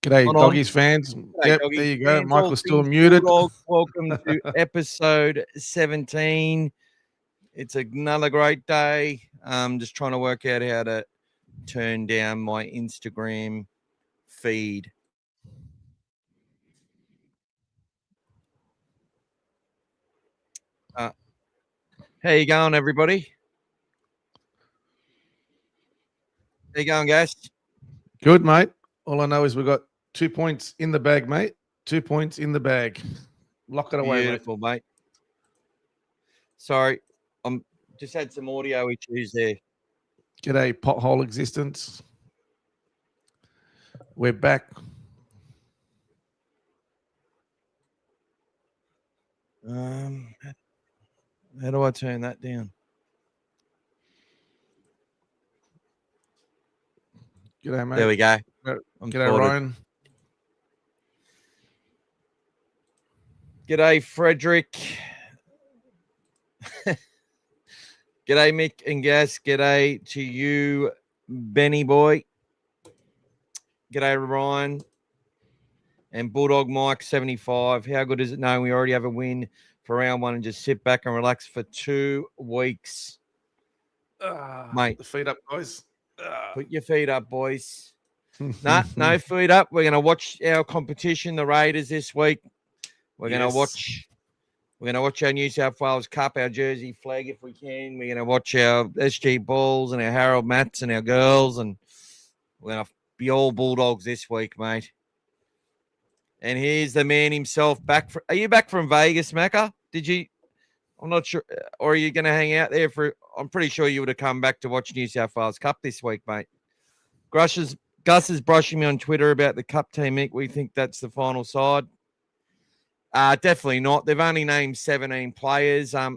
G'day, On. Doggies fans. G'day, Yep, Doggies there you go. fans, all Michael's still things muted. Bulldogs. Welcome to episode 17. It's another great day. Just trying to work out how to turn down my Instagram feed. How you going, everybody? How you going, guys? Good, mate. All I know is we've got 2 points in the bag, mate. 2 points in the bag. Lock it away, Beautiful, mate. Sorry, I'm just had some audio issues there. G'day, pothole existence. We're back. How do I turn that down? G'day, mate. There we go. G'day, Ryan. G'day, Frederick. G'day, Mick and Gas. G'day to you, Benny boy. G'day, Ryan. And Bulldog Mike 75. How good is it knowing we already have a win for round one and just sit back and relax for 2 weeks? Mate, the feet up, guys. Put your feet up, boys. No feet up. We're going to watch our competition, the Raiders, this week. We're going to watch our New South Wales Cup, our Jersey flag if we can. We're going to watch our SG Bulls and our Harold Matts and our girls, and we're going to be all Bulldogs this week, mate. And here's the man himself back. Are you back from Vegas, Macca? Did you? I'm not sure. Or are you going to hang out there for? I'm pretty sure you would have come back to watch New South Wales Cup this week, mate. Gus is brushing me on Twitter about the Cup team, Mick. We think that's the final side. Definitely not. They've only named 17 players. I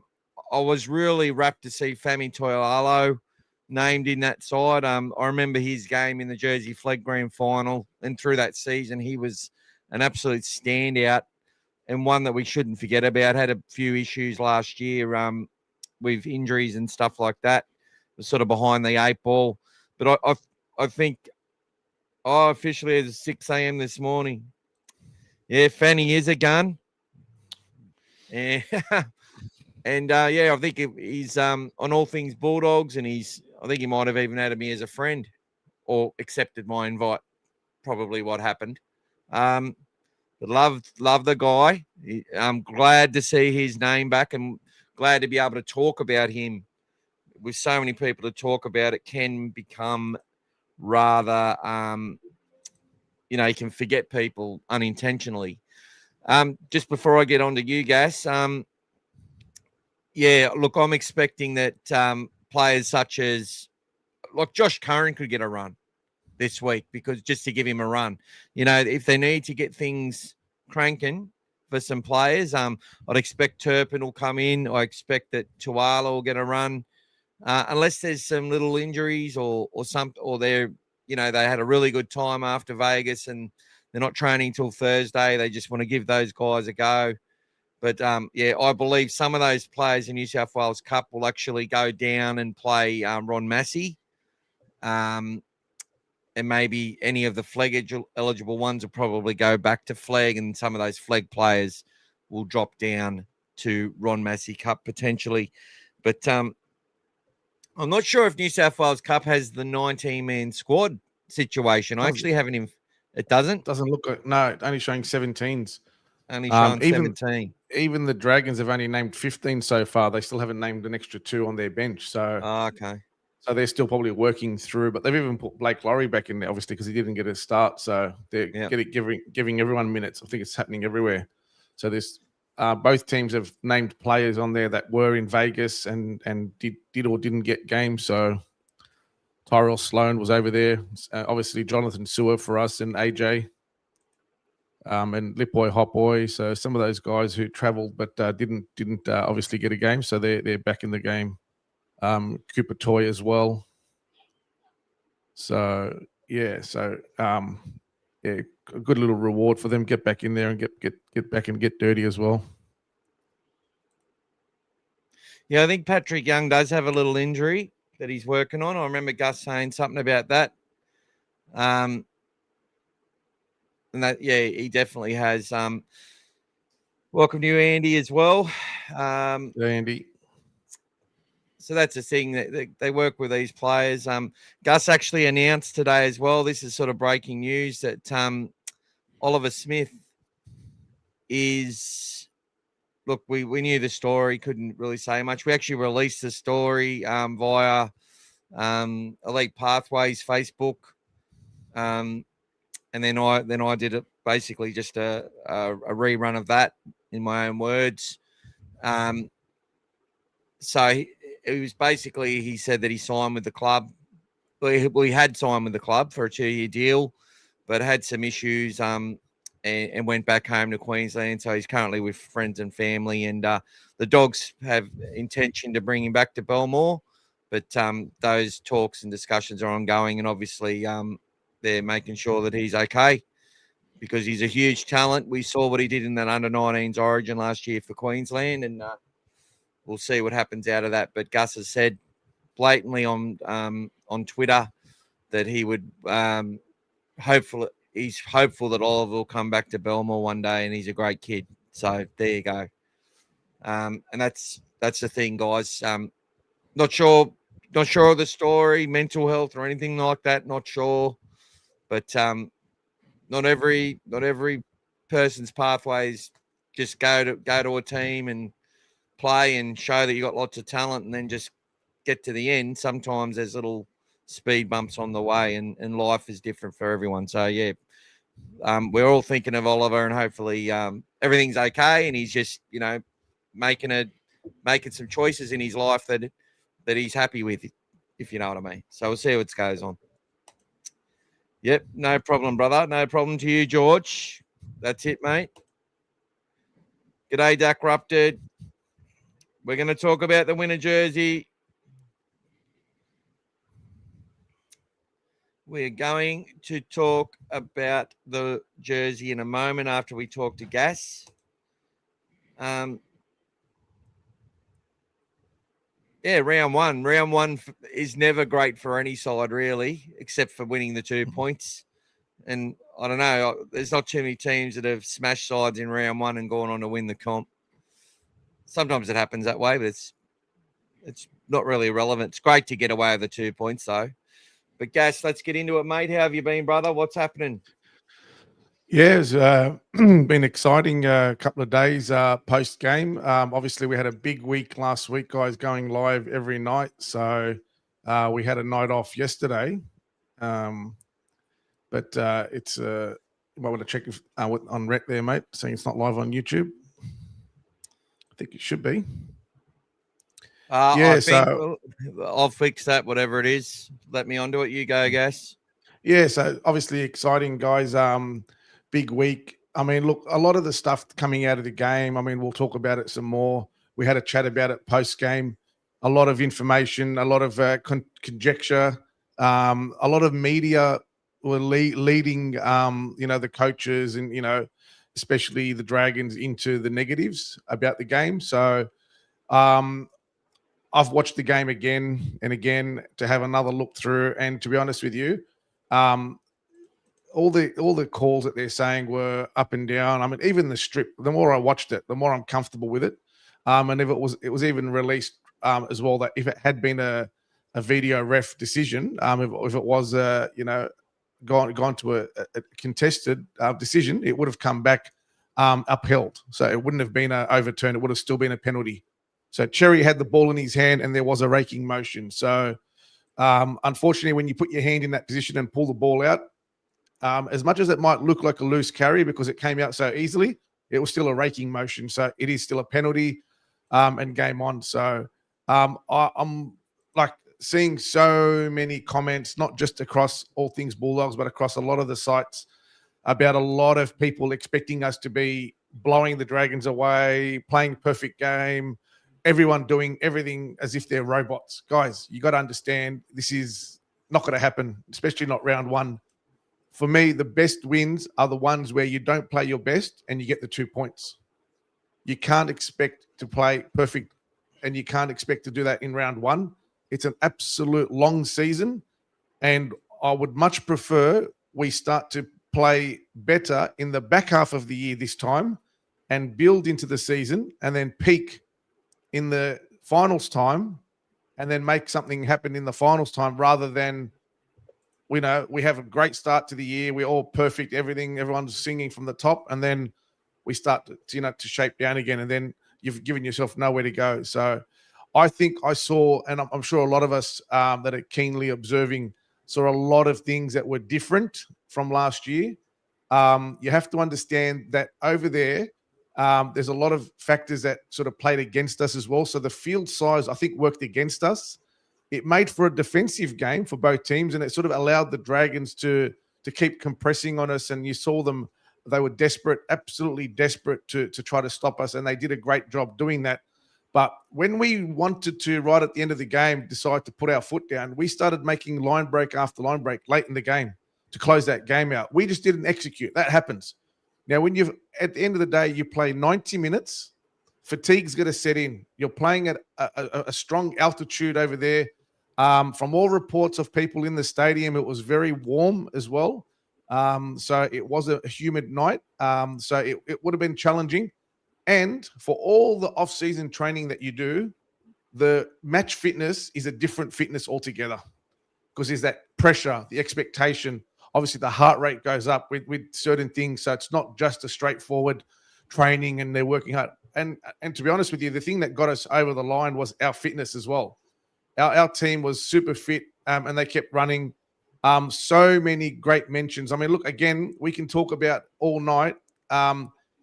was really rapt to see Fami Toilalo named in that side. I remember his game in the Jersey Flag Grand Final, and through that season, he was an absolute standout and one that we shouldn't forget about. Had a few issues last year with injuries and stuff like that. Was sort of behind the 8 ball. But I think officially it's 6 a.m. this morning. Yeah, Fanny is a gun. Yeah. And I think he's on all things Bulldogs, and I think he might have even added me as a friend or accepted my invite. Probably what happened. But love the guy. I'm glad to see his name back and glad to be able to talk about him. With so many people to talk about, it can become rather, you can forget people unintentionally. Just before I get on to you, Gas, look, I'm expecting that players such as, like Josh Curran could get a run this week, because just to give him a run, if they need to get things cranking for some players, I'd expect Turpin will come in. I expect that Tuala will get a run, unless there's some little injuries or something, or they had a really good time after Vegas and they're not training till Thursday. They just want to give those guys a go. But I believe some of those players in New South Wales Cup will actually go down and play Ron Massey. And maybe any of the flag eligible ones will probably go back to flag, and some of those flag players will drop down to Ron Massey Cup potentially. But I'm not sure if New South Wales Cup has the 19-man squad situation. I actually haven't. It doesn't? Doesn't look good. No, only showing 17s. Only showing 17. Even the Dragons have only named 15 so far. They still haven't named an extra 2 on their bench. So, okay. So they're still probably working through, but they've even put Blake Laurie back in there, obviously, because he didn't get a start. So they're giving everyone minutes. I think it's happening everywhere. So there's both teams have named players on there that were in Vegas and did or didn't get games. So Tyrell Sloan was over there. Obviously Jonathan Sewer for us and AJ. And Lipboy Hotboy. So some of those guys who travelled but didn't obviously get a game. So they're back in the game. Cooper Toy as well. So a good little reward for them. Get back in there and get back and get dirty as well. Yeah, I think Patrick Young does have a little injury that he's working on. I remember Gus saying something about that. And that, he definitely has. Welcome to you, Andy, as well. Andy. So that's the thing that they work with these players. Gus actually announced today as well. This is sort of breaking news that Oliver Smith is. Look, we knew the story, couldn't really say much. We actually released the story via Elite Pathways Facebook, and then I did it basically just a rerun of that in my own words. So it was basically, he said that he signed with the club. We had signed with the club for a 2-year deal, but had some issues and went back home to Queensland. So he's currently with friends and family, and the Dogs have intention to bring him back to Belmore, but those talks and discussions are ongoing, and obviously they're making sure that he's okay because he's a huge talent. We saw what he did in that under-19s Origin last year for Queensland, and we'll see what happens out of that. But Gus has said blatantly on Twitter that he would he's hopeful that Oliver will come back to Belmore one day, and he's a great kid. So there you go. And that's the thing, guys. Not sure of the story, mental health or anything like that. Not sure, but not every person's pathways just go to a team and play and show that you got lots of talent and then just get to the end. Sometimes there's little speed bumps on the way, and life is different for everyone. So yeah, we're all thinking of Oliver, and hopefully everything's okay, and he's just making some choices in his life that he's happy with, if you know what I mean. So we'll see what goes on. Yep, no problem, brother. No problem to you, George. That's it, mate. G'day, Dak Rupted. We're going to talk about the winner jersey. We're going to talk about the jersey in a moment after we talk to Gas. Round one. Round one is never great for any side, really, except for winning the 2 points. And I don't know, there's not too many teams that have smashed sides in round one and gone on to win the comp. Sometimes it happens that way, but it's not really relevant. It's great to get away with the 2 points, though. But Gas, let's get into it, mate. How have you been, brother? What's happening? Yeah, it's been exciting couple of days post game. Obviously, we had a big week last week, guys, going live every night. So we had a night off yesterday, but it's I want to check if on rec there, mate, saying it's not live on YouTube. I think it should be. I think I'll fix that, whatever it is. Let me onto it. You go, Gas. Yeah, so obviously exciting, guys. Big week. I mean, look, a lot of the stuff coming out of the game, I mean, we'll talk about it some more. We had a chat about it post-game. A lot of information, a lot of conjecture, a lot of media were leading, the coaches and, especially the Dragons into the negatives about the game. So I've watched the game again and again to have another look through. And to be honest with you, all the calls that they're saying were up and down. I mean, even the strip, the more I watched it, the more I'm comfortable with it. And if it was even released as well, that if it had been a video ref decision, if it was gone to a contested decision, it would have come back upheld. So it wouldn't have been overturned. It would have still been a penalty. So Cherry had the ball in his hand and there was a raking motion. So unfortunately, when you put your hand in that position and pull the ball out, as much as it might look like a loose carry because it came out so easily, it was still a raking motion. So it is still a penalty and game on. So I'm like seeing so many comments, not just across all things Bulldogs, but across a lot of the sites about a lot of people expecting us to be blowing the Dragons away, playing perfect game, everyone doing everything as if they're robots. Guys, you got to understand this is not going to happen, especially not round one. For me, the best wins are the ones where you don't play your best and you get the 2 points. You can't expect to play perfect and you can't expect to do that in round one. It's an absolute long season, and I would much prefer we start to play better in the back half of the year this time and build into the season and then peak in the finals time and then make something happen in the finals time rather than, we have a great start to the year. We're all perfect, everyone's singing from the top, and then we start to shape down again, and then you've given yourself nowhere to go. So I think I saw, and I'm sure a lot of us that are keenly observing saw a lot of things that were different from last year. You have to understand that over there, there's a lot of factors that sort of played against us as well. So the field size, I think, worked against us. It made for a defensive game for both teams, and it sort of allowed the Dragons to keep compressing on us. And you saw them; they were desperate, absolutely desperate to try to stop us, and they did a great job doing that. But when we wanted to, right at the end of the game, decide to put our foot down, we started making line break after line break late in the game to close that game out. We just didn't execute. That happens. Now, when at the end of the day, you play 90 minutes, fatigue's going to set in. You're playing at a strong altitude over there. From all reports of people in the stadium, it was very warm as well. So it was a humid night. So it would have been challenging. And for all the off-season training that you do, the match fitness is a different fitness altogether because there's that pressure, the expectation. Obviously, the heart rate goes up with certain things. So it's not just a straightforward training and they're working hard. And to be honest with you, the thing that got us over the line was our fitness as well. Our team was super fit and they kept running. So many great mentions. I mean, look, again, we can talk about all night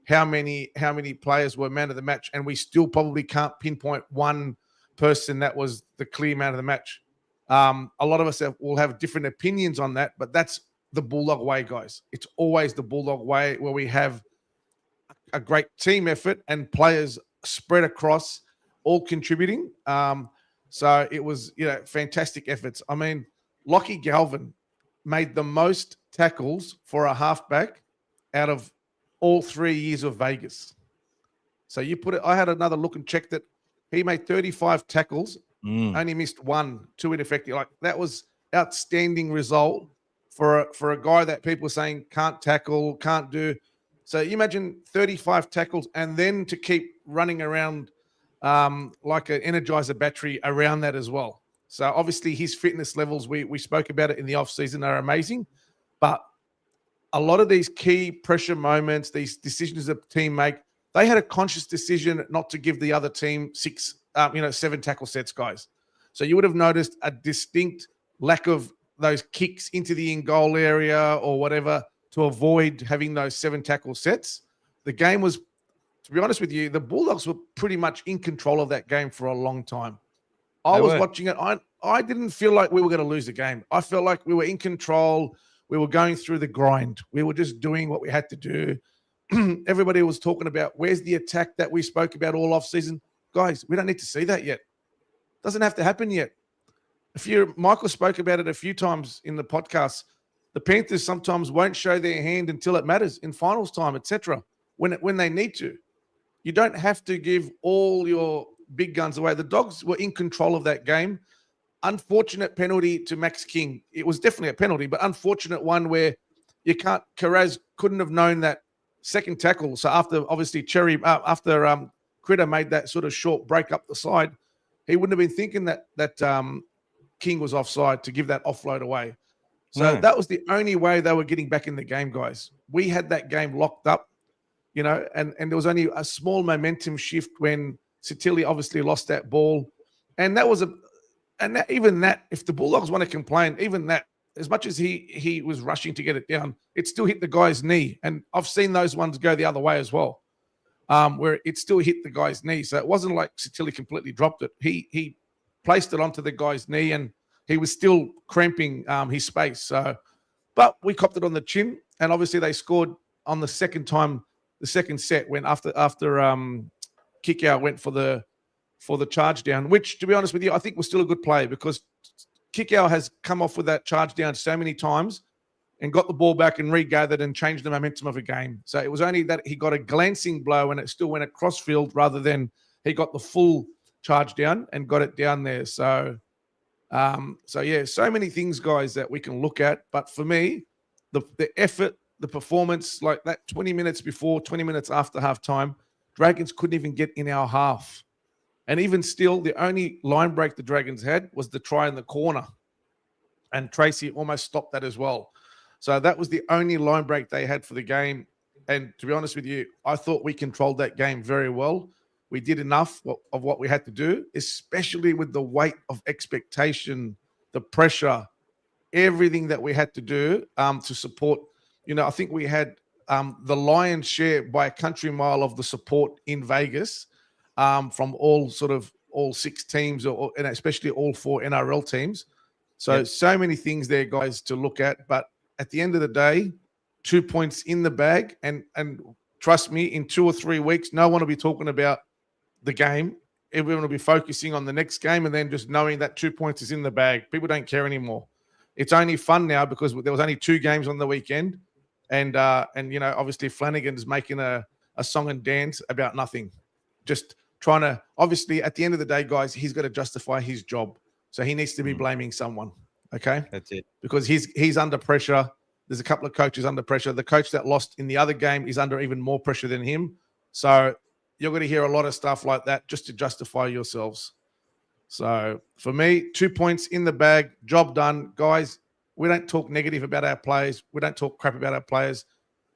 how many players were man of the match, and we still probably can't pinpoint one person that was the clear man of the match. A lot of us will have different opinions on that, but that's the Bulldog way, guys. It's always the Bulldog way where we have a great team effort and players spread across, all contributing. So it was, fantastic efforts. I mean, Lockie Galvin made the most tackles for a halfback out of all 3 years of Vegas. So I had another look and checked that he made 35 tackles, only missed 2 ineffective. Like, that was outstanding result for a guy that people are saying can't tackle, can't do. So you imagine 35 tackles and then to keep running around like an Energizer battery around that as well. So obviously his fitness levels, we spoke about it in the offseason, are amazing. But a lot of these key pressure moments, these decisions that the team make, they had a conscious decision not to give the other team 7 tackle sets, guys. So you would have noticed a distinct lack of those kicks into the in-goal area or whatever to avoid having those 7 tackle sets. The game was, to be honest with you, the Bulldogs were pretty much in control of that game for a long time. I was watching it. I didn't feel like we were going to lose the game. I felt like we were in control. We were going through the grind. We were just doing what we had to do. Everybody was talking about where's the attack that we spoke about all off season. Guys, we don't need to see that yet. Doesn't have to happen yet. Michael spoke about it a few times in the podcast. The Panthers sometimes won't show their hand until it matters in finals time, etc. When they need to. You don't have to give all your big guns away. The Dogs were in control of that game. Unfortunate penalty to Max King. It was definitely a penalty, but unfortunate one where Carraz couldn't have known that second tackle. So after obviously Critter made that sort of short break up the side, he wouldn't have been thinking that King was offside to give that offload away. So that was the only way they were getting back in the game, guys. We had that game locked up, and there was only a small momentum shift when Sitili obviously lost that ball. And that was if the Bulldogs want to complain, even that, as much as he was rushing to get it down, it still hit the guy's knee. And I've seen those ones go the other way as well, where it still hit the guy's knee. So it wasn't like Sitili completely dropped it. He placed it onto the guy's knee and he was still cramping his space. So, but we copped it on the chin, and obviously they scored on the second set when after Kickout went for the charge down, which, to be honest with you, I think was still a good play because Kickout has come off with that charge down so many times and got the ball back and regathered and changed the momentum of a game. So it was only that he got a glancing blow and it still went across field rather than he got the full charge down and got it down there. So yeah, so many things, guys, that we can look at. But for me, the effort, the performance, like that 20 minutes before, 20 minutes after halftime, Dragons couldn't even get in our half. And even still, the only line break the Dragons had was the try in the corner. And Tracy almost stopped that as well. So that was the only line break they had for the game. And to be honest with you, I thought we controlled that game very well. We did enough of what we had to do, especially with the weight of expectation, the pressure, everything that we had to do to support. I think we had the lion's share by a country mile of the support in Vegas from all 6 teams, and especially all 4 NRL teams. So many things there, guys, to look at. But at the end of the day, 2 points in the bag. And trust me, in 2 or 3 weeks, no one will be talking about the game. Everyone will be focusing on the next game and then just knowing that 2 points is in the bag. People don't care anymore. It's only fun now because there was only 2 games on the weekend. And obviously Flanagan's making a song and dance about nothing. Just trying to, obviously, at the end of the day, guys, he's got to justify his job. So he needs to be blaming someone, okay? That's it. Because he's under pressure. There's a couple of coaches under pressure. The coach that lost in the other game is under even more pressure than him. So you're going to hear a lot of stuff like that just to justify yourselves. So for me, 2 points in the bag, job done. Guys, we don't talk negative about our players. We don't talk crap about our players.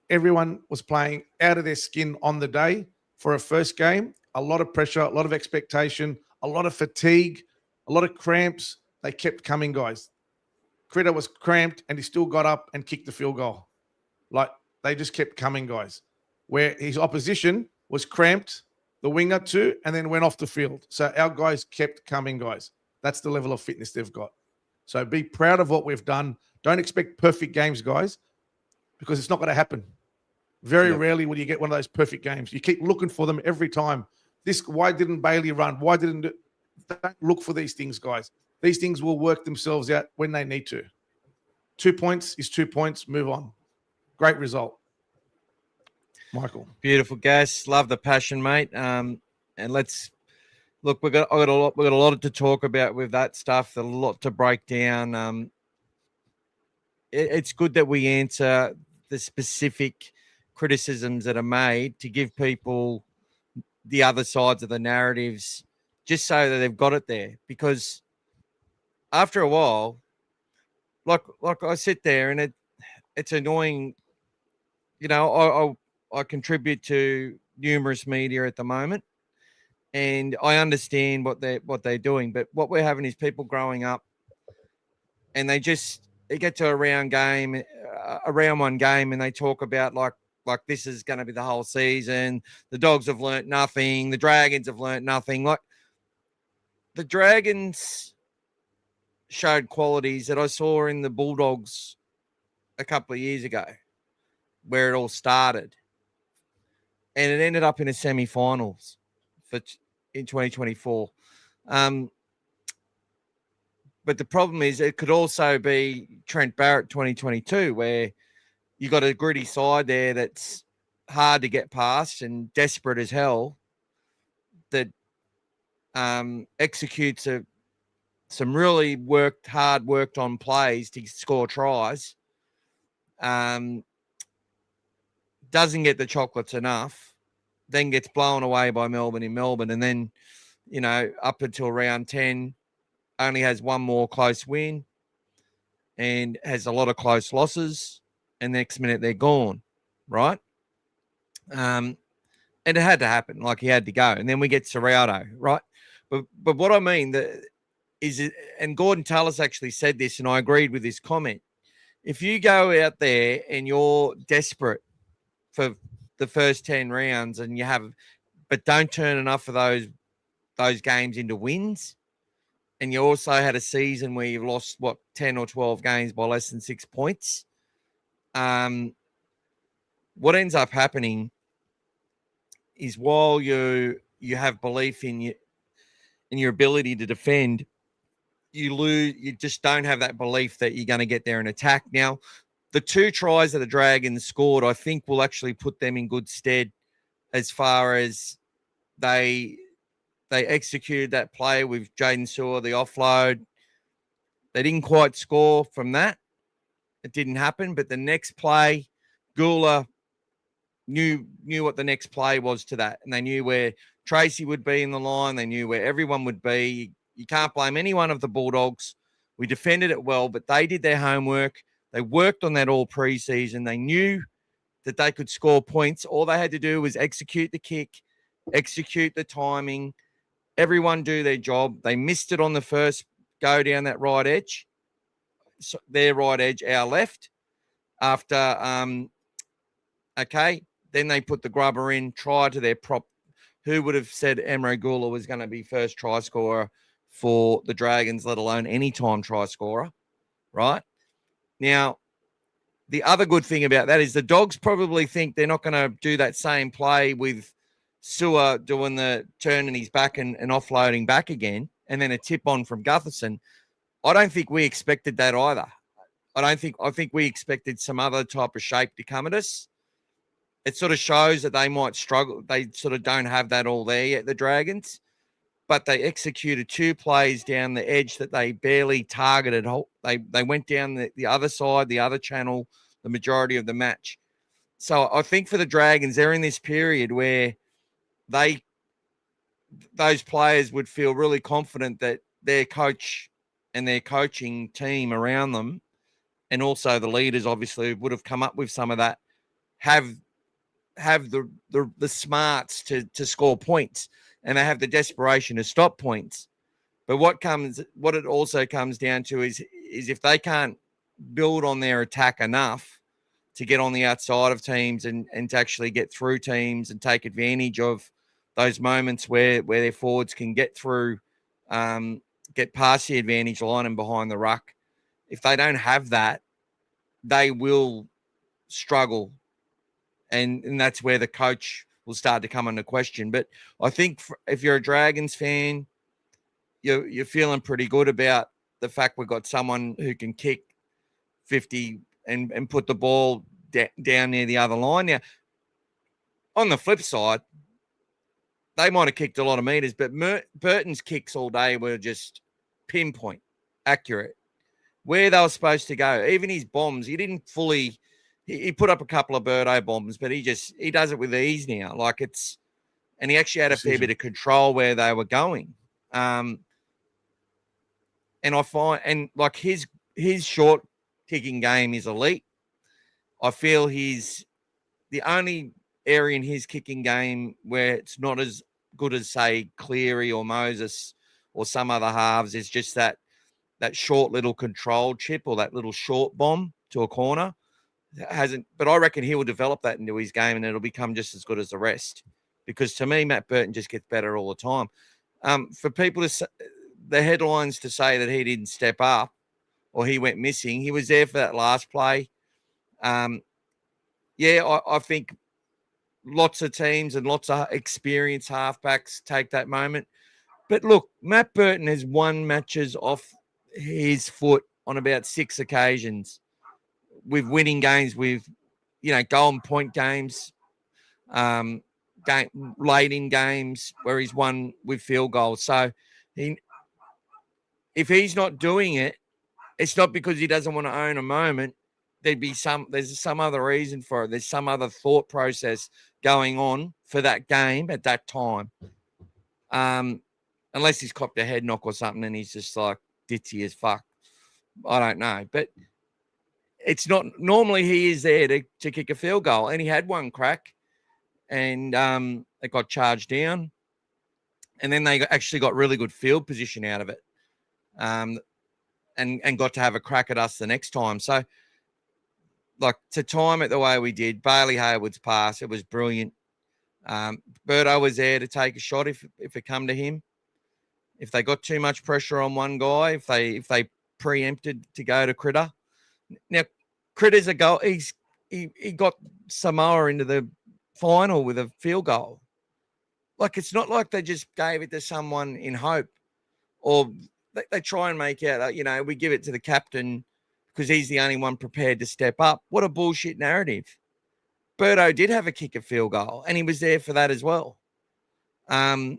Everyone was playing out of their skin on the day for a first game. A lot of pressure, a lot of expectation, a lot of fatigue, a lot of cramps. They kept coming, guys. Critter was cramped and he still got up and kicked the field goal. Like, they just kept coming, guys. Where his opposition was cramped, the winger too, and then went off the field. So our guys kept coming, guys. That's the level of fitness they've got. So be proud of what we've done. Don't expect perfect games, guys, because it's not going to happen. Very rarely will you get one of those perfect games. You keep looking for them every time. Why didn't Bailey run? Don't look for these things, guys. These things will work themselves out when they need to. 2 points is 2 points. Move on. Great result. Michael. Beautiful, Gas. Love the passion, mate. And let's look. We got a lot to talk about with that stuff. A lot to break down. It's good that we answer the specific criticisms that are made to give people the other sides of the narratives, just so that they've got it there. Because after a while, like I sit there and it's annoying. I contribute to numerous media at the moment, and I understand what they're doing. But what we're having is people growing up, and they get to a round one game, and they talk about like this is going to be the whole season. The Dogs have learnt nothing. The Dragons have learnt nothing. Like, the Dragons showed qualities that I saw in the Bulldogs a couple of years ago, where it all started. And it ended up in a semi-finals in 2024. But the problem is it could also be Trent Barrett 2022, where you got a gritty side there that's hard to get past and desperate as hell, that executes some really worked on plays to score tries. Doesn't get the chocolates enough, then gets blown away by Melbourne in Melbourne, and then, up until round 10, only has one more close win and has a lot of close losses, and next minute they're gone, right? And it had to happen, like he had to go. And then we get Serrato, right? But what I mean is, and Gordon Tallis actually said this, and I agreed with his comment. If you go out there and you're desperate for the first 10 rounds but don't turn enough of those games into wins, and you also had a season where you've lost 10 or 12 games by less than 6 points, what ends up happening is, while you have belief in your ability to defend, you just don't have that belief that you're going to get there and attack. Now, the 2 tries that the Dragons scored, I think, will actually put them in good stead, as far as they executed that play with Jaden Sewer, the offload. They didn't quite score from that. It didn't happen. But the next play, Gula knew what the next play was to that, and they knew where Tracy would be in the line. They knew where everyone would be. You can't blame any one of the Bulldogs. We defended it well, but they did their homework. They worked on that all preseason. They knew that they could score points. All they had to do was execute the kick, execute the timing, everyone do their job. They missed it on the first go down that right edge, so their right edge, our left. After, then they put the grubber in, try to their prop. Who would have said Emre Gula was going to be first try scorer for the Dragons, let alone any time try scorer, right? Now, the other good thing about that is the Dogs probably think they're not going to do that same play with Sewer doing the turning his back and offloading back again, and then a tip on from Gutherson. I don't think we expected that either. I think we expected some other type of shape to come at us. It sort of shows that they might struggle. They sort of don't have that all there yet, the Dragons. But they executed 2 plays down the edge that they barely targeted. They went down the other side, the other channel, the majority of the match. So I think for the Dragons, they're in this period where those players would feel really confident that their coach and their coaching team around them, and also the leaders obviously would have come up with some of that, have the smarts to score points, and they have the desperation to stop points. But what it also comes down to is if they can't build on their attack enough to get on the outside of teams and to actually get through teams and take advantage of those moments where their forwards can get through, get past the advantage line and behind the ruck. If they don't have that, they will struggle. And that's where the coach will start to come into question. But I think if you're a Dragons fan, you're feeling pretty good about the fact we've got someone who can kick 50 and put the ball down near the other line. Now, on the flip side, they might have kicked a lot of meters, but Burton's kicks all day were just pinpoint, accurate, where they were supposed to go. Even his bombs, he didn't fully... He put up a couple of Birdo bombs, but he does it with ease now. And he actually had a fair bit of control where they were going. And I find, and like his short kicking game is elite. I feel he's the only area in his kicking game where it's not as good as, say, Cleary or Moses or some other halves is just that short little control chip or that little short bomb to a corner. But I reckon he will develop that into his game and it'll become just as good as the rest. Because to me, Matt Burton just gets better all the time. For people the headlines to say that he didn't step up or he went missing, he was there for that last play. I think lots of teams and lots of experienced halfbacks take that moment. But look, Matt Burton has won matches off his foot on about 6 occasions. With winning games, with golden point games, late in games where he's won with field goals. So if he's not doing it, it's not because he doesn't want to own a moment. There's some other reason for it. There's some other thought process going on for that game at that time. Unless he's copped a head knock or something and he's just like ditzy as fuck. I don't know, but. It's not normally he is there to kick a field goal, and he had one crack, and it got charged down, and then they actually got really good field position out of it, and got to have a crack at us the next time. So, to time it the way we did, Bailey Hayward's pass, it was brilliant. Birdo was there to take a shot if it come to him. If they got too much pressure on one guy, if they preempted to go to Critter. Now, Critter's a goal. He got Samoa into the final with a field goal. It's not like they just gave it to someone in hope, or they try and make out, we give it to the captain because he's the only one prepared to step up. What a bullshit narrative. Birdo did have a kick at field goal, and he was there for that as well. People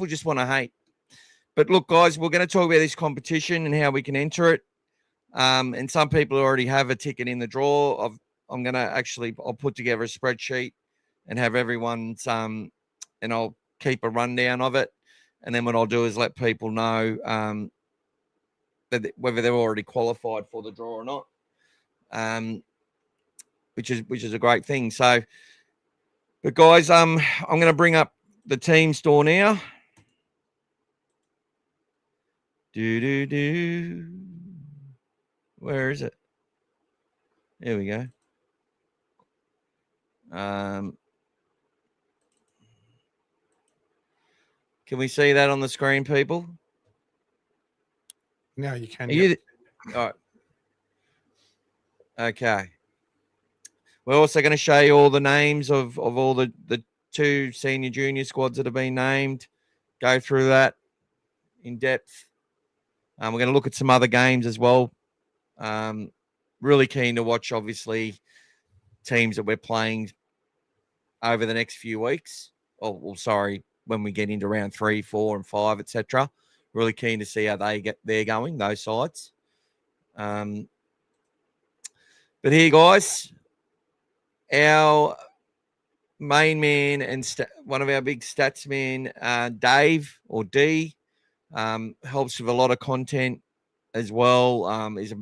just want to hate. But look, guys, we're going to talk about this competition and how we can enter it. And some people already have a ticket in the draw. I'll put together a spreadsheet and have everyone's, and I'll keep a rundown of it. And then what I'll do is let people know whether they're already qualified for the draw or not, which is a great thing. So, but guys, I'm going to bring up the team store now. Where is it? There we go. Can we see that on the screen, people? No, you can. All right. Okay. We're also going to show you all the names of all the 2 senior junior squads that have been named. Go through that in depth. We're going to look at some other games as well. Really keen to watch, obviously, teams that we're playing over the next few weeks. When we get into round 3, 4, and 5, etc. Really keen to see how they're going, those sides. But here, guys, our main man and one of our big stats men, Dave or D, helps with a lot of content as well. Is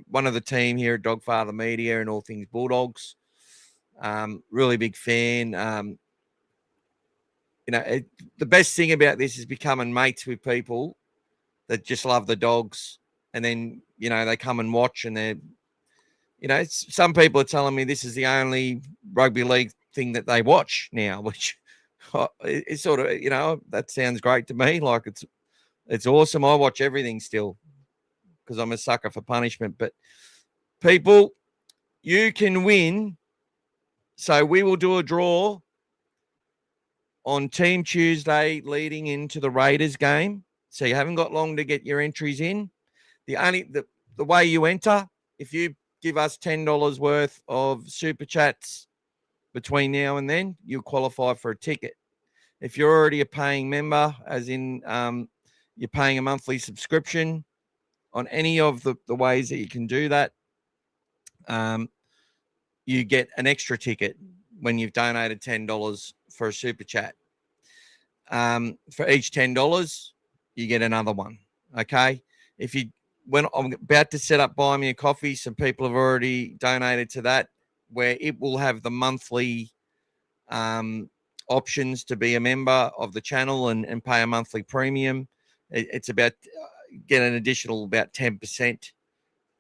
one of the team here at Dogfather Media and all things Bulldogs. Really big fan. The best thing about this is becoming mates with people that just love the Dogs, and then they come and watch, and they're some people are telling me this is the only rugby league thing that they watch now, which it's sort of, that sounds great to me. Like it's awesome. I watch everything still because I'm a sucker for punishment. But people, you can win. So we will do a draw on Team Tuesday leading into the Raiders game. So you haven't got long to get your entries in. The way you enter, if you give us $10 worth of super chats between now and then, you'll qualify for a ticket. If you're already a paying member, as in you're paying a monthly subscription on any of the ways that you can do that, you get an extra ticket when you've donated $10 for a super chat. For each $10, you get another one. Okay. When I'm about to set up Buy Me a Coffee, some people have already donated to that, where it will have the monthly options to be a member of the channel and pay a monthly premium. It's about get an additional about 10%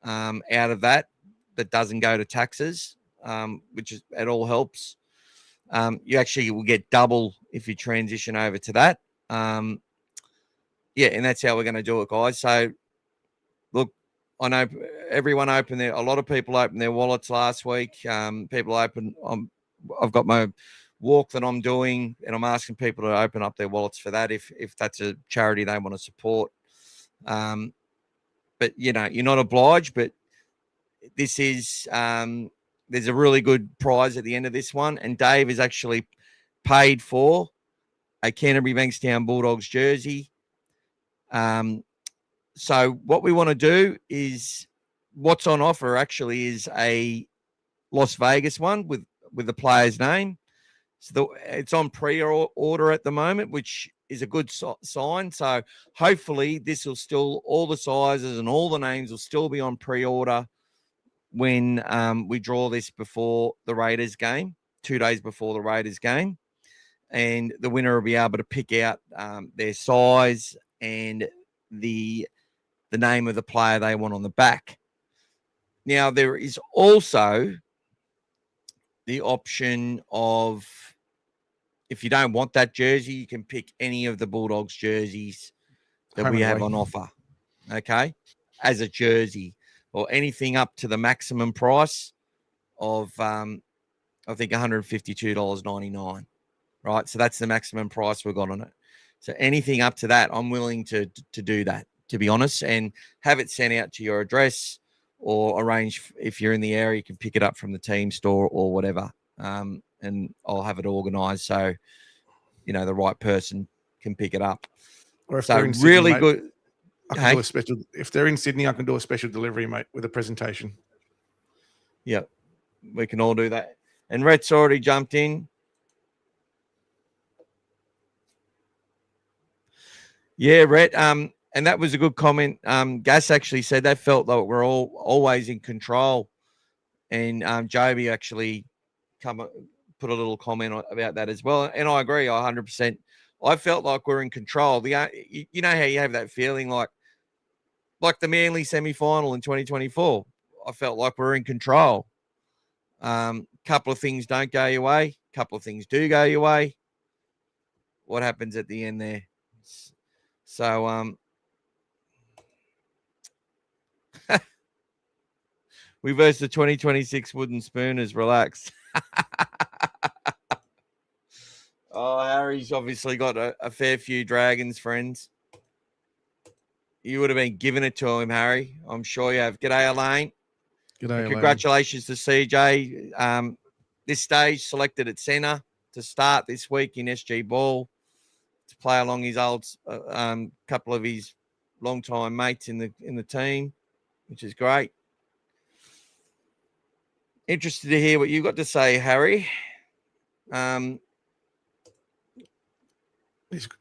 out of that doesn't go to taxes, which it all helps. You actually will get double if you transition over to that. And that's how we're going to do it, guys. So, look, I know everyone opened a lot of people opened their wallets last week. People open. I've got my walk that I'm doing, and I'm asking people to open up their wallets for that if that's a charity they want to support. But you're not obliged. But this is there's a really good prize at the end of this one, and Dave is actually paid for a Canterbury Bankstown Bulldogs jersey. So what we want to do is what's on offer actually is a Las Vegas one with the player's name. So it's on pre-order at the moment, which is a good sign. So hopefully this will still, all the sizes and all the names will still be on pre-order when we draw this before the Raiders game, 2 days before the Raiders game. And the winner will be able to pick out their size and the name of the player they want on the back. Now, there is also the option of, if you don't want that jersey, you can pick any of the Bulldogs jerseys that we have on offer, okay, as a jersey, or anything up to the maximum price of, I think, $152.99, right? So that's the maximum price we've got on it. So anything up to that, I'm willing to do that, to be honest, and have it sent out to your address, or arrange, if you're in the area, you can pick it up from the team store or whatever. And I'll have it organized so, the right person can pick it up. Or if so really good. I can do a special. If they're in Sydney, I can do a special delivery, mate, with a presentation. Yeah, we can all do that. And Rhett's already jumped in. Yeah, Rhett. And that was a good comment. Gas actually said they felt like we're all always in control, and Joby actually put a little comment about that as well. And I agree, 100%. I felt like we're in control. You know how you have that feeling like the Manly semi-final in 2024. I felt like we're in control. Couple of things don't go your way. Couple of things do go your way. What happens at the end there? So we verse the 2026 wooden spooners. Relax. Oh, Harry's obviously got a fair few Dragons friends. You would have been giving it to him, Harry. I'm sure you have. G'day, Elaine. G'day, Elaine. Congratulations to CJ. This stage selected at centre to start this week in SG Ball to play along his old couple of his long-time mates in the team, which is great. Interested to hear what you got to say, Harry.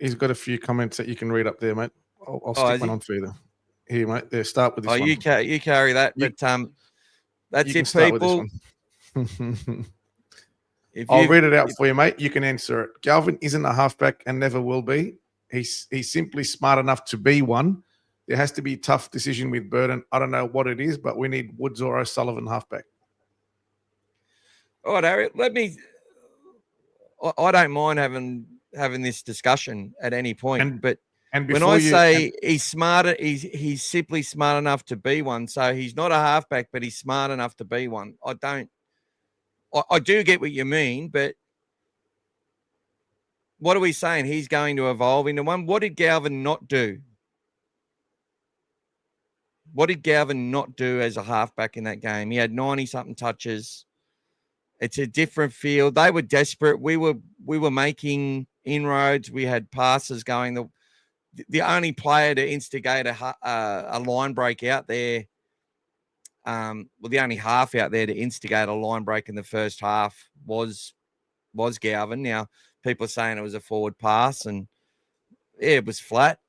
He's got a few comments that you can read up there, mate. I'll stick one on for you. Here, mate. There, start with this one. You carry that, but that's it, people. I'll read it out for you, mate. You can answer it. Galvin isn't a halfback and never will be. He's simply smart enough to be one. There has to be a tough decision with Burton. I don't know what it is, but we need Woods or O'Sullivan halfback. All right, Harry. I don't mind having this discussion at any point, but when I say he's smarter, he's simply smart enough to be one. So he's not a halfback, but he's smart enough to be one. I do get what you mean, but what are we saying? He's going to evolve into one. What did Galvin not do? What did Galvin not do as a halfback in that game? He had 90-something touches. It's a different field. They were desperate. We were making inroads. We had passes going. The only player to instigate a line break out there, the only half out there to instigate a line break in the first half was Galvin. Now, people are saying it was a forward pass, and yeah, it was flat.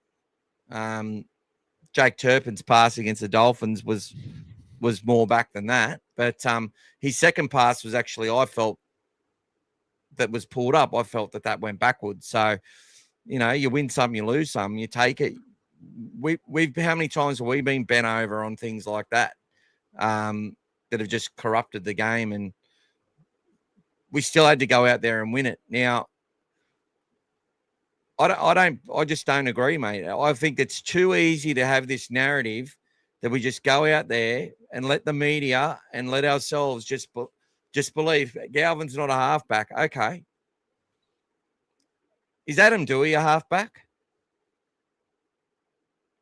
Jake Turpin's pass against the Dolphins was more back than that. But his second pass was actually, I felt, that was pulled up. I felt that went backwards. So, you win some, you lose some, you take it. We've how many times have we been bent over on things like that that have just corrupted the game, and we still had to go out there and win it. Now, I just don't agree, mate. I think it's too easy to have this narrative that we just go out there and let the media and let ourselves just believe Galvin's not a halfback. Okay. Is Adam Dewey a halfback?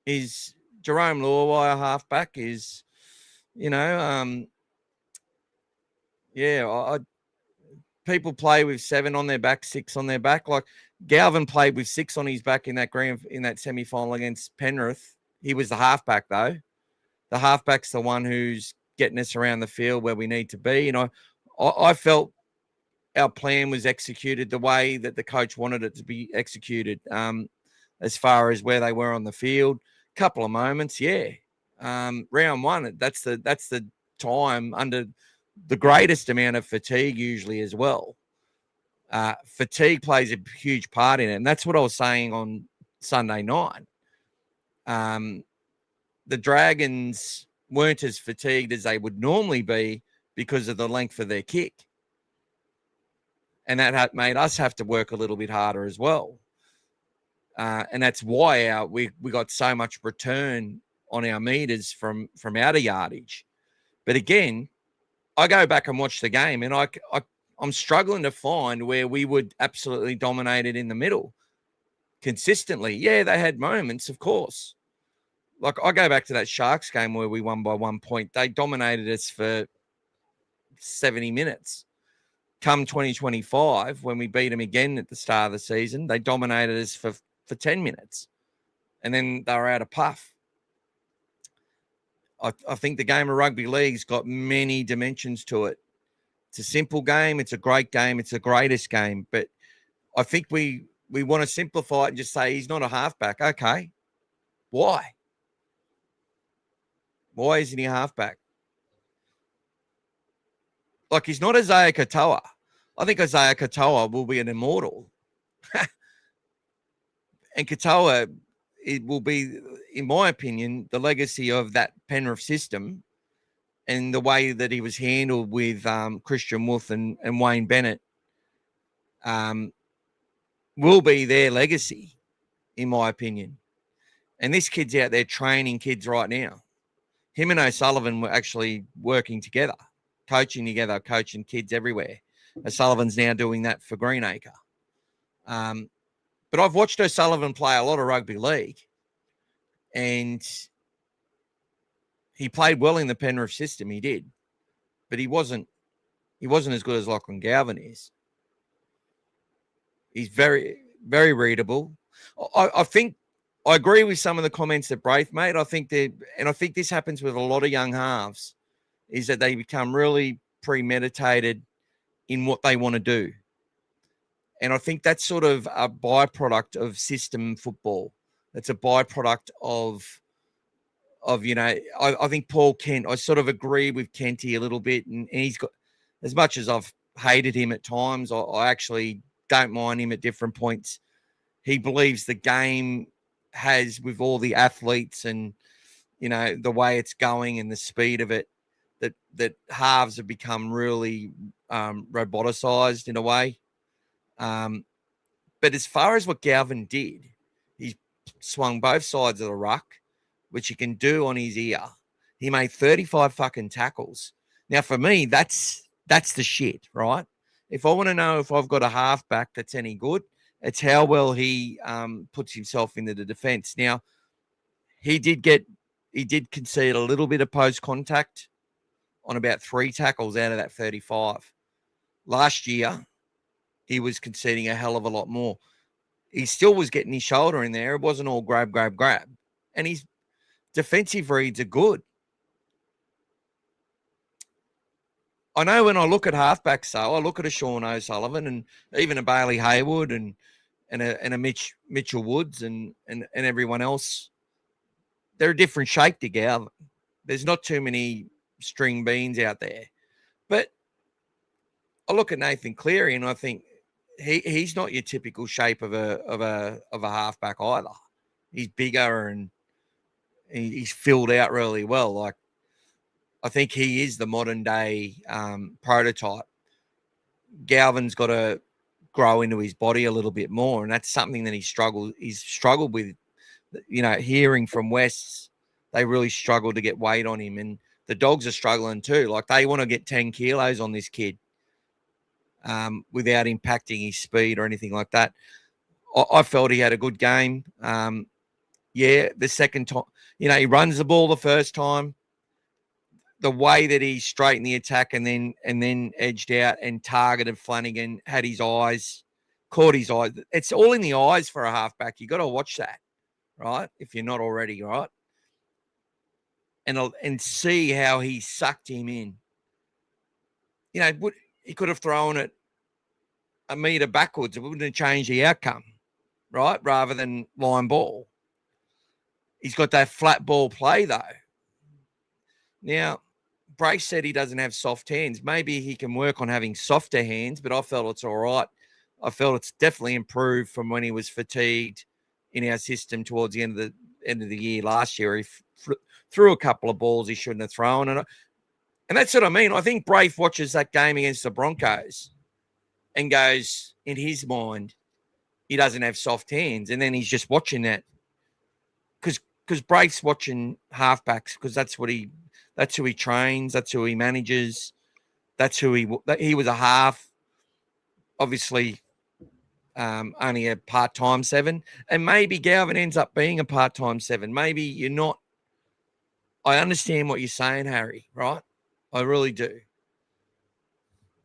Is Jerome Luai a halfback? Is, people play with 7 on their back, 6 on their back. Like Galvin played with 6 on his back in that semi-final against Penrith. He was the halfback, though. The halfback's the one who's getting us around the field where we need to be. I felt our plan was executed the way that the coach wanted it to be executed, as far as where they were on the field. Couple of moments, yeah. Round one, that's the time under the greatest amount of fatigue usually as well. Fatigue plays a huge part in it, and that's what I was saying on Sunday night. The Dragons weren't as fatigued as they would normally be because of the length of their kick. And that made us have to work a little bit harder as well. And that's why we got so much return on our meters from out of yardage. But again, I go back and watch the game, and I'm struggling to find where we would absolutely dominate it in the middle consistently. Yeah, they had moments, of course. Like, I go back to that Sharks game where we won by 1 point. They dominated us for 70 minutes. Come 2025, when we beat them again at the start of the season, they dominated us for 10 minutes. And then they were out of puff. I think the game of rugby league's got many dimensions to it. It's a simple game. It's a great game. It's the greatest game. But I think we want to simplify it and just say he's not a halfback. Okay. Why? Why isn't he a halfback? Like, he's not Isaiah Katoa. I think Isaiah Katoa will be an immortal. And Katoa, it will be, in my opinion, the legacy of that Penrith system and the way that he was handled with Christian Wolf and Wayne Bennett will be their legacy, in my opinion. And this kid's out there training kids right now. Him and O'Sullivan were actually working together, coaching together, coaching kids everywhere. O'Sullivan's now doing that for Greenacre. But I've watched O'Sullivan play a lot of rugby league, and he played well in the Penrith system. He did, but he wasn't as good as Lachlan Galvin is. He's very, very readable. I think I agree with some of the comments that Braith made. I think this happens with a lot of young halves, is that they become really premeditated in what they want to do. And I think that's sort of a byproduct of system football. That's a byproduct of I think Paul Kent, I sort of agree with Kenty a little bit. And he's got, as much as I've hated him at times, I actually don't mind him at different points. He believes the game has, with all the athletes and, the way it's going and the speed of it, that halves have become really roboticized in a way. But as far as what Galvin did, he swung both sides of the ruck, which he can do on his ear. He made 35 fucking tackles. Now, for me, that's the shit, right? If I want to know if I've got a halfback that's any good, it's how well he puts himself into the defense. Now, he did concede a little bit of post contact on about 3 tackles out of that 35. Last year, he was conceding a hell of a lot more. He still was getting his shoulder in there. It wasn't all grab. And his defensive reads are good. I know when I look at halfbacks, though, I look at a Sean O'Sullivan and even a Bailey Hayward and a Mitchell Woods and everyone else. They're a different shape to Galvin. There's not too many string beans out there. But I look at Nathan Cleary and I think he's not your typical shape of a halfback either. He's bigger and he's filled out really well. Like, I think he is the modern day prototype. Galvin's got to grow into his body a little bit more, and that's something that he's struggled with. Hearing from Wests, they really struggle to get weight on him, and the Dogs are struggling too. Like, they want to get 10 kilos on this kid without impacting his speed or anything like that. I felt he had a good game. The second time, he runs the ball the first time. The way that he straightened the attack and then edged out and targeted Flanagan, caught his eyes. It's all in the eyes for a halfback. You got to watch that, right? If you're not already, right? And see how he sucked him in. He could have thrown it a meter backwards. It wouldn't have changed the outcome, right? Rather than line ball. He's got that flat ball play, though. Now, Brace said he doesn't have soft hands. Maybe he can work on having softer hands, but I felt it's all right. I felt it's definitely improved from when he was fatigued in our system towards the end of the year last year. He threw a couple of balls he shouldn't have thrown. And that's what I mean. I think Braith watches that game against the Broncos and goes, in his mind, he doesn't have soft hands. And then he's just watching that. Because Braith's watching halfbacks, because that's who he trains, that's who he manages, that's who he was a half, obviously only a part-time 7, and maybe Galvin ends up being a part-time 7. Maybe you're not. I understand what you're saying, Harry, right? I really do.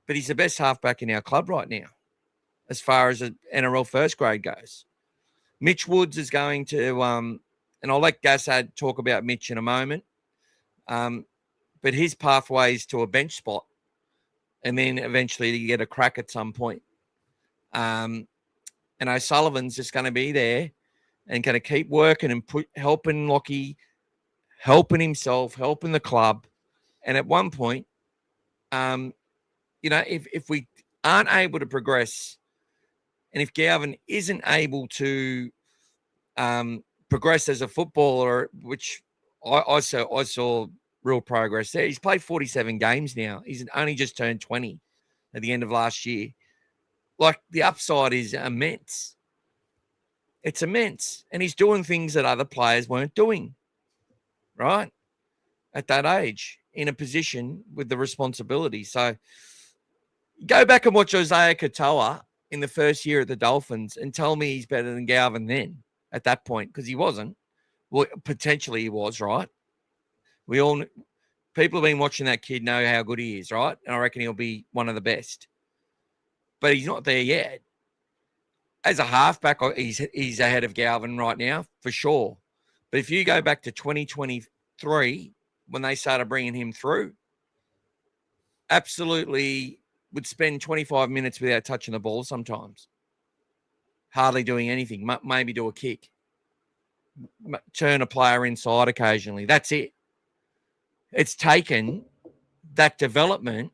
But he's the best halfback in our club right now, as far as an NRL first grade goes. Mitch Woods is going to, and I'll let Gassad talk about Mitch in a moment. But his pathway is to a bench spot, and then eventually to get a crack at some point. And O'Sullivan's just going to be there and going to keep working and helping Lockie, helping himself, helping the club. And at one point, if we aren't able to progress, and if Galvin isn't able to progress as a footballer, which I saw real progress there. He's played 47 games now. He's only just turned 20 at the end of last year. Like, the upside is immense. It's immense. And he's doing things that other players weren't doing, right? At that age, in a position with the responsibility. So go back and watch Isaiah Katoa in the first year at the Dolphins and tell me he's better than Galvin then at that point, because he wasn't. Well, potentially he was, right? People have been watching that kid know how good he is, right? And I reckon he'll be one of the best. But he's not there yet. As a halfback, he's ahead of Galvin right now, for sure. But if you go back to 2023, when they started bringing him through, absolutely would spend 25 minutes without touching the ball sometimes. Hardly doing anything. Maybe do a kick. Turn a player inside occasionally. That's it. It's taken that development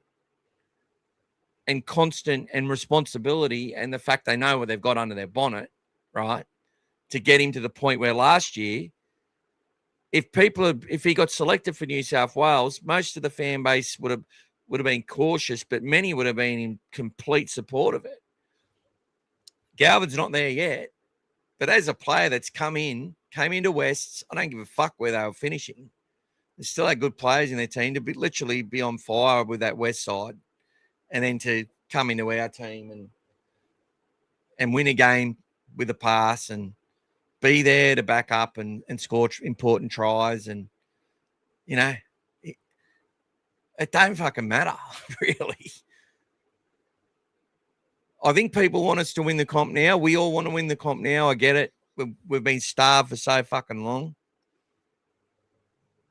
and constant and responsibility and the fact they know what they've got under their bonnet, right, to get him to the point where last year, if he got selected for New South Wales, most of the fan base would have been cautious, but many would have been in complete support of it. Galvin's not there yet, but as a player that's came into Wests, I don't give a fuck where they were finishing. They still had good players in their team to literally be on fire with that West side, and then to come into our team and win a game with a pass and be there to back up and score important tries. And, it don't fucking matter, really. I think people want us to win the comp now. We all want to win the comp now. I get it. We've been starved for so fucking long.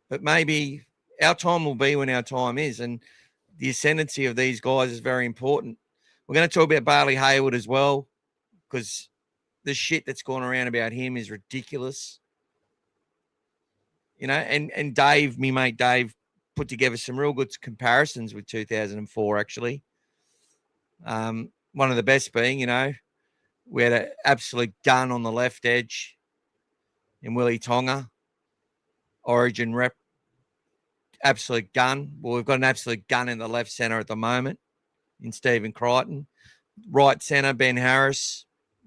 But maybe our time will be when our time is. And the ascendancy of these guys is very important. We're going to talk about Barley Hayward as well, because the shit that's gone around about him is ridiculous. And Dave, me mate Dave, put together some real good comparisons with 2004, actually. One of the best being, we had an absolute gun on the left edge in Willie Tonga, Origin rep, absolute gun. Well, we've got an absolute gun in the left centre at the moment in Stephen Crichton. Right centre, Ben Harris,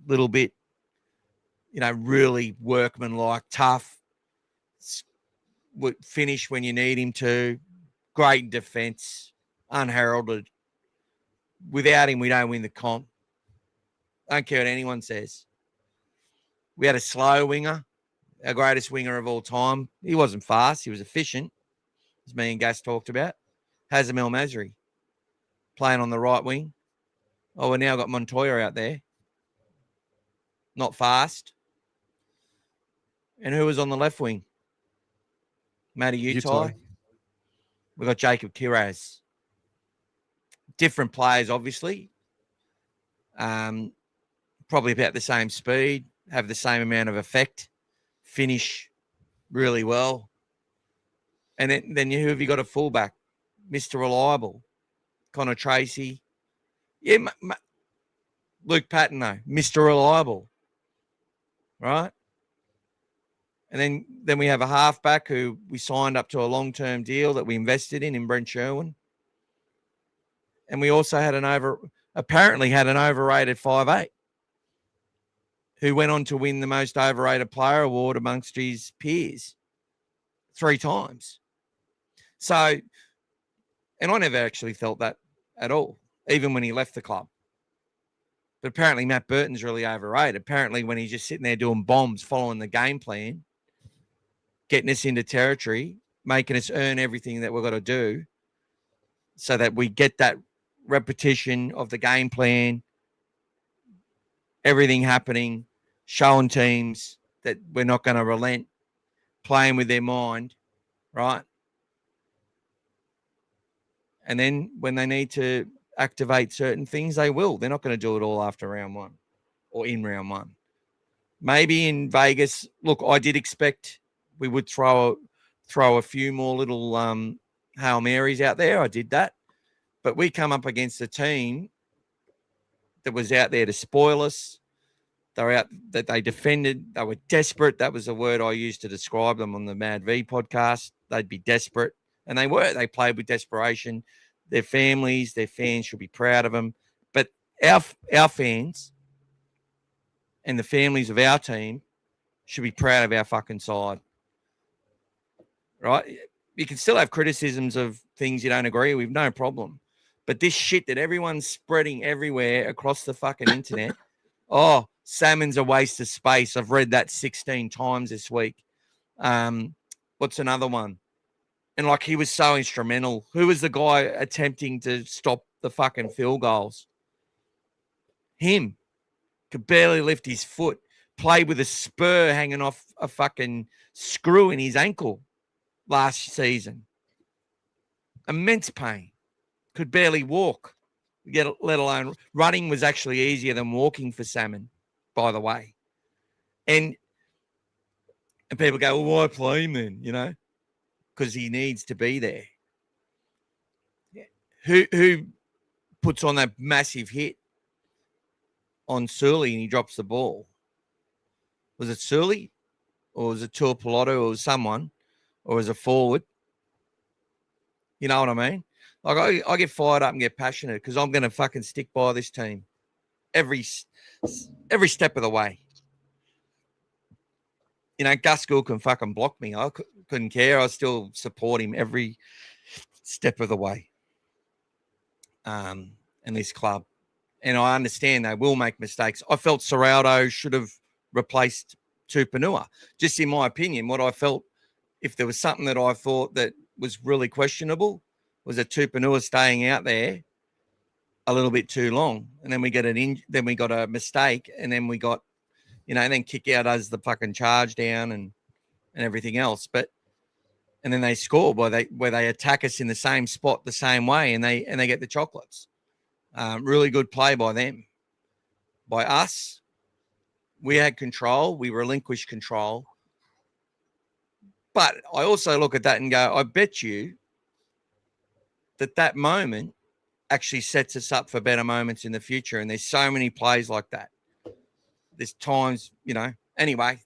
little bit, really workmanlike, tough, would finish when you need him to, great defence, unheralded. Without him, we don't win the comp. I don't care what anyone says. We had a slow winger, our greatest winger of all time. He wasn't fast. He was efficient, as me and Gas talked about. Hazem El Masri playing on the right wing. Oh, we now got Montoya out there. Not fast. And who was on the left wing? Matty Utai. We've got Jacob Kiraz. Different players, obviously. Probably about the same speed, have the same amount of effect, finish really well. And then who have you got a fullback? Mr. Reliable. Connor Tracy. Yeah, Luke Patton, though. Mr. Reliable. Right? And then we have a halfback who we signed up to a long-term deal that we invested in Brent Sherwin. And we also had apparently had an overrated 5'8", who went on to win the most overrated player award amongst his peers 3 times. So, and I never actually felt that at all, even when he left the club. But apparently Matt Burton's really overrated. Apparently when he's just sitting there doing bombs, following the game plan, getting us into territory, making us earn everything that we've got to do so that we get that repetition of the game plan, everything happening, showing teams that we're not going to relent, playing with their mind, right? And then when they need to activate certain things, they will. They're not going to do it all after round one or in round one. Maybe in Vegas, look, I did expect we would throw a few more little Hail Marys out there. I did that. But we come up against a team that was out there to spoil us. They were out that they defended. They were desperate. That was the word I used to describe them on the Mad V podcast. They'd be desperate. And they were. They played with desperation. Their families, their fans should be proud of them. But our fans and the families of our team should be proud of our fucking side. Right? You can still have criticisms of things you don't agree with, no problem. But this shit that everyone's spreading everywhere across the fucking internet, oh, salmon's a waste of space. I've read that 16 times this week. What's another one? And like he was so instrumental. Who was the guy attempting to stop the fucking field goals? Him. Could barely lift his foot. Played with a spur hanging off a fucking screw in his ankle last season. Immense pain. Could barely walk, let alone running was actually easier than walking for Salmon, by the way. And people go, well, why play him then? You know, because he needs to be there. Yeah. Who puts on that massive hit on Surly and he drops the ball? Was it Surly or was it Tuapoloto or someone or was it forward? You know what I mean? Like I get fired up and get passionate because I'm going to fucking stick by this team every step of the way. You know, Gus Gould can fucking block me. I couldn't care. I still support him every step of the way. In this club. And I understand they will make mistakes. I felt Serraldo should have replaced Tupanua. Just in my opinion, what I felt, if there was something that I thought that was really questionable, was that Tupanua staying out there a little bit too long. And then we get then we got a mistake, and then we got, you know, and then kick out as the fucking charge down and everything else. And then they score where they attack us in the same spot the same way, and they get the chocolates. Really good play by them. By us, we had control. We relinquished control. But I also look at that and go, I bet you that moment actually sets us up for better moments in the future. And there's so many plays like that. There's times, you know. Anyway,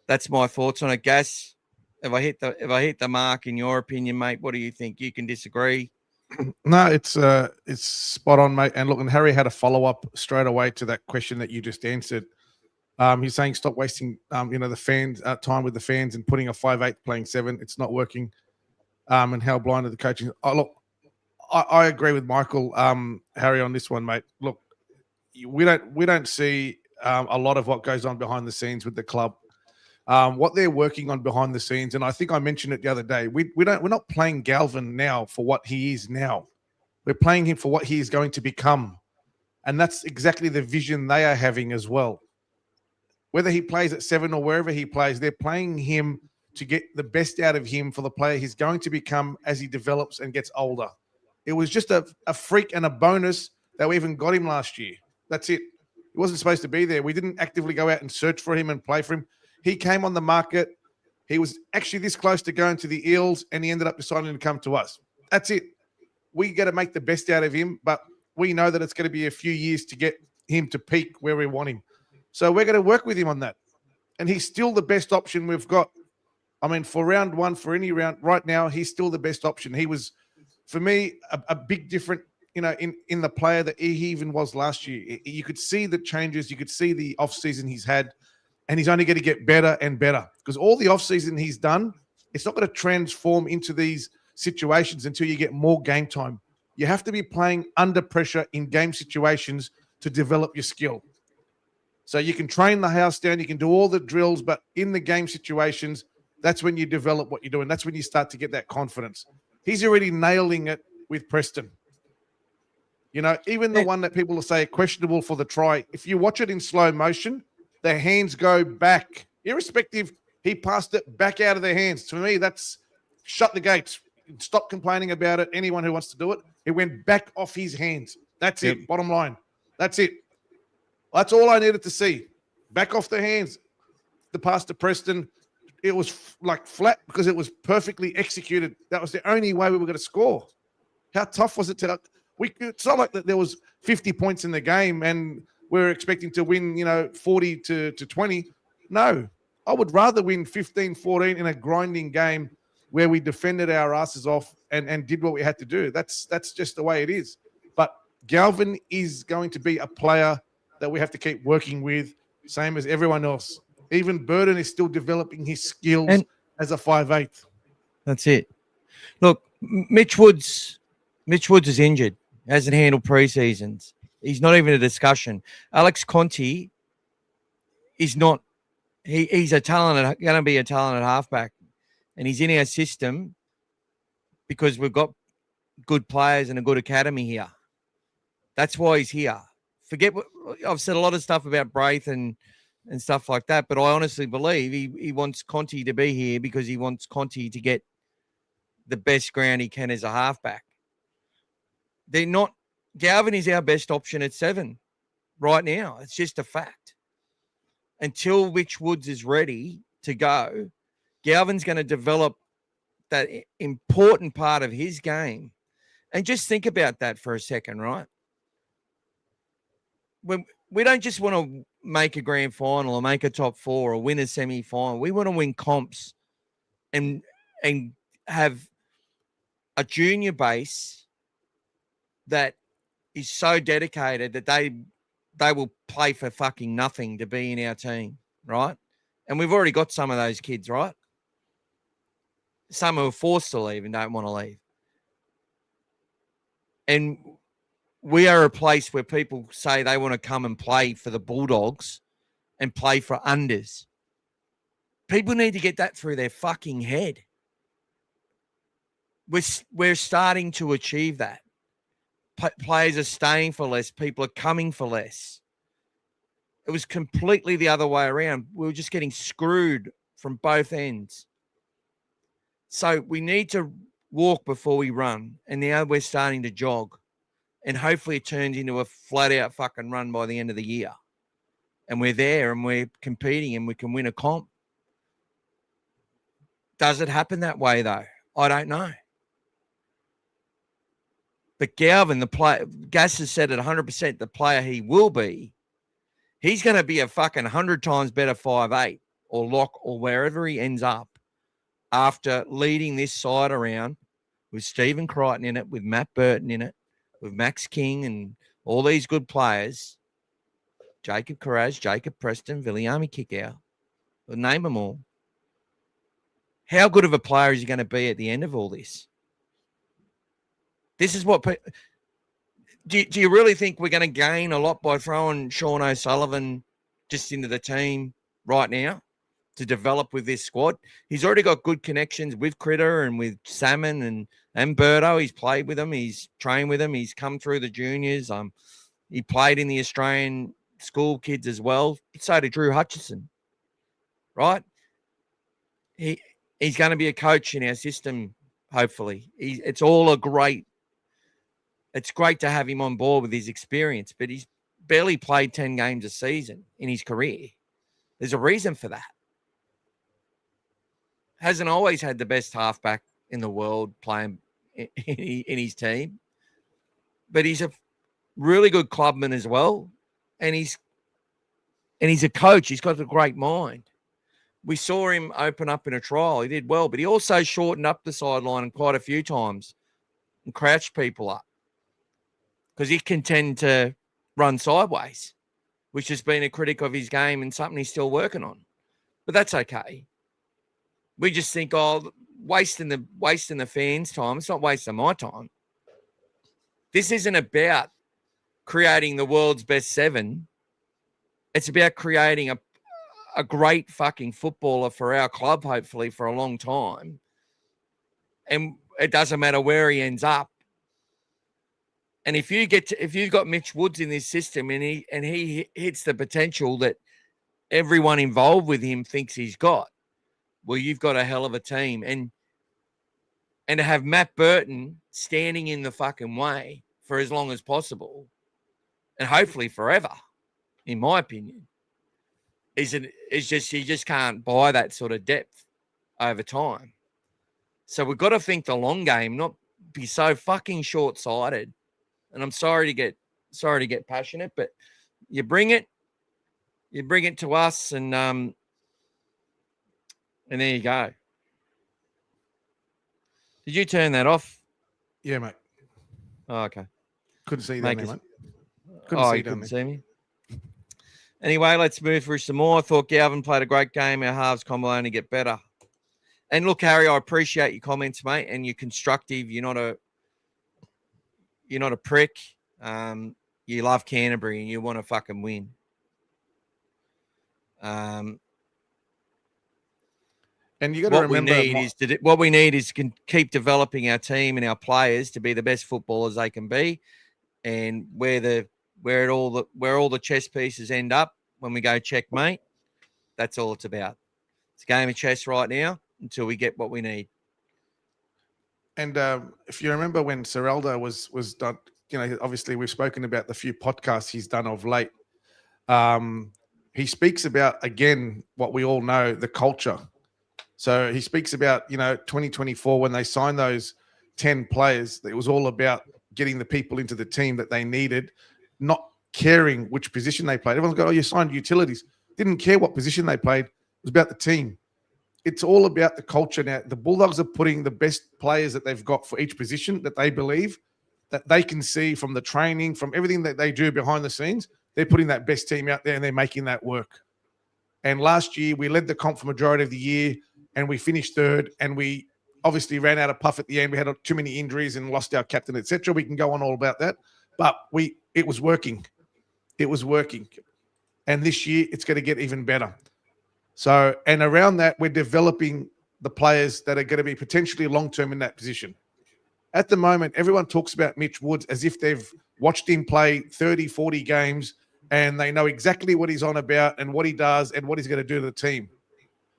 that's my thoughts on it. Gas, if I hit the mark in your opinion, mate, what do you think? You can disagree. No, it's spot on, mate. And look, and Harry had a follow-up straight away to that question that you just answered. He's saying stop wasting the fans time with the fans and putting a 5'8" playing 7. It's not working. And how blinded the coaching. Oh, look, I agree with Michael, Harry, on this one, mate. Look, we don't see a lot of what goes on behind the scenes with the club. What they're working on behind the scenes, and I think I mentioned it the other day. We're not playing Galvin now for what he is now. We're playing him for what he is going to become, and that's exactly the vision they are having as well. Whether he plays at 7 or wherever he plays, they're playing him to get the best out of him for the player he's going to become as he develops and gets older. It was just a freak and a bonus that we even got him last year. That's it. He wasn't supposed to be there. We didn't actively go out and search for him and play for him. He came on the market. He was actually this close to going to the Eels, and he ended up deciding to come to us. That's it. We got to make the best out of him, but we know that it's going to be a few years to get him to peak where we want him. So we're going to work with him on that. And he's still the best option we've got. I mean, for round one, for any round, right now, he's still the best option. He was, for me, a big difference, in the player that he even was last year. You could see the changes. You could see the offseason he's had, and he's only going to get better and better because all the offseason he's done, it's not going to transform into these situations until you get more game time. You have to be playing under pressure in game situations to develop your skill. So you can train the house down, you can do all the drills, but in the game situations, that's when you develop what you're doing. That's when you start to get that confidence. He's already nailing it with Preston. Even the one that people will say questionable for the try, if you watch it in slow motion, their hands go back. Irrespective, he passed it back out of their hands. To me, that's shut the gates. stop complaining about it. Anyone who wants to do it, it went back off his hands. That's it. Bottom line. That's it. That's all I needed to see. Back off the hands. The pass to Preston, it was like flat because it was perfectly executed. That was the only way we were going to score. How tough was it to? It's not like that there was 50 points in the game and we're expecting to win, 40 to 20. No, I would rather win 15-14 in a grinding game where we defended our asses off and did what we had to do. That's just the way it is. But Galvin is going to be a player that we have to keep working with, same as everyone else. Even Burden is still developing his skills as a 5'8". That's it. Look, Mitch Woods is injured, hasn't handled preseasons. He's not even a discussion. Alex Conti is not. He's going to be a talented halfback, and he's in our system because we've got good players and a good academy here. That's why he's here. Forget what I've said. A lot of stuff about Braith and stuff like that, but I honestly believe he wants Conti to be here because he wants Conti to get the best ground he can as a halfback. Galvin is our best option at 7 right now. It's just a fact. Until Mitch Woods is ready to go, Galvin's going to develop that important part of his game. And just think about that for a second, right? When we don't just want to make a grand final or make a top 4 or win a semi-final. We want to win comps and have a junior base that is so dedicated that they will play for fucking nothing to be in our team, right? And we've already got some of those kids, right? Some who are forced to leave and don't want to leave. And we are a place where people say they want to come and play for the Bulldogs and play for unders. People need to get that through their fucking head. We're starting to achieve that. Players are staying for less. People are coming for less. It was completely the other way around. We were just getting screwed from both ends. So we need to walk before we run. And now we're starting to jog. And hopefully it turns into a flat-out fucking run by the end of the year. And we're there and we're competing and we can win a comp. Does it happen that way, though? I don't know. But Galvin, the player, Gas has said it 100%, the player he will be, he's going to be a fucking 100 times better 5'8" or lock or wherever he ends up after leading this side around with Stephen Crichton in it, with Matt Burton in it, with Max King and all these good players, Jacob Carraz, Jacob Preston, Viliami Kickout, we'll name them all. How good of a player is he going to be at the end of all this? This is what do you really think we're going to gain a lot by throwing Sean O'Sullivan just into the team right now to develop with this squad? He's already got good connections with Critter and with Salmon and Berto. He's played with them. He's trained with them. He's come through the juniors. He played in the Australian school kids as well. So did Drew Hutchison, right? He's going to be a coach in our system, hopefully. It's great to have him on board with his experience, but he's barely played 10 games a season in his career. There's a reason for that. Hasn't always had the best halfback in the world playing in his team, but he's a really good clubman as well. And he's a coach. He's got a great mind. We saw him open up in a trial. He did well, but he also shortened up the sideline quite a few times and crouched people up because he can tend to run sideways, which has been a critic of his game and something he's still working on. But that's okay. We just think, wasting the fans' time. It's not wasting my time. This isn't about creating the world's best 7. It's about creating a great fucking footballer for our club, hopefully for a long time. And it doesn't matter where he ends up. And if you've got Mitch Woods in this system and he hits the potential that everyone involved with him thinks he's got, well, you've got a hell of a team. And And to have Matt Burton standing in the fucking way for as long as possible, and hopefully forever, in my opinion, is just you just can't buy that sort of depth over time. So we've got to think the long game, not be so fucking short-sighted. And I'm sorry to get passionate, but you bring it to us, and there you go. Did you turn that off? Yeah, mate. Oh, okay. Couldn't see you down there, mate. Couldn't see me. Anyway, let's move through some more. I thought Galvin played a great game. Our halves combo only get better. And look, Harry, I appreciate your comments, mate, and you're constructive. You're not a prick. You love Canterbury and you want to fucking win. And you got to remember what we need is to keep developing our team and our players to be the best footballers they can be, and where all the chess pieces end up when we go checkmate. That's all it's about. It's a game of chess right now until we get what we need. And if you remember when Seraldo was done, obviously we've spoken about the few podcasts he's done of late. He speaks about, again, what we all know, the culture. So he speaks about, 2024, when they signed those 10 players, it was all about getting the people into the team that they needed, not caring which position they played. Everyone's going, oh, you signed utilities. Didn't care what position they played. It was about the team. It's all about the culture now. The Bulldogs are putting the best players that they've got for each position that they believe, that they can see from the training, from everything that they do behind the scenes. They're putting that best team out there and they're making that work. And last year, we led the comp for majority of the year and we finished third, and we obviously ran out of puff at the end. We had too many injuries and lost our captain, etc. We can go on all about that. But it was working. It was working. And this year, it's going to get even better. So, and around that, we're developing the players that are going to be potentially long-term in that position. At the moment, everyone talks about Mitch Woods as if they've watched him play 30, 40 games and they know exactly what he's on about and what he does and what he's going to do to the team.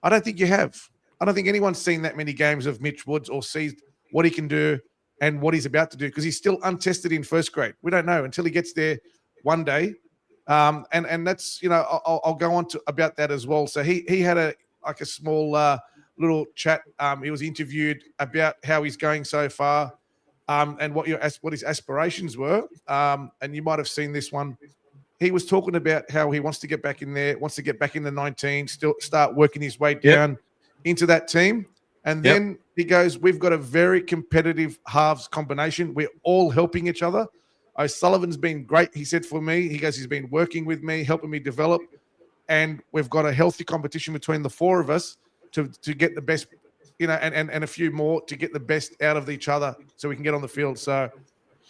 I don't think you have. I don't think anyone's seen that many games of Mitch Woods or sees what he can do and what he's about to do, because he's still untested in first grade. We don't know until he gets there one day. And that's, I'll go on to about that as well. So he had a small little chat. He was interviewed about how he's going so far, and what his aspirations were. And you might have seen this one. He was talking about how he wants to get back in there, wants to get back in the 19, still start working his way down into that team. And then he goes, we've got a very competitive halves combination. We're all helping each other. O'Sullivan's been great, he said, for me. He goes, he's been working with me, helping me develop. And we've got a healthy competition between the four of us to get the best, and a few more to get the best out of each other so we can get on the field. So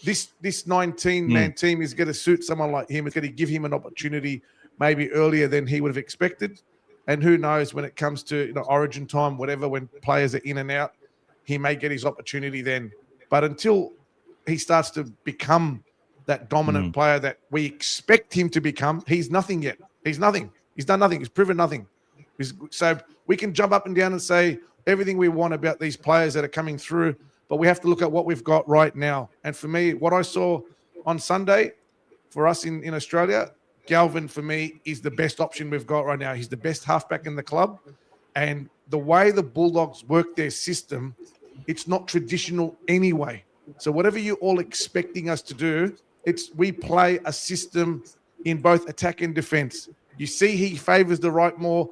this 19-man team is going to suit someone like him. It's going to give him an opportunity maybe earlier than he would have expected. And who knows, when it comes to origin time, whatever, when players are in and out, he may get his opportunity then. But until he starts to become that dominant player that we expect him to become, he's nothing yet. He's nothing. He's done nothing. He's proven nothing. So we can jump up and down and say everything we want about these players that are coming through, but we have to look at what we've got right now. And for me, what I saw on Sunday for us in Australia, Galvin, for me, is the best option we've got right now. He's the best halfback in the club. And the way the Bulldogs work their system, it's not traditional anyway. So whatever you're all expecting us to do, we play a system in both attack and defense. You see he favors the right more.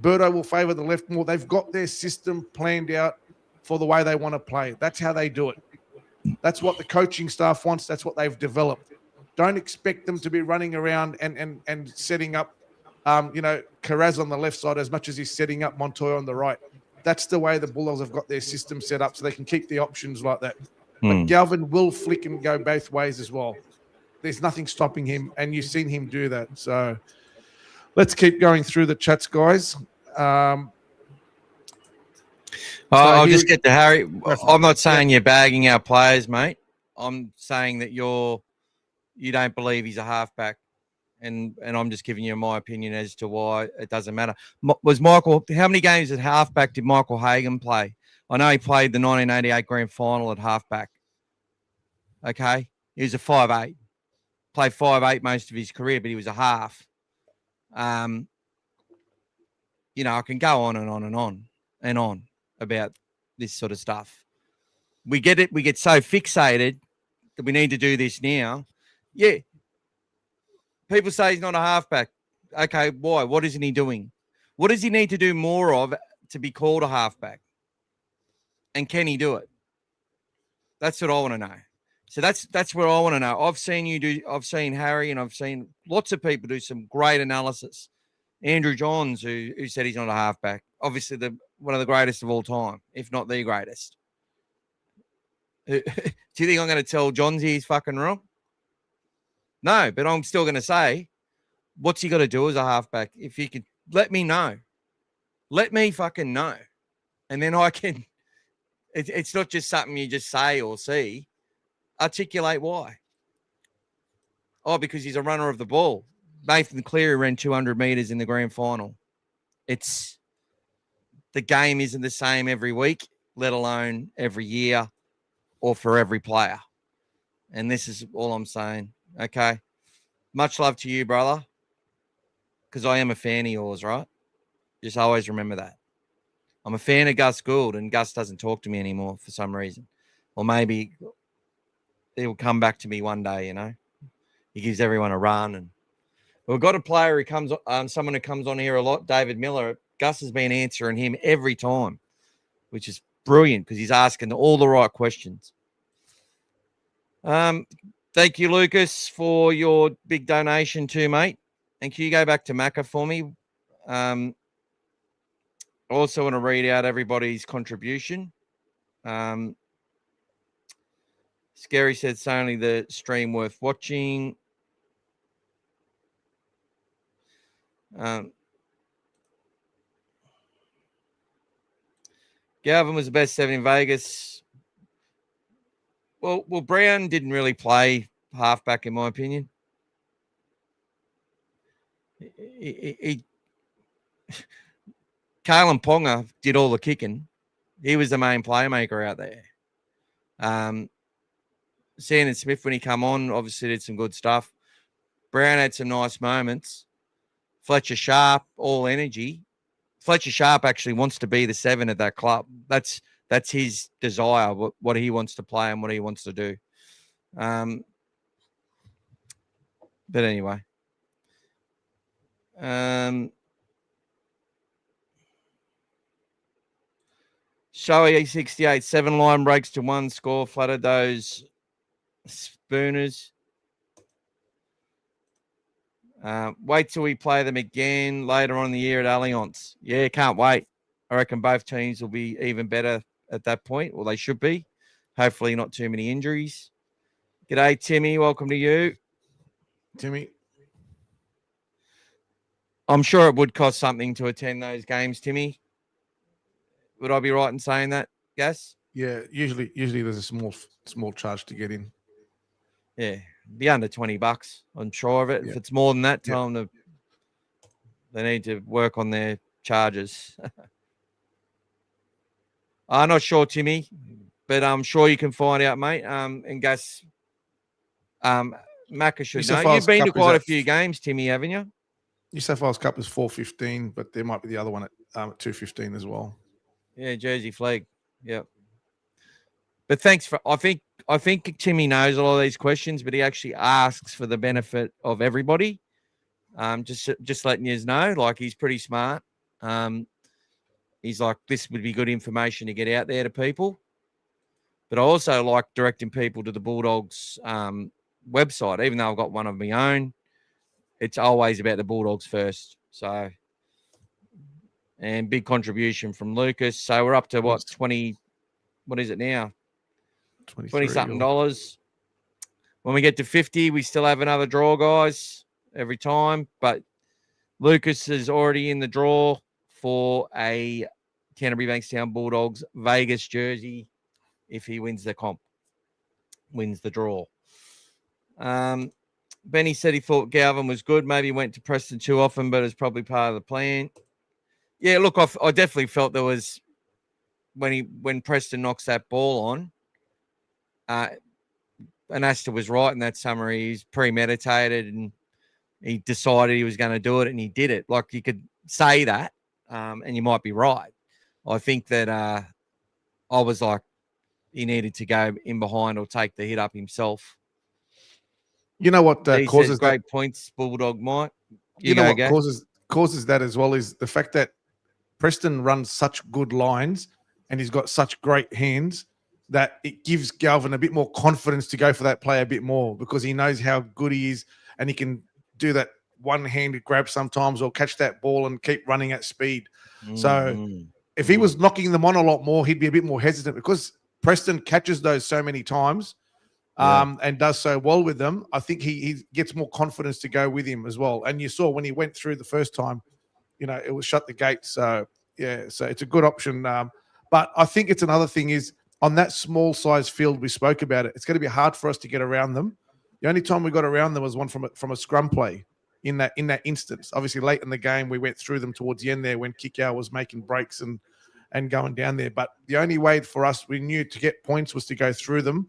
Birdo will favor the left more. They've got their system planned out for the way they want to play. That's how they do it. That's what the coaching staff wants. That's what they've developed. Don't expect them to be running around and setting up, Carraz on the left side as much as he's setting up Montoya on the right. That's the way the Bulldogs have got their system set up, so they can keep the options like that. But Galvin will flick and go both ways as well. There's nothing stopping him, and you've seen him do that. So let's keep going through the chats, guys. I'll just get to Harry. I'm not saying you're bagging our players, mate. I'm saying that you don't believe he's a halfback, and I'm just giving you my opinion as to why it doesn't matter. How many games at halfback did Michael Hagan play? I know he played the 1988 grand final at halfback. Okay. He was a 5'8". Played 5'8" most of his career, but he was a half. I can go on and on and on and on about this sort of stuff. We get it. We get so fixated that we need to do this now. Yeah. People say he's not a halfback. Okay, why? What isn't he doing? What does he need to do more of to be called a halfback? And can he do it? That's what I want to know. So that's where I want to know. I've seen Harry and I've seen lots of people do some great analysis. Andrew Johns, who said he's not a halfback. Obviously, one of the greatest of all time, if not the greatest. Do you think I'm going to tell Johns he's fucking wrong? No, but I'm still going to say, what's he got to do as a halfback? If he could let me know. Let me fucking know. And then I can, it's not just something you just say or see. Articulate why. Oh, because he's a runner of the ball. Nathan Cleary ran 200 meters in the grand final. The game isn't the same every week, let alone every year or for every player. And this is all I'm saying. Okay. Much love to you, brother. Because I am a fan of yours, right? Just always remember that. I'm a fan of Gus Gould, and Gus doesn't talk to me anymore for some reason. Or maybe he'll come back to me one day, He gives everyone a run. And we've got a player who comes someone who comes on here a lot, David Miller. Gus has been answering him every time, which is brilliant because he's asking all the right questions. Thank you, Lucas, for your big donation too, mate. And can you go back to Macca for me? I also want to read out everybody's contribution. Scary said it's only the stream worth watching. Galvin was the best 7 in Vegas. Well, Brown didn't really play halfback, in my opinion. Kalen Ponga did all the kicking. He was the main playmaker out there. Sandon Smith, when he come on, obviously did some good stuff. Brown had some nice moments. Fletcher Sharp, all energy. Fletcher Sharp actually wants to be the 7 at that club. That's his desire, what he wants to play and what he wants to do. But anyway. Showy 68, 7 line breaks to 1 score, flattered those Spooners. Wait till we play them again later on in the year at Allianz. Yeah, can't wait. I reckon both teams will be even better at that point, or they should be. Hopefully not too many injuries. G'day, Timmy. Welcome to you. Timmy. I'm sure it would cost something to attend those games, Timmy. Would I be right in saying that, Gas? Yeah, usually there's a small charge to get in. Yeah, be under $20. I'm sure of it. Yeah. If it's more than that, tell them they need to work on their charges. I'm not sure, Timmy, but I'm sure you can find out, mate. And Gas, Macca should know. You've been to quite a few games, Timmy, haven't you? New South Wales Cup is $4.15, but there might be the other one at $2.15 as well. Yeah, Jersey Flag. Yep. But thanks for. I think Timmy knows a lot of these questions, but he actually asks for the benefit of everybody. Just letting you know, like he's pretty smart. He's like, this would be good information to get out there to people. But I also like directing people to the Bulldogs website, even though I've got one of my own. It's always about the Bulldogs first. So, and big contribution from Lucas. So we're up to what, 20, what is it now? 20 something dollars. When we get to 50, we still have another draw, guys, every time. But Lucas is already in the draw for a Canterbury Bankstown Bulldogs Vegas jersey if he wins the comp, wins the draw. Benny said he thought Galvin was good. Maybe he went to Preston too often, but it's probably part of the plan. Yeah, look, I definitely felt there was when Preston knocks that ball on, and Astor was right in that summary. He's premeditated and he decided he was going to do it and he did it. Like, you could say that, and you might be right. I think that I was like, he needed to go in behind or take the hit up himself. You know what causes great that? points, Bulldog Mike. You know what causes that as well is the fact that Preston runs such good lines and he's got such great hands that it gives Galvin a bit more confidence to go for that play a bit more, because he knows how good he is and he can do that one-handed grab sometimes or catch that ball and keep running at speed. So if he was knocking them on a lot more, he'd be a bit more hesitant, because Preston catches those so many times and does so well with them. I think he gets more confidence to go with him as well. And you saw when he went through the first time, it was shut the gate. So, so it's a good option. But I think it's another thing is, on that small size field, we spoke about it, it's going to be hard for us to get around them. The only time we got around them was one from a scrum play in that instance. Obviously, late in the game, we went through them towards the end there when Kikau was making breaks and going down there. But the only way for us, we knew, to get points was to go through them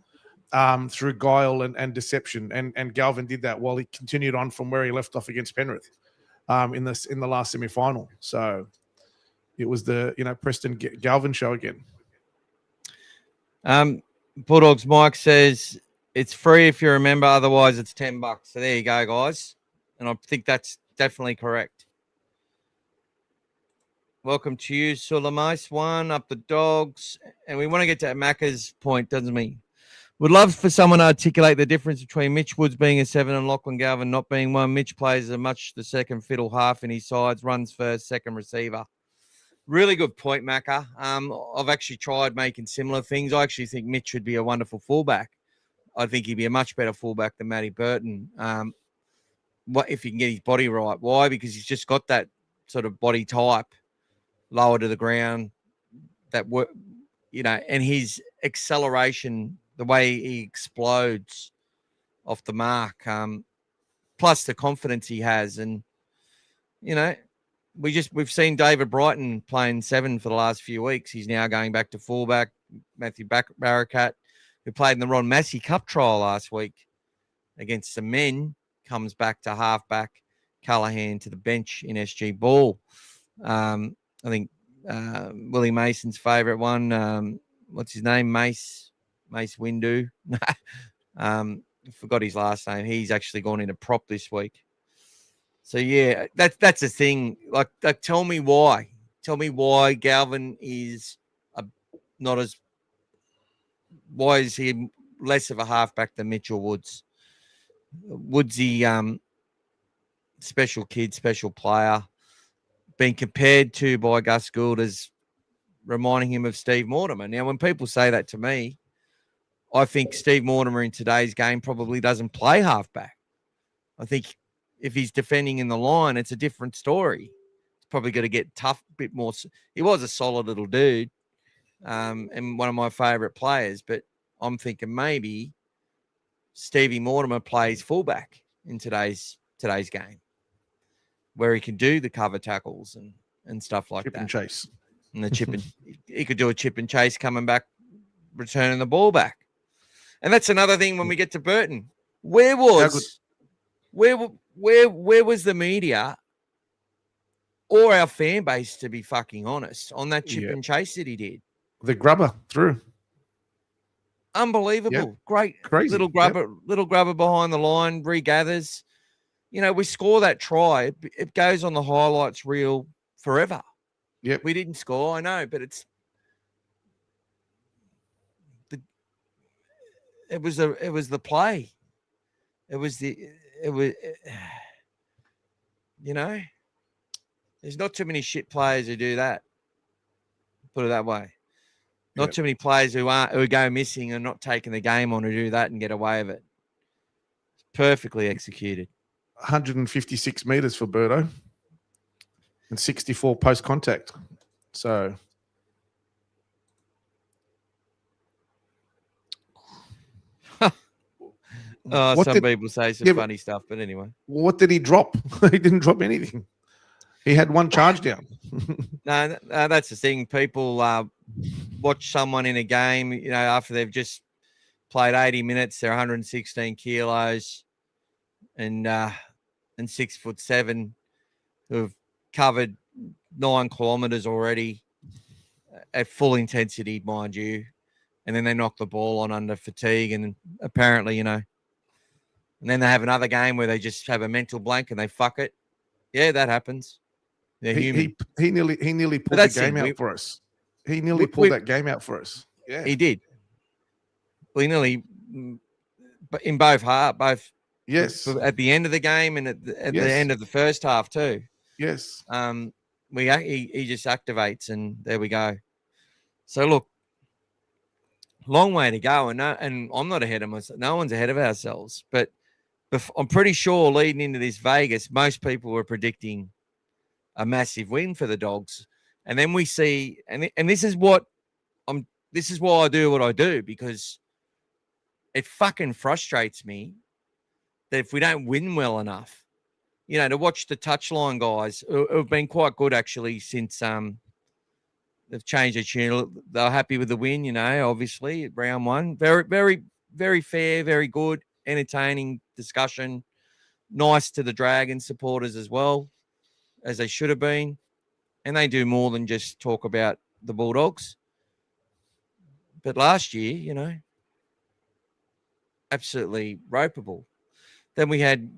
through guile and deception. And Galvin did that while he continued on from where he left off against Penrith in the last semi-final. So it was the Preston Galvin show again. Bulldogs Mike says it's free if you remember, otherwise it's $10. So there you go, guys. And I think that's definitely correct. Welcome to you, Sulamais. One up the Dogs. And we want to get to Macca's point, doesn't we? Would love for someone to articulate the difference between Mitch Woods being a 7 and Lachlan Galvin not being one. Mitch plays a much the second fiddle half in his sides, runs first, second receiver. Really good point, Macca. I've actually tried making similar things. I actually think Mitch should be a wonderful fullback. I think he'd be a much better fullback than Matty Burton. If he can get his body right. Why? Because he's just got that sort of body type, lower to the ground, and his acceleration, the way he explodes off the mark, plus the confidence he has. And, we've seen David Brighton playing 7 for the last few weeks. He's now going back to fullback. Matthew Barakat, who played in the Ron Massey Cup trial last week against the men, comes back to halfback. Callaghan to the bench in SG Ball. I think Willie Mason's favourite one. What's his name? Mace Windu. Forgot his last name. He's actually gone into prop this week. So yeah, that's the thing. Like, tell me why. Tell me why Galvin is not as. Why is he less of a halfback than Mitchell Woods? Woodsy, special kid, special player, being compared to by Gus Gould as reminding him of Steve Mortimer. Now, when people say that to me, I think Steve Mortimer in today's game probably doesn't play halfback. I think if he's defending in the line, it's a different story. It's probably going to get tough, a bit more. He was a solid little dude, and one of my favourite players. But I'm thinking maybe Stevie Mortimer plays fullback in today's game, where he can do the cover tackles and stuff like that. Chip and chase. And the chip and he could do a chip and chase coming back, returning the ball back. And that's another thing when we get to Burton. Where was the media or our fan base, to be fucking honest, on that chip and chase that he did? The grubber through. Unbelievable. Yep. Great. Crazy. Little grubber behind the line, regathers. We score that try. It goes on the highlights reel forever. Yep. We didn't score, I know, but it was the play. There's not too many shit players who do that. Put it that way. Not too many players who go missing and not taking the game on to do that and get away with it. Perfectly executed. 156 meters for Birdo and 64 post contact. So some people say some funny stuff, but anyway. What did he drop? He didn't drop anything. He had one charge down. No, that's the thing. People watch someone in a game, after they've just played 80 minutes, they're 116 kilos and 6'7", who've covered 9 kilometers already at full intensity, mind you. And then they knock the ball on under fatigue. And apparently, and then they have another game where they just have a mental blank and they fuck it. Yeah, that happens. They're human. He nearly pulled the game out for us. He nearly pulled that game out for us. Yeah, he did. Well, he nearly, but in both yes, at the end of the game and at the end of the first half too. Yes. He just activates and there we go. So look, long way to go, and I'm not ahead of myself. No one's ahead of ourselves, but I'm pretty sure leading into this Vegas, most people were predicting a massive win for the Dogs, and then we see, and this is why I do what I do, because it fucking frustrates me that if we don't win well enough, to watch the touchline guys who have been quite good actually since they've changed their tune. They're happy with the win, obviously at round one. Very, very, very fair, very good, entertaining discussion. Nice to the Dragons supporters as well, as they should have been. And they do more than just talk about the Bulldogs. But last year, absolutely ropeable. Then we had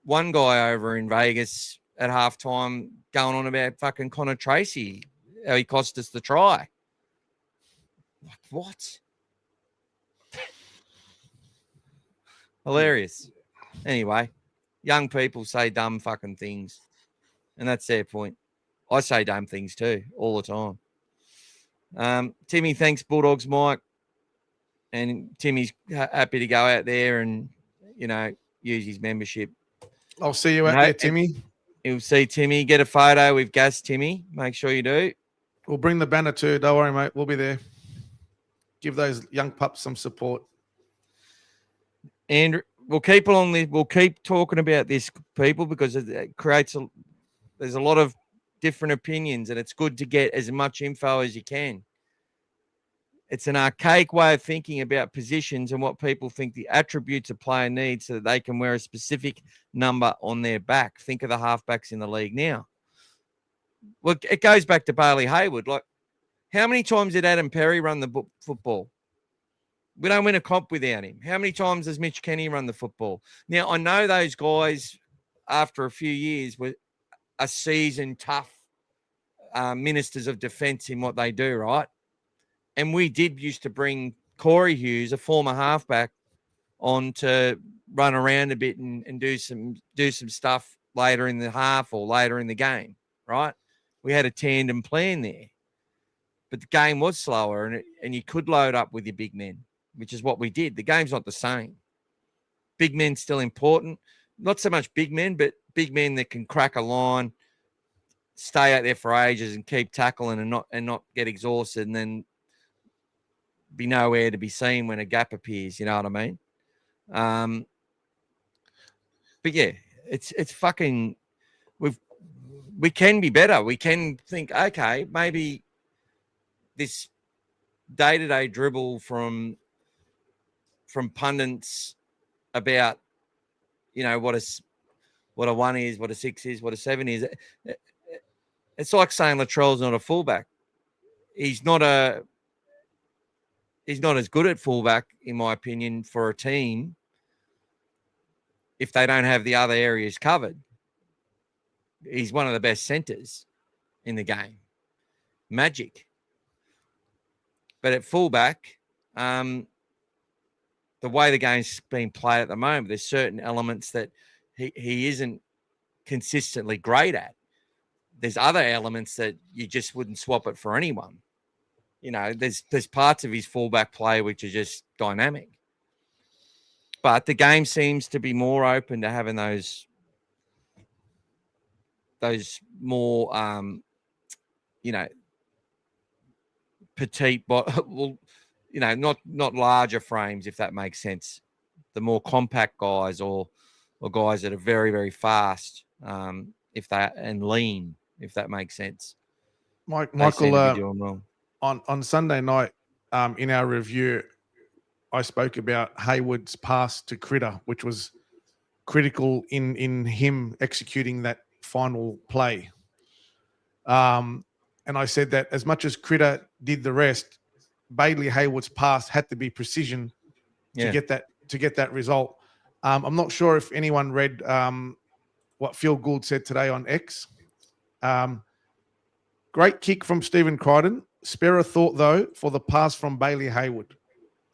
one guy over in Vegas at halftime going on about fucking Connor Tracy, how he cost us the try. Like, what? Hilarious. Anyway, young people say dumb fucking things, and that's their point. I say dumb things too, all the time. Timmy, thanks, Bulldogs, Mike. And Timmy's happy to go out there and, use his membership. I'll see you out there, Timmy. You'll see Timmy. Get a photo with Gas Timmy. Make sure you do. We'll bring the banner too. Don't worry, mate. We'll be there. Give those young pups some support. And we'll keep talking about this, people, because it creates there's a lot of different opinions, and it's good to get as much info as you can. It's an archaic way of thinking about positions and what people think the attributes a player needs so that they can wear a specific number on their back. Think of the halfbacks in the league now. Well, it goes back to Bailey Hayward. Like, how many times did Adam Perry run the football? We don't win a comp without him. How many times does Mitch Kenny run the football? Now, I know those guys, after a few years, were a seasoned, tough ministers of defence in what they do, right? And we used to bring Corey Hughes, a former halfback, on to run around a bit and do some stuff later in the half or later in the game, right? We had a tandem plan there. But the game was slower, and you could load up with your big men, which is what we did. The game's not the same. Big men still important. Not so much big men, but big men that can crack a line, stay out there for ages and keep tackling and not get exhausted, and then be nowhere to be seen when a gap appears. You know what I mean? But yeah, it's fucking. We can be better. We can think, okay, maybe this day-to-day dribble from pundits about, what a 1 is, what a 6 is, what a 7 is. It's like saying Latrell's not a fullback. He's not as good at fullback, in my opinion, for a team if they don't have the other areas covered. He's one of the best centers in the game. Magic. But at fullback, the way the game's being played at the moment, there's certain elements that he isn't consistently great at. There's other elements that you just wouldn't swap it for anyone. There's parts of his fullback play which are just dynamic. But the game seems to be more open to having those more, petite, well, not larger frames, if that makes sense. The more compact guys or guys that are very, very fast, and lean, if that makes sense. Michael, doing well. on Sunday night, in our review, I spoke about Hayward's pass to Critter, which was critical in him executing that final play. And I said that as much as Critter did the rest, Bailey Hayward's pass had to be precision to get that result. I'm not sure if anyone read what Phil Gould said today on X. Great kick from Stephen Crichton. Spare a thought, though, for the pass from Bailey Hayward.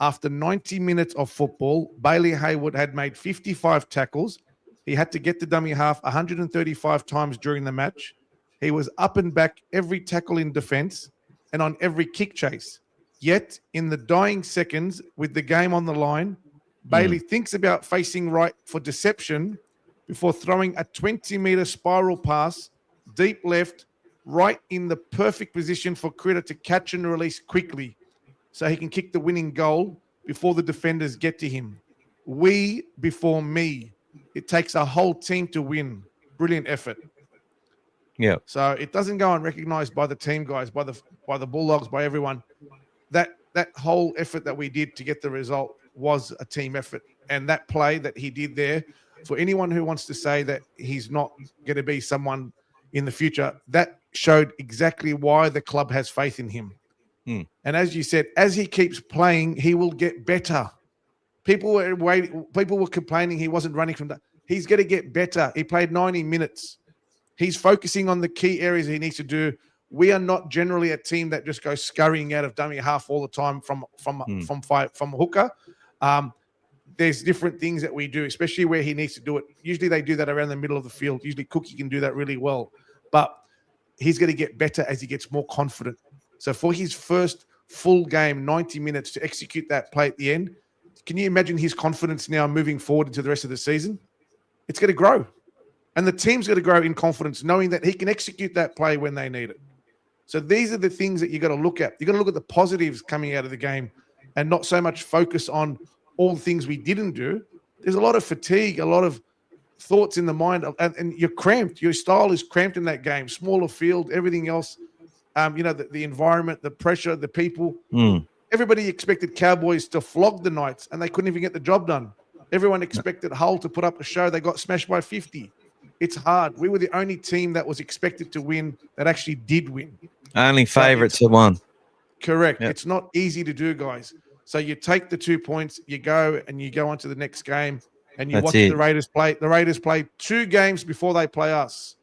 After 90 minutes of football, Bailey Hayward had made 55 tackles. He had to get to dummy half 135 times during the match. He was up and back every tackle in defense and on every kick chase. Yet, in the dying seconds, with the game on the line, Bailey thinks about facing right for deception before throwing a 20-meter spiral pass deep left, right in the perfect position for Critter to catch and release quickly so he can kick the winning goal before the defenders get to him. We before me. It takes a whole team to win. Brilliant effort. Yeah. So it doesn't go unrecognized by the team guys, by the Bulldogs, by everyone. That whole effort that we did to get the result was a team effort. And that play that he did there, for anyone who wants to say that he's not going to be someone in the future, that showed exactly why the club has faith in him. And as you said, as he keeps playing, he will get better. People were complaining he wasn't running from that. He's going to get better. He played 90 minutes. He's focusing on the key areas he needs to do. We are not generally a team that just goes scurrying out of dummy half all the time from hooker. There's different things that we do, especially where he needs to do it. Usually they do that around the middle of the field. Usually Cookie can do that really well. But he's going to get better as he gets more confident. So for his first full game, 90 minutes to execute that play at the end, can you imagine his confidence now moving forward into the rest of the season? It's going to grow. And the team's going to grow in confidence, knowing that he can execute that play when they need it. So these are the things that you got to look at. You got to look at the positives coming out of the game and not so much focus on all the things we didn't do. There's a lot of fatigue, a lot of thoughts in the mind, and you're cramped. Your style is cramped in that game. Smaller field, everything else. The environment, the pressure, the people. Everybody expected Cowboys to flog the Knights, and they couldn't even get the job done. Everyone expected Hull to put up a show. They got smashed by 50. It's hard. We were the only team that was expected to win that actually did win. Only favourites have won. Correct. Yep. It's not easy to do, guys. So you take the 2 points, you go on to the next game, and you watch the Raiders play. The Raiders play 2 games before they play us.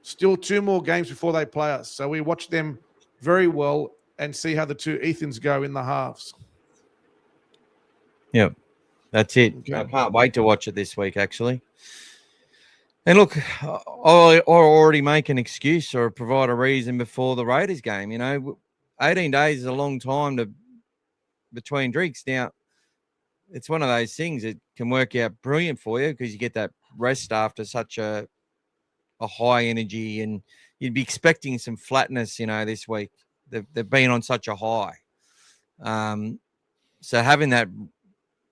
Still 2 more games before they play us. So we watch them very well and see how the 2 Ethans go in the halves. Yep. That's it. Okay. I can't wait to watch it this week, actually. And look, I already make an excuse or provide a reason before the Raiders game. 18 days is a long time between drinks. Now, it's one of those things that can work out brilliant for you because you get that rest after such a high energy, and you'd be expecting some flatness, this week. They've been on such a high. So having that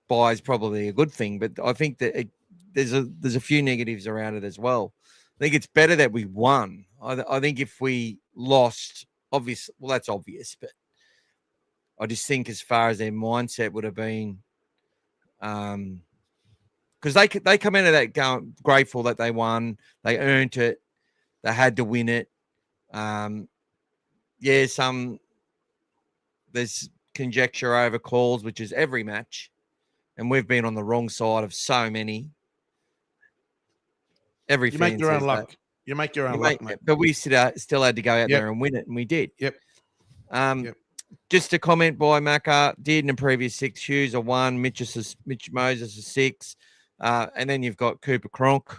bye is probably a good thing, but I think that there's a few negatives around it as well. I think it's better that we won. I think if we lost, that's obvious, but I just think as far as their mindset would have been, because they come into that going grateful that they won, they earned it, they had to win it. There's conjecture over calls, which is every match, and we've been on the wrong side of so many. You make your own luck. You make your own luck, mate. But we still had to go out there and win it, and we did. Yep. Just a comment by Macca, did in the previous 6, Hughes a 1, Mitch Moses a 6. And then you've got Cooper Cronk,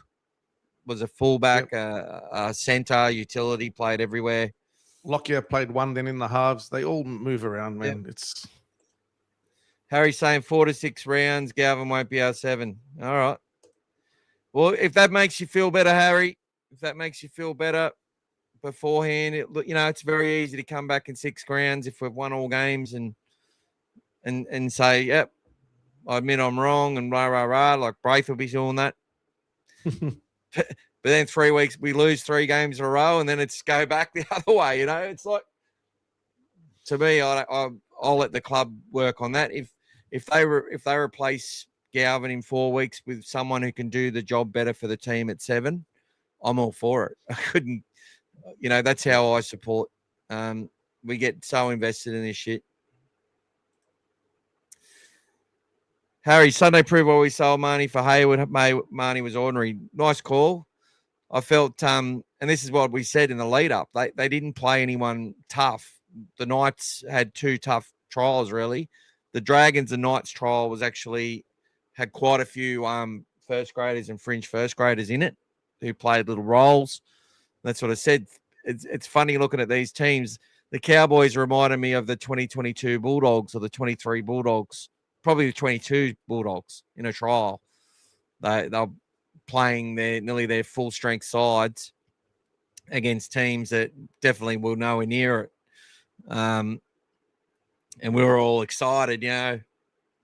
was a fullback, a centre, utility, played everywhere. Lockyer played 1 then in the halves. They all move around, man. Yep. It's Harry saying 4 to 6 rounds. Galvin won't be our 7. All right. Well, if that makes you feel better, Harry, if that makes you feel better beforehand, it's very easy to come back in 6 rounds if we've won all games and say, yep, I admit I'm wrong and rah, like Braith will be doing that. But then 3 weeks, we lose 3 games in a row and then it's go back the other way, It's like, to me, I'll let the club work on that. If they replace Galvin in 4 weeks with someone who can do the job better for the team at 7, I'm all for it. I couldn't, that's how I support. We get so invested in this shit. Harry, Sunday proved what we sold Marnie for Hayward. Marnie was ordinary. Nice call. I felt, and this is what we said in the lead up. They didn't play anyone tough. The Knights had 2 tough trials, really. The Dragons and Knights trial had quite a few first graders and fringe first graders in it who played little roles. That's what I said. It's funny looking at these teams. The Cowboys reminded me of the 2022 Bulldogs or the 23 Bulldogs, probably the 22 Bulldogs in a trial. They're playing nearly their full strength sides against teams that definitely will nowhere near it. And we were all excited,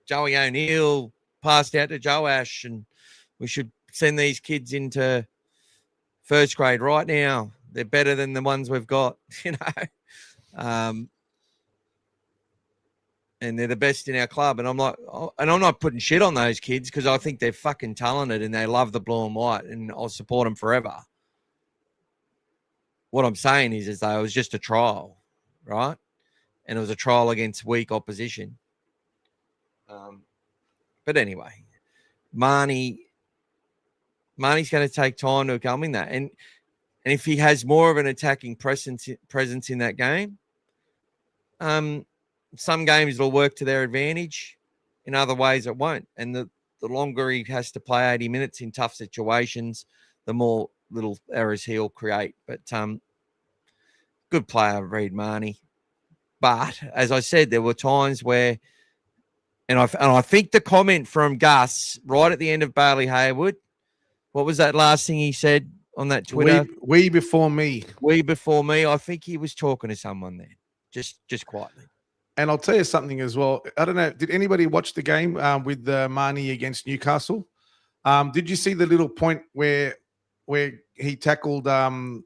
Joey O'Neill passed out to Joash, and we should send these kids into first grade right now. They're better than the ones we've got, and they're the best in our club. And I'm not putting shit on those kids because I think they're fucking talented and they love the blue and white, and I'll support them forever. What I'm saying is though, it was just a trial, right? And it was a trial against weak opposition. But anyway, Marnie's going to take time to come in that. And if he has more of an attacking presence in that game, some games it'll work to their advantage. In other ways, it won't. And the longer he has to play 80 minutes in tough situations, the more little errors he'll create. But good player, Reid Marnie. But as I said, there were times where, and I think the comment from Gus right at the end of Bailey Hayward, what was that last thing he said on that Twitter? We before me. We before me. I think he was talking to someone there, just quietly. And I'll tell you something as well. I don't know. Did anybody watch the game with Marnie against Newcastle? Did you see the little point where he tackled Ponga,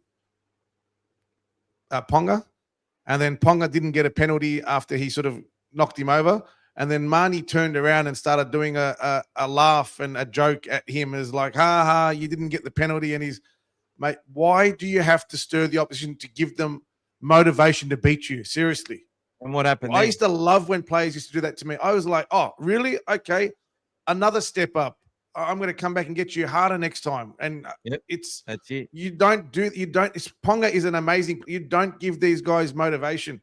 and then Ponga didn't get a penalty after he sort of knocked him over, and then Marnie turned around and started doing a laugh and a joke at him as like, ha ha, you didn't get the penalty, and he's, mate, why do you have to stir the opposition to give them motivation to beat you? Seriously. And what happened? I used to love when players used to do that to me. I was like, oh, really? Okay, another step up. I'm going to come back and get you harder next time. And that's it. Ponga is an amazing. You don't give these guys motivation.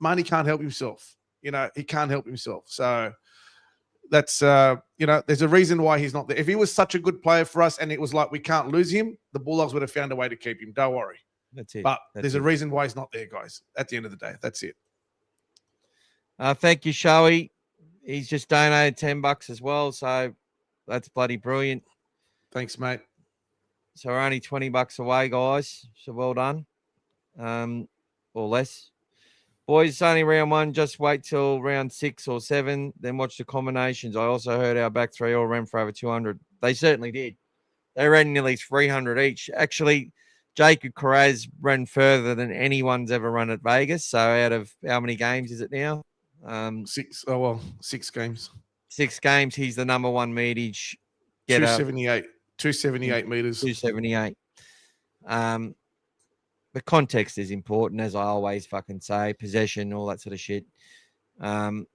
Marnie can't help himself. He can't help himself. So that's there's a reason why he's not there. If he was such a good player for us and it was like we can't lose him, the Bulldogs would have found a way to keep him. Don't worry. That's it. But there's a reason why he's not there, guys. At the end of the day, that's it. Thank you, Showy. He's just donated $10 as well, so that's bloody brilliant. Thanks, mate. So we're only $20 away, guys. So well done, or less. Boys, it's only round 1. Just wait till round 6 or 7, then watch the combinations. I also heard our back 3 all ran for over 200. They certainly did. They ran nearly 300 each. Actually, Jacob Carraz ran further than anyone's ever run at Vegas. So out of how many games is it now? 6. Oh, well, 6 games. 6 games. He's the number 1 meterage. 278 meters. 278. The context is important, as I always fucking say. Possession, all that sort of shit. But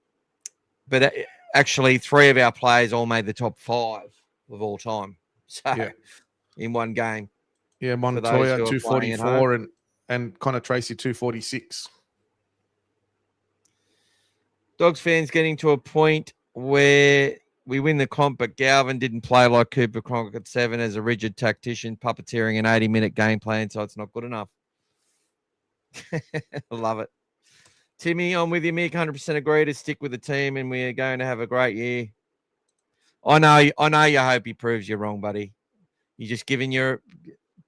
actually, 3 of our players all made the top 5 of all time. So in one game. Yeah, Montoya 244 and Connor Tracy 246. Dogs fans getting to a point where we win the comp, but Galvin didn't play like Cooper Cronk at 7 as a rigid tactician, puppeteering an 80-minute game plan, so it's not good enough. Love it. Timmy, I'm with you, Mick. 100% agree to stick with the team, and we are going to have a great year. I know you hope he proves you wrong, buddy. You're just giving your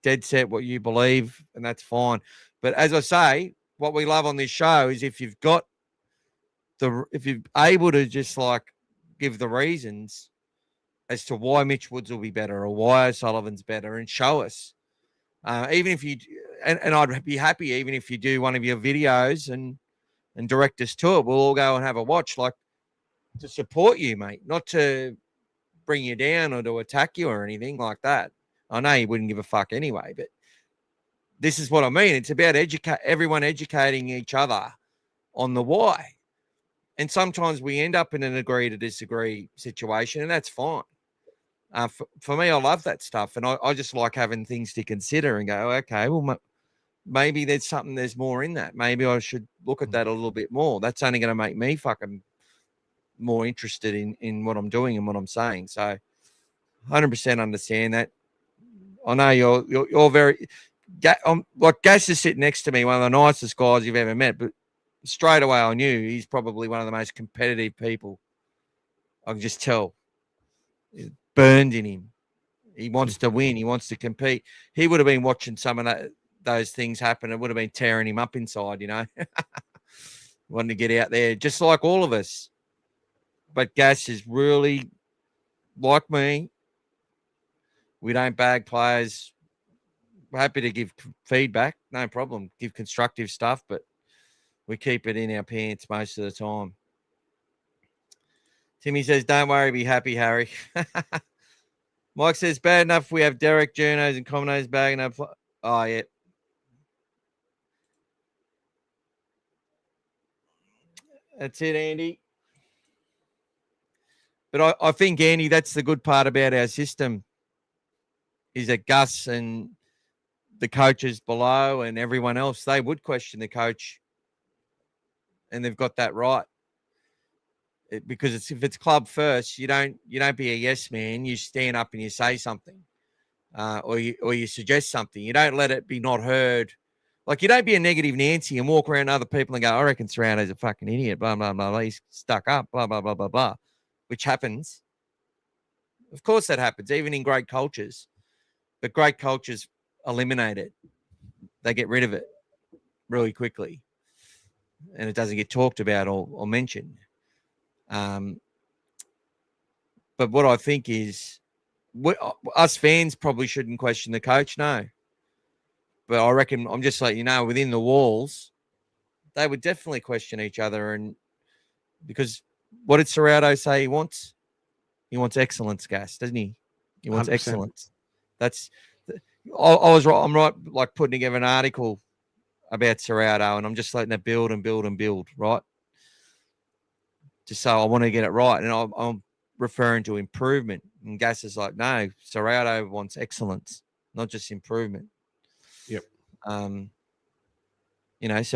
dead set what you believe, and that's fine. But as I say, what we love on this show is if you're able to just like give the reasons as to why Mitch Woods will be better or why O'Sullivan's better, and show us. Even if you, and I'd be happy even if you do one of your videos and and direct us to it, we'll all go and have a watch, like to support you, mate, not to bring you down or to attack you or anything like that. I know you wouldn't give a fuck anyway, but this is what I mean. It's about everyone educating each other on the why. And sometimes we end up in an agree to disagree situation, and that's fine. For me, I love that stuff. And I just like having things to consider and go, okay, well, maybe there's more in that. Maybe I should look at that a little bit more. That's only going to make me fucking more interested in what I'm doing and what I'm saying. So 100% understand that. I know you're very, like Gas is sitting next to me, one of the nicest guys you've ever met, but straight away I knew he's probably one of the most competitive people. I can just tell. It's burned in him. He wants to win. He wants to compete. He would have been watching some of those things happen. It would have been tearing him up inside, wanting to get out there, just like all of us. But Gas is really like me. We don't bag players. We're happy to give feedback. No problem. Give constructive stuff, but we keep it in our pants most of the time. Timmy says, don't worry, be happy, Harry. Mike says, bad enough we have Derek, Journos, and Commonos bagging up. Oh, yeah. That's it, Andy. But I think, Andy, that's the good part about our system is that Gus and the coaches below and everyone else, they would question the coach, and they've got that right. Because if it's club first, you don't be a yes man. You stand up and you say something, or you suggest something. You don't let it be not heard. Like, you don't be a negative Nancy and walk around other people and go, I reckon Serrano's a fucking idiot, blah, blah, blah, blah. He's stuck up, blah, blah, blah, blah, blah, which happens. Of course that happens, even in great cultures. But great cultures eliminate it. They get rid of it really quickly. And it doesn't get talked about or mentioned. But what I think is, us fans probably shouldn't question the coach, no. But I reckon, I'm just letting you know, within the walls, they would definitely question each other. And because what did Serrato say he wants? He wants excellence, Gas, doesn't he? He wants 100%. Excellence. I was right. I'm right, like putting together an article about Serrato, and I'm just letting it build and build and build, right? Just so I want to get it right. And I'm referring to improvement. And Gas is like, no, Serrato wants excellence, not just improvement. Yep. So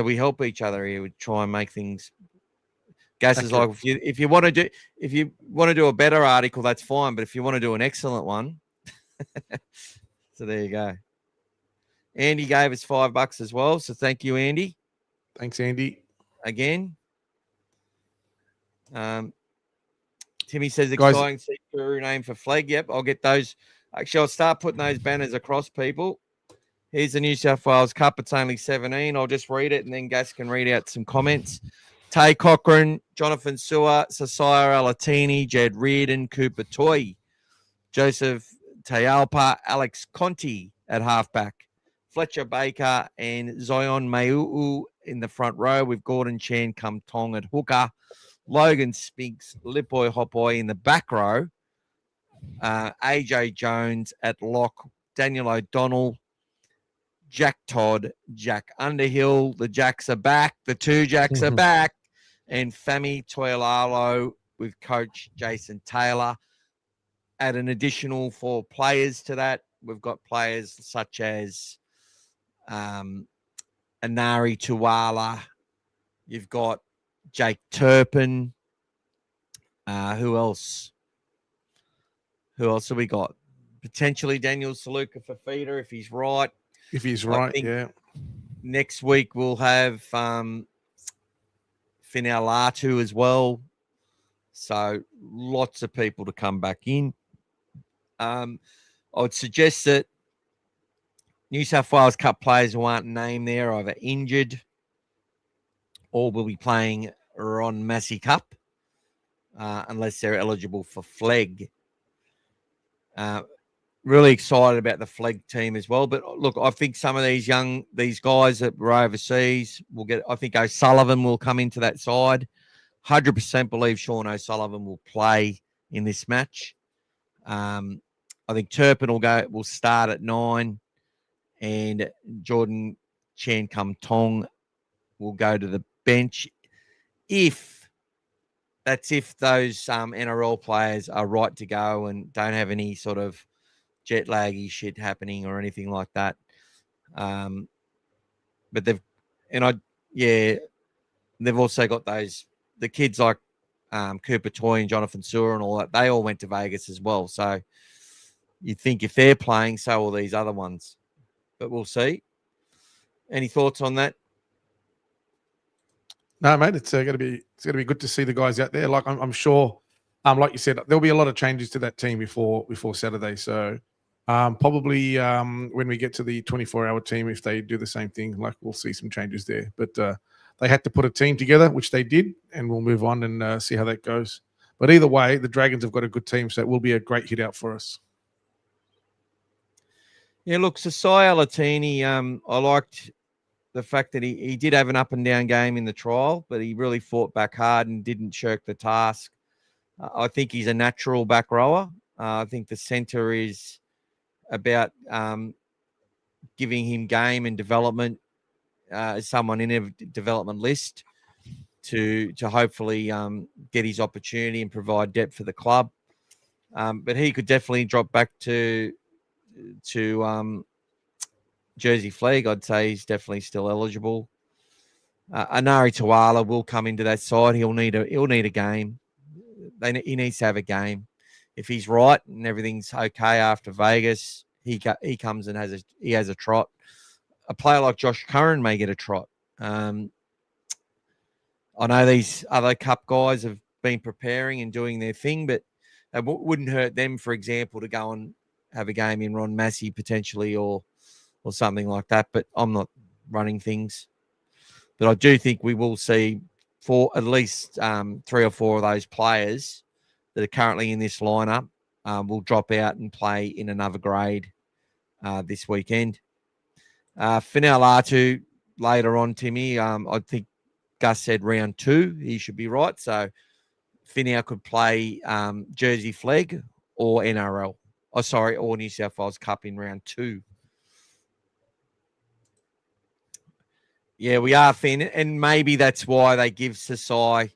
we help each other here. We try and make things. Gas is like, if you want to do a better article, that's fine. But if you want to do an excellent one, so there you go. Andy gave us $5 as well. So thank you, Andy. Thanks, Andy. Again. Timmy says exciting Guru name for flag. Yep, I'll get those. Actually, I'll start putting those banners across, people. Here's the New South Wales Cup. It's only 17. I'll just read it, and then Gas can read out some comments. Tay Cochran, Jonathan Sewer, Sasaya Alatini, Jed Reardon, Cooper Toy, Joseph Tayalpa, Alex Conti at halfback, Fletcher Baker, and Zion Maiuu in the front row with Gordon Chan Kum Tong at hooker, Logan Spinks, Lipoi Hopoi in the back row, AJ Jones at lock, Daniel O'Donnell, Jack Todd, Jack Underhill. The Jacks are back. The two Jacks are back. And Fami Toilalo with coach Jason Taylor. Add an additional 4 players to that. We've got players such as Anari Tuwala. You've got Jake Turpin. Who else? Who else have we got? Potentially Daniel Saluka for feeder if he's right. If he's right, yeah. Next week we'll have Finalatu as well. So lots of people to come back in. I would suggest that New South Wales Cup players who aren't named there are either injured or will be playing Ron Massey Cup unless they're eligible for flag. really excited about the Flegg team as well. But look, I think some of these guys that were overseas will get. I think O'Sullivan will come into that side. 100% believe Sean O'Sullivan will play in this match. I think Turpin will start at 9, and Jordan Chan Kum Tong will go to the bench. If those NRL players are right to go and don't have any sort of jet laggy shit happening or anything like that. But they've also got the kids like Cooper Toy and Jonathan Sewer and all that. They all went to Vegas as well. So you think if they're playing, so will these other ones. But we'll see. Any thoughts on that? No, mate, it's gonna be good to see the guys out there. Like I'm sure, like you said, there'll be a lot of changes to that team before Saturday. So probably when we get to the 24-hour team, if they do the same thing, like we'll see some changes there. But they had to put a team together, which they did, and we'll move on and see how that goes. But either way, the Dragons have got a good team, so it will be a great hit out for us. Yeah, look, Sasai Alatini, I liked the fact that he did have an up and down game in the trial, but he really fought back hard and didn't shirk the task. I think he's a natural back rower. I think the centre is about giving him game and development as someone in a development list to hopefully get his opportunity and provide depth for the club. But he could definitely drop back to Jersey Flegg. I'd say he's definitely still eligible. Anari Tawala will come into that side. He'll need a game. He needs to have a game. If he's right and everything's okay after Vegas, he comes and has a trot. A player like Josh Curran may get a trot. I know these other cup guys have been preparing and doing their thing, but it wouldn't hurt them, for example, to go and have a game in Ron Massey potentially or something like that. But I'm not running things. But I do think we will see at least 3 or 4 of those players that are currently in this lineup will drop out and play in another grade this weekend. Finau Latu later on, Timmy. I think Gus said round 2. He should be right. So Finau could play Jersey Flegg or NRL. Or New South Wales Cup in round 2. Yeah, we are thin, and maybe that's why they give Sasai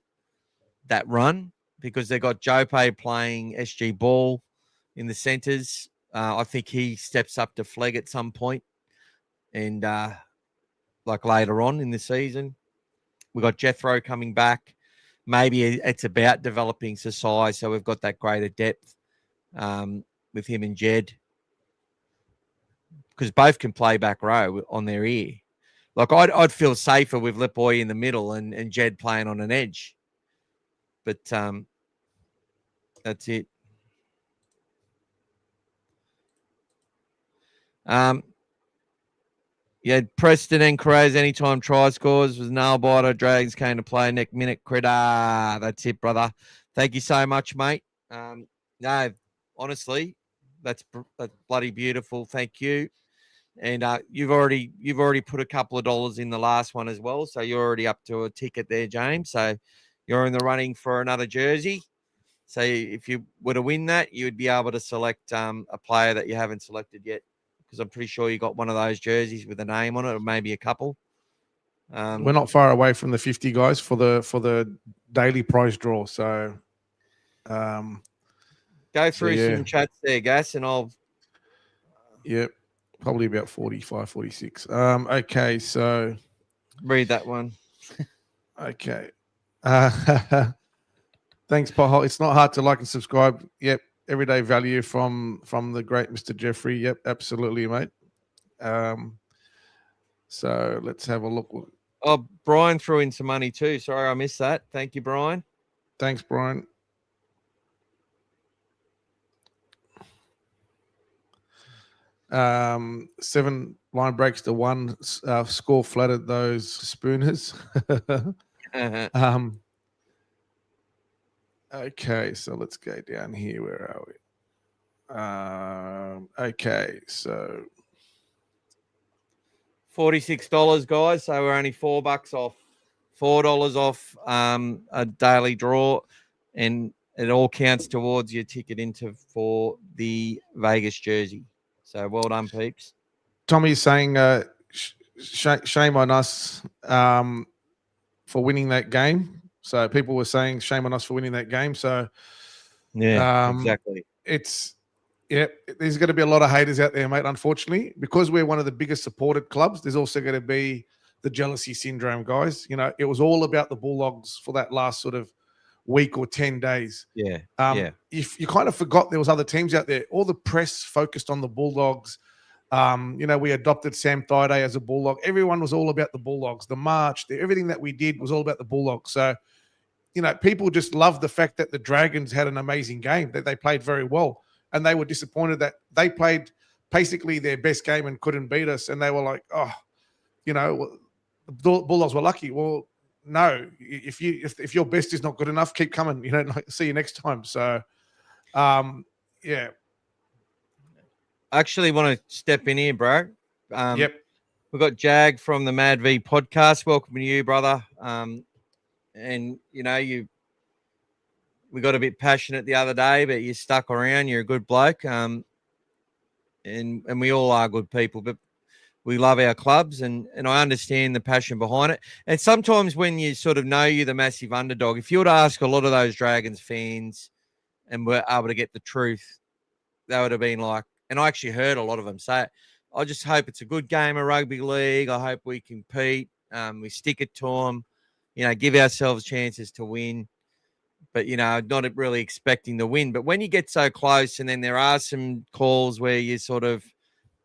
that run, because they got Jope playing SG Ball in the centres. I think he steps up to Flegg at some point, and like later on in the season. We got Jethro coming back. Maybe it's about developing Sasai, so we've got that greater depth with him and Jed, because both can play back row on their ear. Like I'd feel safer with Lipoy in the middle and Jed playing on an edge. But that's it. Yeah, Preston and Cruz anytime try scores was nail biter. Dragons came to play next minute. Critter. That's it, brother. Thank you so much, mate. No, honestly, that's bloody beautiful. Thank you. And you've already put a couple of dollars in the last one as well, so you're already up to a ticket there, James. So you're in the running for another jersey. So if you were to win that, you would be able to select a player that you haven't selected yet, because I'm pretty sure you got one of those jerseys with a name on it, or maybe a couple. We're not far away from the 50 guys for the daily prize draw. So go through some chats there, Gas, and I'll. Yep. Probably about 45, 46. Okay, so read that one. Okay. Thanks, Paul. It's not hard to like and subscribe. Yep. Everyday value from the great Mr. Jeffrey. Yep, absolutely, mate. So let's have a look. Oh, Brian threw in some money too. Sorry, I missed that. Thank you, Brian. Thanks, Brian. Seven line breaks to 1. Score flattered those Spooners. Okay, so let's go down here. Where are we? Okay, so $46, guys. So we're only $4 off, $4 off a daily draw, and it all counts towards your ticket into for the Vegas jersey. So well done, peeps. Tommy's saying, shame on us for winning that game. So people were saying shame on us for winning that game. So yeah, exactly. There's going to be a lot of haters out there, mate. Unfortunately, because we're one of the biggest supported clubs, there's also going to be the jealousy syndrome, guys. You know, it was all about the Bulldogs for that last sort of week or 10 days. Yeah. If you kind of forgot there was other teams out there, all the press focused on the Bulldogs. We adopted Sam Thaiday as a Bulldog. Everyone was all about the Bulldogs. The march, everything that we did was all about the Bulldogs. So, people just loved the fact that the Dragons had an amazing game, that they played very well. And they were disappointed that they played basically their best game and couldn't beat us. And they were like, the Bulldogs were lucky. Well, no, if your best is not good enough, keep coming. See you next time. So, yeah. I actually want to step in here, bro. Yep. We've got Jag from the Mad V podcast. Welcome to you, brother. We got a bit passionate the other day, but you stuck around. You're a good bloke. And we all are good people, but we love our clubs, and I understand the passion behind it. And sometimes when you sort of know you're the massive underdog, if you were to ask a lot of those Dragons fans and were able to get the truth, they would have been like, and I actually heard a lot of them say it, I just hope it's a good game of rugby league. I hope we compete. We stick it to them, give ourselves chances to win. But, not really expecting the win. But when you get so close, and then there are some calls where you sort of,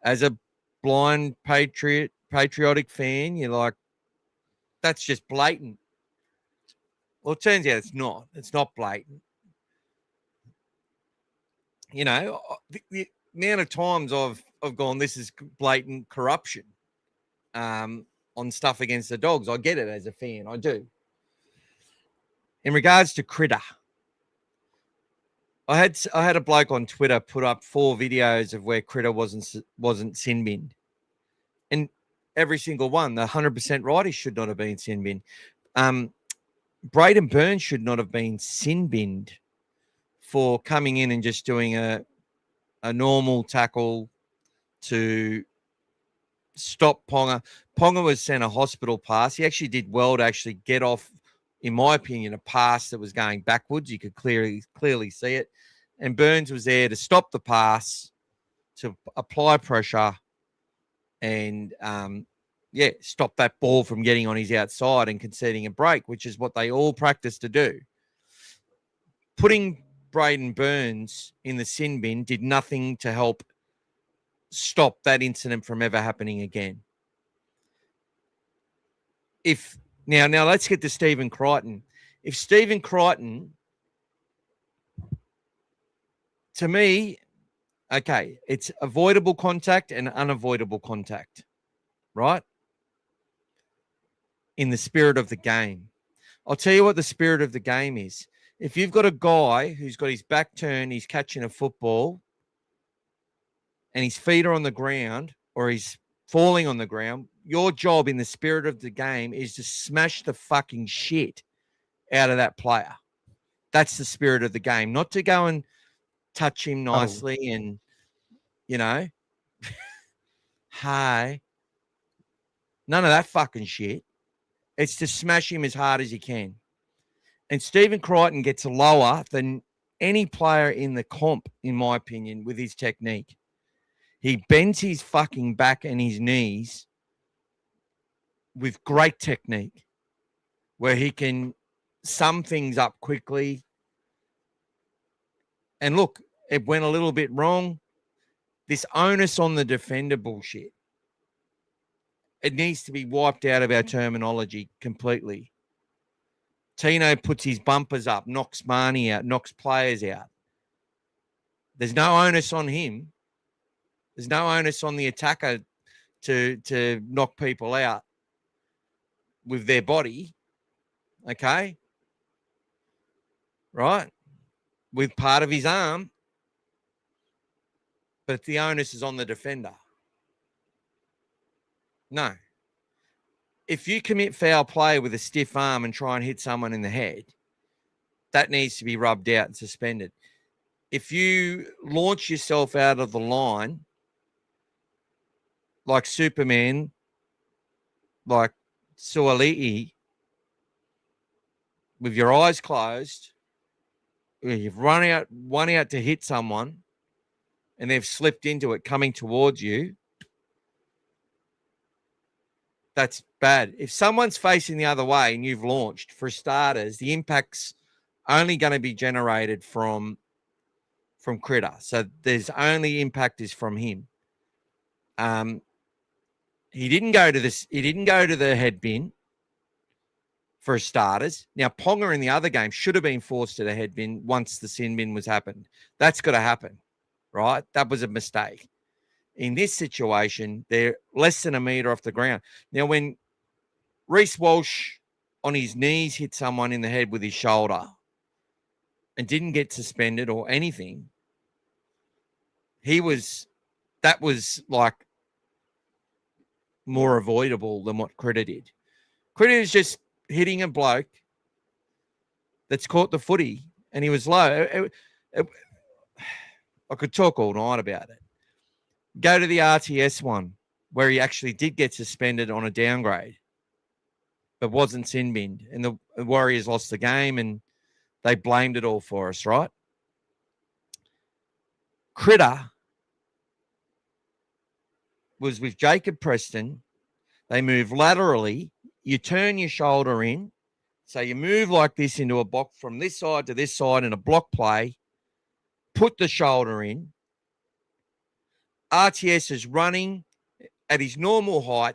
as a blind patriotic fan, you're like, that's just blatant. Well, it turns out it's not. It's not blatant. The amount of times I've gone, this is blatant corruption on stuff against the Dogs. I get it as a fan. I do. In regards to Critter, I had a bloke on Twitter put up 4 videos of where Critter wasn't sin binned, and every single one, the 100% right, he should not have been sin binned. Braden Burns should not have been sin binned for coming in and just doing a normal tackle to stop Ponga. Ponga was sent a hospital pass. He actually did well to actually get off, in my opinion, a pass that was going backwards. You could clearly see it. And Burns was there to stop the pass, to apply pressure, and, stop that ball from getting on his outside and conceding a break, which is what they all practice to do. Putting Braden Burns in the sin bin did nothing to help stop that incident from ever happening again. Now let's get to Stephen Crichton. If Stephen Crichton, to me, okay, it's avoidable contact and unavoidable contact, right? In the spirit of the game. I'll tell you what the spirit of the game is. If you've got a guy who's got his back turned, he's catching a football, and his feet are on the ground, or he's falling on the ground, your job in the spirit of the game is to smash the fucking shit out of that player. That's the spirit of the game, not to go and touch him nicely and, hi. None of that fucking shit. It's to smash him as hard as you can. And Stephen Crichton gets lower than any player in the comp, in my opinion, with his technique. He bends his fucking back and his knees with great technique, where he can sum things up quickly. And look, it went a little bit wrong. This onus on the defender bullshit, it needs to be wiped out of our terminology completely. Tino puts his bumpers up, knocks Marnie out, knocks players out. There's no onus on him. There's no onus on the attacker to knock people out with their body, okay? Right? With part of his arm. but the onus is on the defender. No. If you commit foul play with a stiff arm and try and hit someone in the head, that needs to be rubbed out and suspended. If you launch yourself out of the line like Superman, like Suoli'i, with your eyes closed, you've run out to hit someone, and they've slipped into it coming towards you, that's bad. If someone's facing the other way and you've launched, for starters, the impact's only going to be generated from Critter. So there's only impact is from him. He didn't go to the head bin for starters. Now, Ponga in the other game should have been forced to the head bin once the sin bin was happened. That's got to happen, right? That was a mistake. In this situation, they're less than a metre off the ground. Now, when Reece Walsh on his knees hit someone in the head with his shoulder and didn't get suspended or anything, that was like more avoidable than what Critter did. Critter is just hitting a bloke that's caught the footy and he was low. I could talk all night about it. Go to the RTS one where he actually did get suspended on a downgrade, but wasn't sin binned, and the Warriors lost the game and they blamed it all for us, right? Critter was with Jacob Preston. They move laterally. You turn your shoulder in. So you move like this into a box from this side to this side in a block play. Put the shoulder in. RTS is running at his normal height.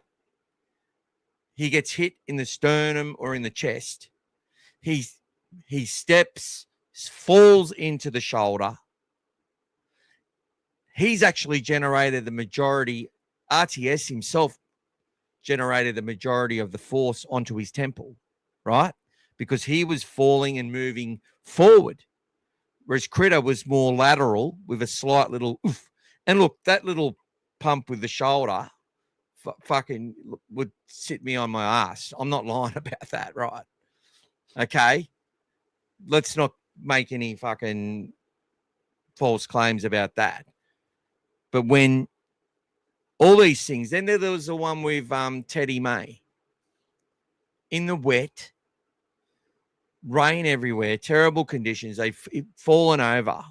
He gets hit in the sternum or in the chest. He steps, falls into the shoulder. He's actually generated the majority. RTS himself generated the majority of the force onto his temple, right? Because he was falling and moving forward, whereas Critter was more lateral with a slight little oof. And look, that little pump with the shoulder fucking would sit me on my ass. I'm not lying about that, right? Okay? Let's not make any fucking false claims about that. But when all these things, then there was the one with Teddy May. In the wet, rain everywhere, terrible conditions. They've fallen over.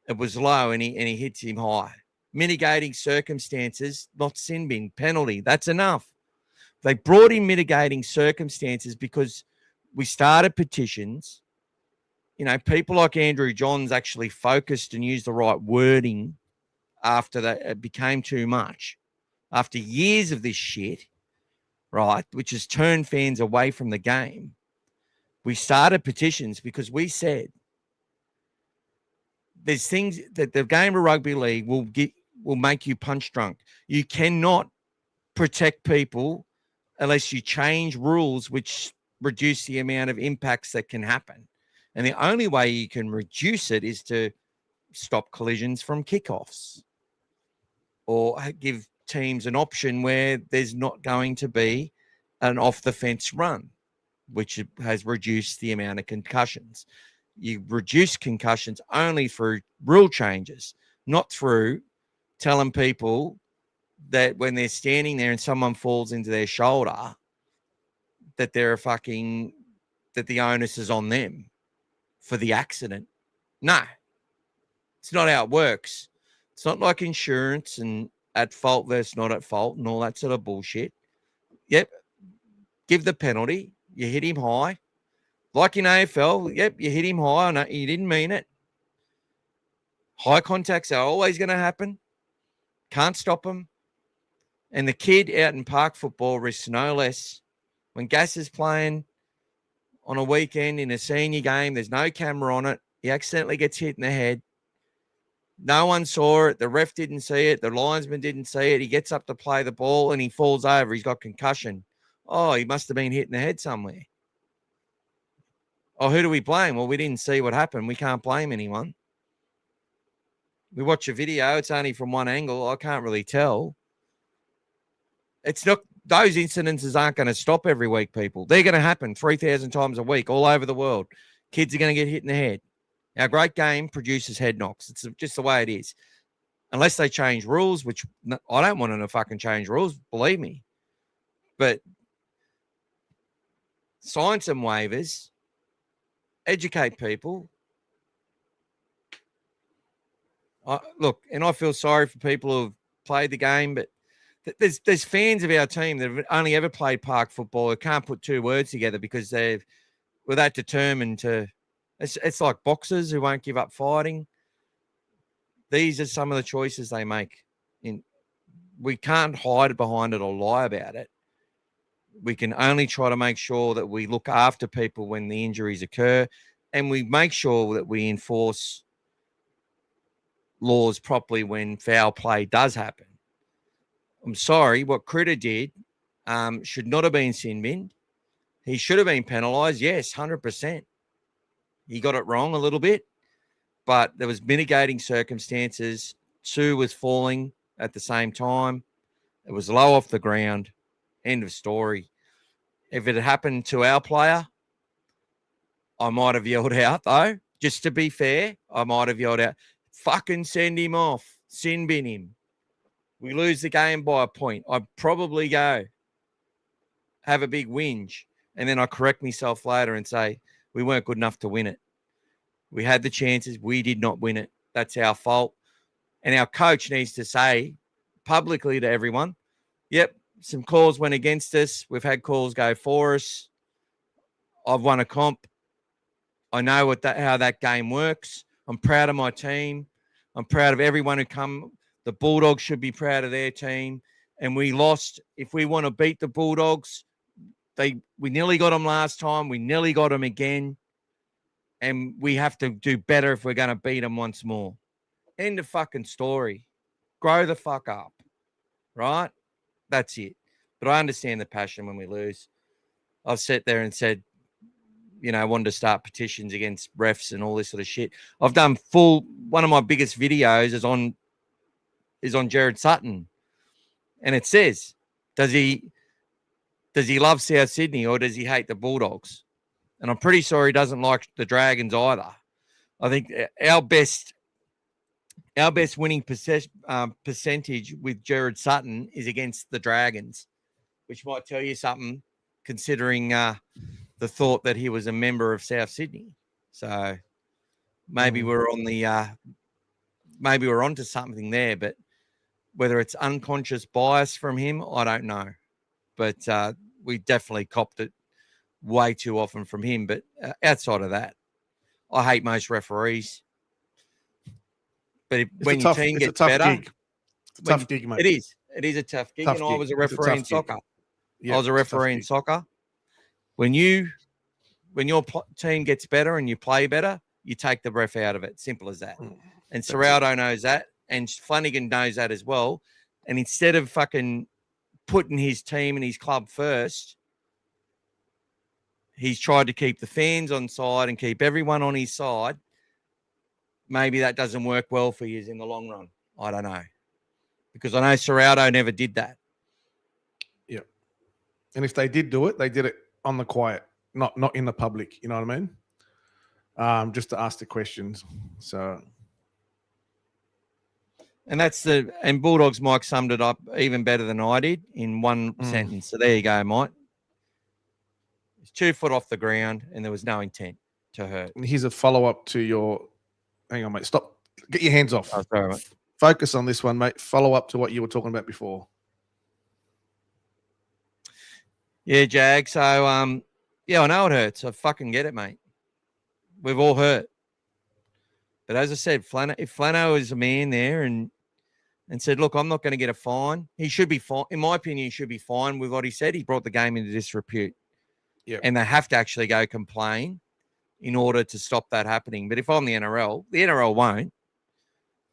It was low and he hits him high. Mitigating circumstances, not sin bin, penalty. That's enough. They brought in mitigating circumstances because we started petitions. You know, people like Andrew Johns actually focused and used the right wording after that it became too much. After years of this shit, right, which has turned fans away from the game, we started petitions because we said there's things that the game of rugby league will make you punch drunk. You cannot protect people unless you change rules which reduce the amount of impacts that can happen. And the only way you can reduce it is to stop collisions from kickoffs or give teams an option where there's not going to be an off-the-fence run, which has reduced the amount of concussions. You reduce concussions only through rule changes, not through telling people that when they're standing there and someone falls into their shoulder, that that the onus is on them for the accident. No, it's not how it works. It's not like insurance and at fault versus not at fault and all that sort of bullshit. Yep, give the penalty. You hit him high. Like in AFL, yep, you hit him high. No, you didn't mean it. High contacts are always going to happen. Can't stop them. And the kid out in park football risks no less. When Gas is playing on a weekend in a senior game, there's no camera on it. He accidentally gets hit in the head. No one saw it. The ref didn't see it. The linesman didn't see it. He gets up to play the ball and he falls over. He's got concussion. Oh, he must have been hit in the head somewhere. Oh, who do we blame? Well, we didn't see what happened. We can't blame anyone. We watch a video. It's only from one angle. I can't really tell. It's not. Those incidences aren't going to stop every week, people. They're going to happen 3,000 times a week all over the world. Kids are going to get hit in the head. Our great game produces head knocks. It's just the way it is. Unless they change rules, which I don't want them to fucking change rules, believe me. But sign some waivers, educate people. Look, and I feel sorry for people who have played the game, but there's fans of our team that have only ever played park football who can't put two words together because were that determined to. It's like boxers who won't give up fighting. These are some of the choices they make. We can't hide behind it or lie about it. We can only try to make sure that we look after people when the injuries occur, and we make sure that we enforce laws properly when foul play does happen. I'm sorry, what Critter did should not have been sin binned. He should have been penalised, yes, 100%. He got it wrong a little bit, but there was mitigating circumstances. Sue was falling at the same time. It was low off the ground. End of story. If it had happened to our player, I might have yelled out, though. Just to be fair, I might have yelled out, fucking send him off. Sin bin him. We lose the game by a point. I'd probably go have a big whinge, and then I correct myself later and say, we weren't good enough to win it. We had the chances. We did not win it. That's our fault. And our coach needs to say publicly to everyone, yep, some calls went against us. We've had calls go for us. I've won a comp. I know how that game works. I'm proud of my team. I'm proud of everyone who come. The Bulldogs should be proud of their team. And we lost. If we want to beat the Bulldogs, we nearly got them last time. We nearly got them again. And we have to do better if we're going to beat them once more. End of fucking story. Grow the fuck up. Right? That's it. But I understand the passion when we lose. I've sat there and said, wanted to start petitions against refs and all this sort of shit. I've done one of my biggest videos is on Jared Sutton. And it says, does he love South Sydney or does he hate the Bulldogs? And I'm pretty sure he doesn't like the Dragons either. I think our best winning percentage with Jared Sutton is against the Dragons, which might tell you something considering the thought that he was a member of South Sydney. So maybe we're onto something there, but whether it's unconscious bias from him, I don't know. But we definitely copped it way too often from him. But outside of that, I hate most referees. But when your team gets better, it's a tough gig, mate. It is. It is a tough gig. I was a referee in soccer. Yeah, I was a referee in soccer. When your team gets better and you play better, you take the ref out of it. Simple as that. And Serraldo knows that, and Flanagan knows that as well. And instead of fucking putting his team and his club first, he's tried to keep the fans on side and keep everyone on his side. Maybe that doesn't work well for you in the long run. I don't know. Because I know Serraldo never did that. Yeah. And if they did do it, they did it on the quiet, not in the public. You know what I mean? Just to ask the questions. So. And Bulldogs Mike summed it up even better than I did in one sentence. So there you go, Mike. It's 2 foot off the ground and there was no intent to hurt. And here's a follow-up to your... Hang on, mate. Stop. Get your hands off. Oh, sorry, mate. Focus on this one, mate. Follow up to what you were talking about before. Yeah, Jag. So, I know it hurts. I fucking get it, mate. We've all hurt. But as I said, if Flano is a man there and said, look, I'm not going to get a fine, he should be fine. In my opinion, he should be fine with what he said. He brought the game into disrepute. Yeah. And they have to actually go complain in order to stop that happening. But if I'm the NRL won't,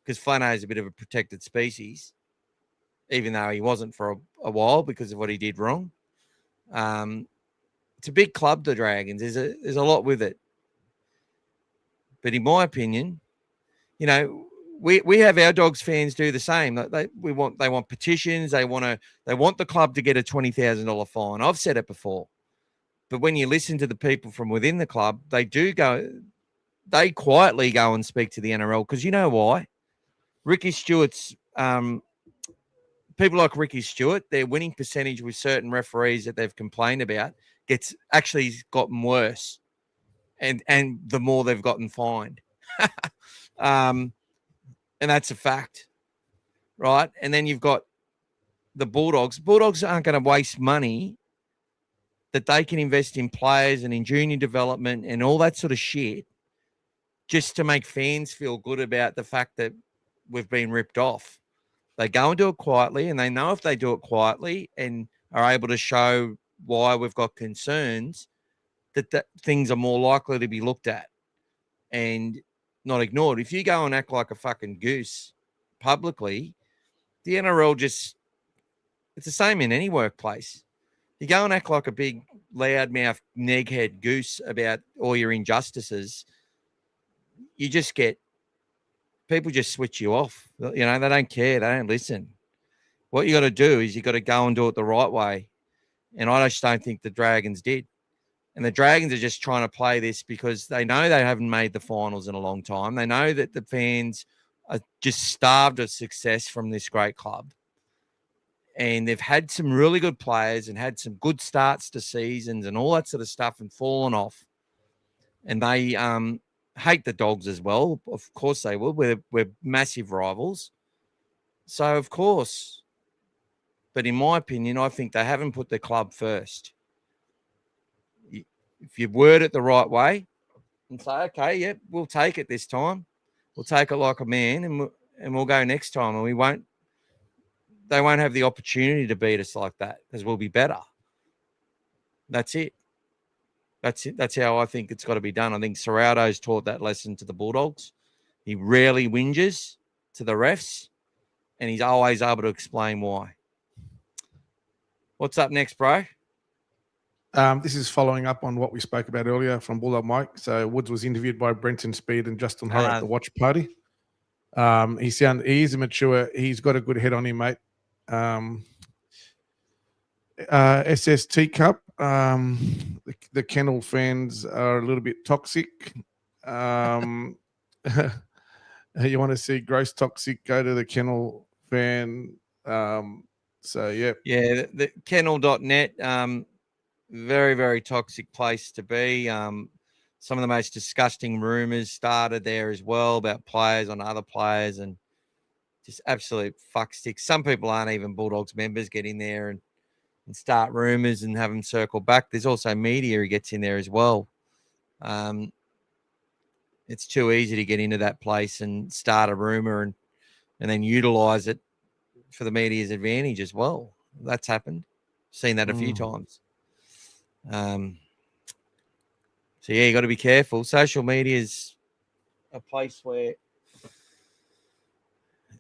because Flano is a bit of a protected species, even though he wasn't for a while because of what he did wrong. It's a big club, the Dragons. There's a lot with it. But in my opinion, we have our Dogs fans do the same. They want petitions. They want the club to get a $20,000 fine. I've said it before, but when you listen to the people from within the club, they quietly go and speak to the NRL, because you know why? Ricky Stewart's people like Ricky Stewart, their winning percentage with certain referees that they've complained about gets actually gotten worse, and the more they've gotten fined. And that's a fact, right? And then you've got the Bulldogs. Bulldogs aren't going to waste money that they can invest in players and in junior development and all that sort of shit just to make fans feel good about the fact that we've been ripped off. They go and do it quietly, and they know if they do it quietly and are able to show why we've got concerns, that things are more likely to be looked at and not ignored. If you go and act like a fucking goose publicly, the NRL it's the same in any workplace. You go and act like a big loudmouth neghead goose about all your injustices, you just get, people just switch you off. They don't care. They don't listen. What you got to do is you got to go and do it the right way. And I just don't think the Dragons did. And the Dragons are just trying to play this because they know they haven't made the finals in a long time. They know that the fans are just starved of success from this great club. And they've had some really good players and had some good starts to seasons and all that sort of stuff and fallen off. And they hate the Dogs as well. Of course they will. We're massive rivals. So, of course. But in my opinion, I think they haven't put the club first. If you word it the right way and say, okay, yep, we'll take it this time. We'll take it like a man, and we'll go next time. And they won't have the opportunity to beat us like that, because we'll be better. That's it. That's how I think it's got to be done. I think Serrato's taught that lesson to the Bulldogs. He rarely whinges to the refs, and he's always able to explain why. What's up next, bro? This is following up on what we spoke about earlier from Bulldog Mike. So Woods was interviewed by Brenton Speed and Justin Horror at the watch party. He is immature. He's got a good head on him, mate. SST Cup. The Kennel fans are a little bit toxic. You want to see gross toxic, go to the Kennel fan. So, yeah. Yeah, the kennel.net, very, very toxic place to be. Some of the most disgusting rumors started there as well about players on other players, and just absolute fuck sticks. Some people aren't even Bulldogs members get in there and start rumors and have them circle back. There's also media who gets in there as well. It's too easy to get into that place and start a rumor and then utilize it for the media's advantage as well. That's happened. Seen that a few times. So yeah, you got to be careful. Social media is a place where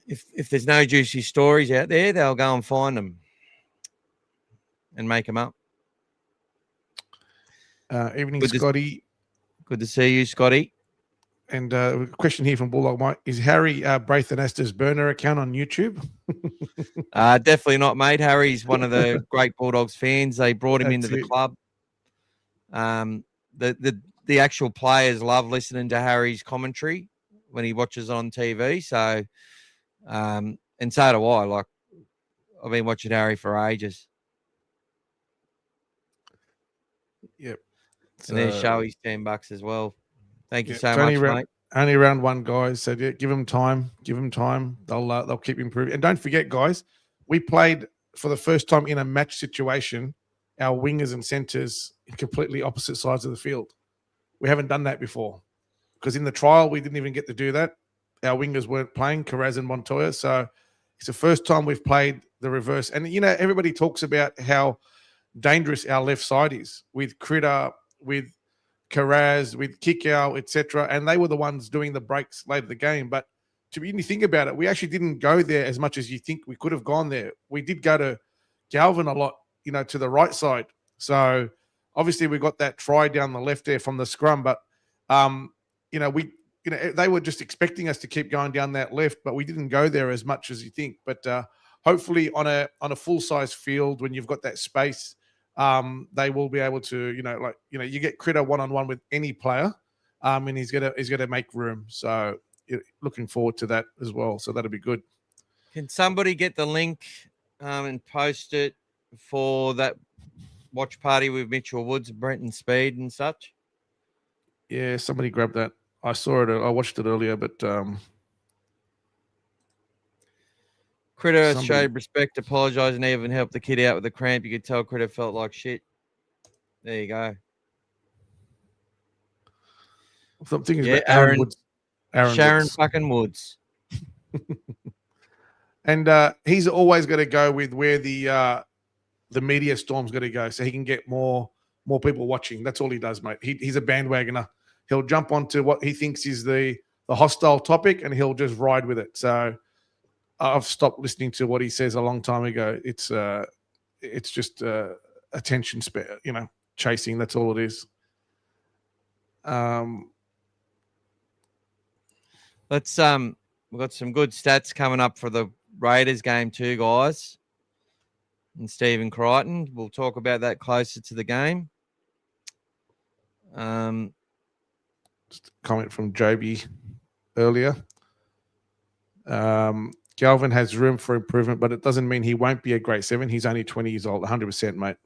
if there's no juicy stories out there, they'll go and find them and make them up. Evening, Scotty. Good to see you, Scotty. And a question here from Bulldog Mike. Is Harry Braithen Astor's burner account on YouTube? Definitely not, mate. Harry's one of the great Bulldogs fans. They brought him into the club. The actual players love listening to Harry's commentary when he watches on TV. So, and so do I. Like, I've been watching Harry for ages. Yep. And there's Shoey's $10 as well. Thank you so much, mate. Only round one, guys. So yeah, give them time. Give them time. They'll keep improving. And don't forget, guys, we played for the first time in a match situation, our wingers and centers in completely opposite sides of the field. We haven't done that before, because in the trial we didn't even get to do that. Our wingers weren't playing, Carraz and Montoya. So it's the first time we've played the reverse. And you know, everybody talks about how dangerous our left side is with Critter, with Carraz, with Kickow, etc. And they were the ones doing the breaks late in the game. But to really think about it, we actually didn't go there as much as you think we could have gone there. We did go to Galvin a lot, you know, to the right side. So obviously we got that try down the left there from the scrum. But, you know, they were just expecting us to keep going down that left, but we didn't go there as much as you think. But hopefully on a full size field, when you've got that space, they will be able to, you get Critter one-on-one with any player, and he's gonna make room. So looking forward to that as well. So that'll be good. Can somebody get the link and post it for that watch party with Mitchell Woods, Brenton Speed, and such? Yeah, somebody grabbed that. I saw it. I watched it earlier, but Critter showed respect, apologised, and even helped the kid out with the cramp. You could tell Critter felt like shit. There you go. Something is Aaron Woods. Sharon Woods. Fucking Woods. And he's always going to go with where the media storm's going to go, so he can get more people watching. That's all he does, mate. He's a bandwagoner. He'll jump onto what he thinks is the hostile topic, and he'll just ride with it. So I've stopped listening to what he says a long time ago. It's just attention chasing. That's all it is. We've got some good stats coming up for the Raiders game too, guys. And Stephen Crichton. We'll talk about that closer to the game. Just a comment from Joby earlier. Galvin has room for improvement, but it doesn't mean he won't be a great 7. He's only 20 years old, 100%, mate.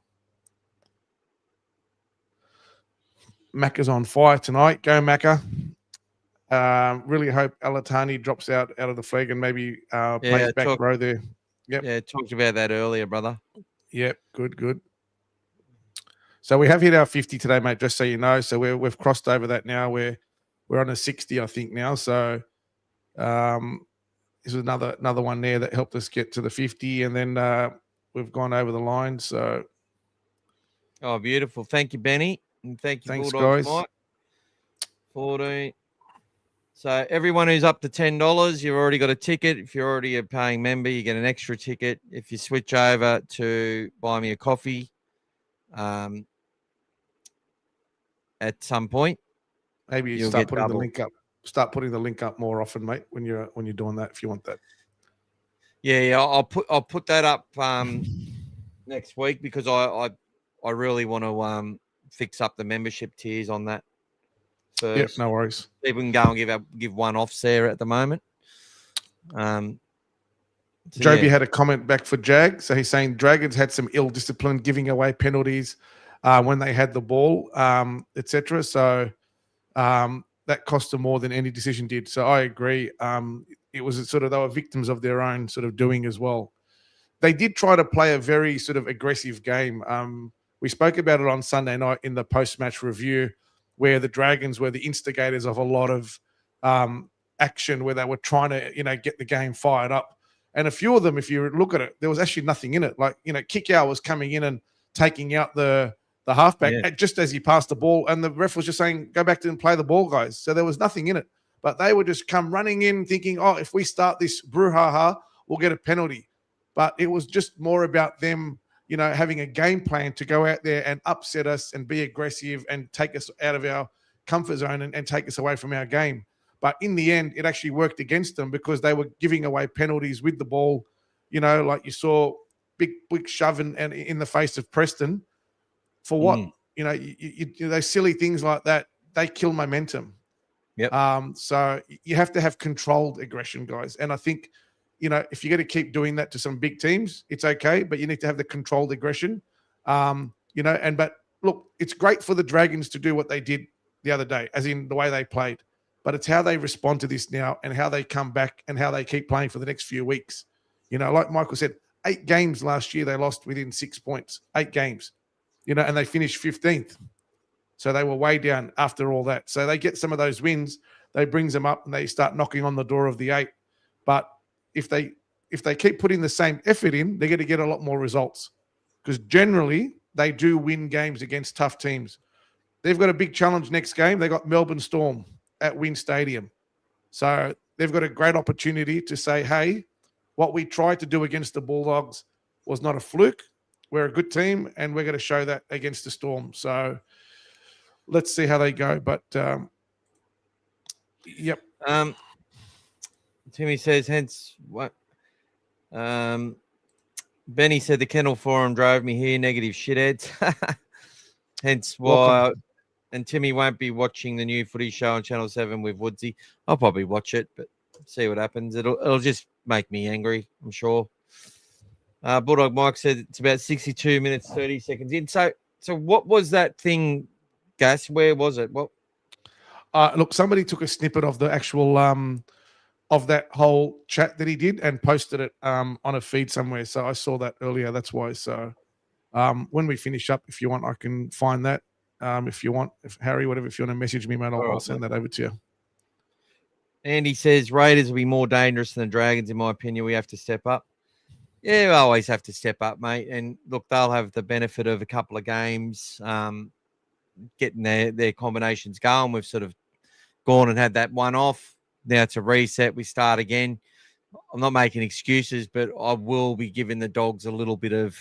Macca's on fire tonight. Go, Macca. Really hope Alatani drops out of the flag and maybe plays back row there. Yep. Yeah, talked about that earlier, brother. Yep, good. So we have hit our 50 today, mate, just so you know. So we've crossed over that now. We're on a 60, I think, now. So this is another one there that helped us get to the 50, and then we've gone over the line. So beautiful. Thank you, Benny. And thank you, thanks, Bulldogs, guys. Mike. 14. So everyone who's up to $10, you've already got a ticket. If you're already a paying member, you get an extra ticket. If you switch over to Buy Me a Coffee at some point, maybe you start putting the link up. Start putting the link up more often, mate, when you're doing that, if you want that. Yeah, I'll put that up next week, because I really want to fix up the membership tiers on that first. Yep, no worries. People can go and give one-offs there at the moment. Joby had a comment back for Jag. So he's saying Dragons had some ill discipline, giving away penalties when they had the ball, etc. So that cost them more than any decision did. So I agree. It was they were victims of their own sort of doing as well. They did try to play a very sort of aggressive game. We spoke about it on Sunday night in the post-match review, where the Dragons were the instigators of a lot of action, where they were trying to, get the game fired up. And a few of them, if you look at it, there was actually nothing in it. Like, Kickout was coming in and taking out the halfback just as he passed the ball, and the ref was just saying, go back to and play the ball, guys. So there was nothing in it. But they would just come running in thinking, if we start this brouhaha, we'll get a penalty. But it was just more about them, having a game plan to go out there and upset us and be aggressive and take us out of our comfort zone and take us away from our game. But in the end, it actually worked against them, because they were giving away penalties with the ball. Like you saw, big shove in the face of Preston. For what? Those silly things like that, they kill momentum. Yep. So you have to have controlled aggression, guys. And I think, if you're going to keep doing that to some big teams, it's okay, but you need to have the controlled aggression. But look, it's great for the Dragons to do what they did the other day, as in the way they played. But it's how they respond to this now, and how they come back, and how they keep playing for the next few weeks. Like Michael said, 8 games last year they lost within 6 points. 8 games. And they finished 15th. So they were way down after all that. So they get some of those wins, they brings them up, and they start knocking on the door of the 8. But if they keep putting the same effort in, they're going to get a lot more results, because generally they do win games against tough teams. They've got a big challenge next game. They got Melbourne Storm at Wynn Stadium. So they've got a great opportunity to say, hey, what we tried to do against the Bulldogs was not a fluke. We're a good team, and we're going to show that against the Storm. So let's see how they go. But, Yep. Timmy says, hence what? Benny said the Kennel Forum drove me here. Negative shitheads. Hence why. Welcome. And Timmy won't be watching the new footy show on Channel 7 with Woodsy. I'll probably watch it, but see what happens. It'll just make me angry, I'm sure. Bulldog Mike said it's about 62 minutes, 30 seconds in. So what was that thing, Gas? Where was it? What? Look, somebody took a snippet of the actual of that whole chat that he did and posted it on a feed somewhere. So I saw that earlier. That's why. So when we finish up, if you want, I can find that. If you want, if Harry, whatever, if you want to message me, mate, I'll send that over to you. Andy says Raiders will be more dangerous than the Dragons, in my opinion. We have to step up. Yeah, we always have to step up, mate. And look, they'll have the benefit of a couple of games getting their combinations going. We've sort of gone and had that one off. Now it's a reset. We start again. I'm not making excuses, but I will be giving the Dogs a little bit of,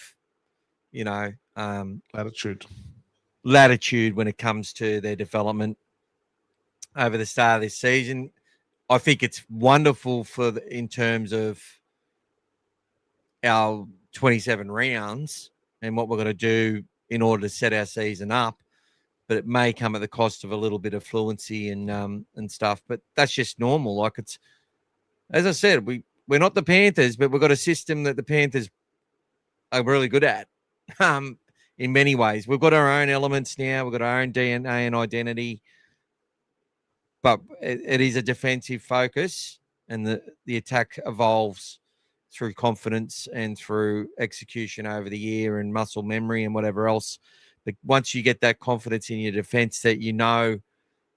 latitude when it comes to their development over the start of this season. I think it's wonderful in terms of our 27 rounds and what we're going to do in order to set our season up, but it may come at the cost of a little bit of fluency and stuff. But that's just normal. Like, it's, as I said, we're not the Panthers, but we've got a system that the Panthers are really good at. In many ways, we've got our own elements now. We've got our own DNA and identity, but it is a defensive focus, and the attack evolves through confidence and through execution over the year and muscle memory and whatever else. But once you get that confidence in your defense, that you know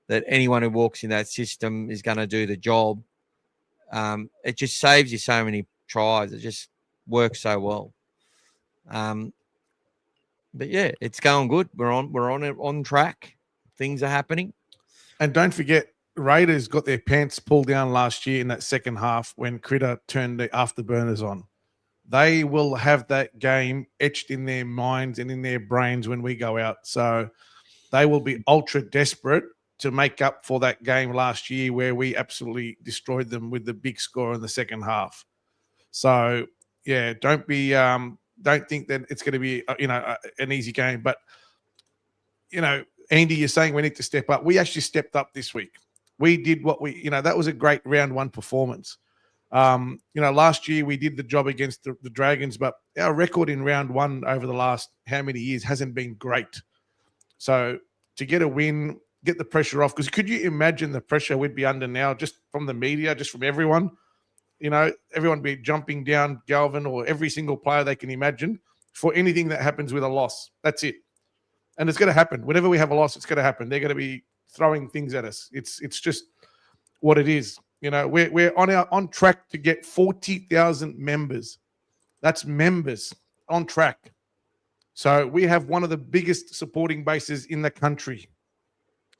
that anyone who walks in that system is going to do the job, it just saves you so many tries. It just works so well. But yeah, it's going good. We're on track. Things are happening. And don't forget, Raiders got their pants pulled down last year in that second half when Critter turned the afterburners on. They will have that game etched in their minds and in their brains when we go out. So they will be ultra desperate to make up for that game last year where we absolutely destroyed them with the big score in the second half. So yeah, don't think that it's going to be an easy game. But Andy, you're saying we need to step up. We actually stepped up this week. We did what that was a great round one performance. Last year we did the job against the Dragons, but our record in round one over the last how many years hasn't been great. So to get a win, get the pressure off, because could you imagine the pressure we'd be under now, just from the media, just from everyone? Everyone be jumping down Galvin or every single player they can imagine for anything that happens with a loss. That's it. And it's going to happen. Whenever we have a loss, it's going to happen. They're going to be throwing things at us. It's just what it is. We're on track to get 40,000 members. That's members on track. So we have one of the biggest supporting bases in the country,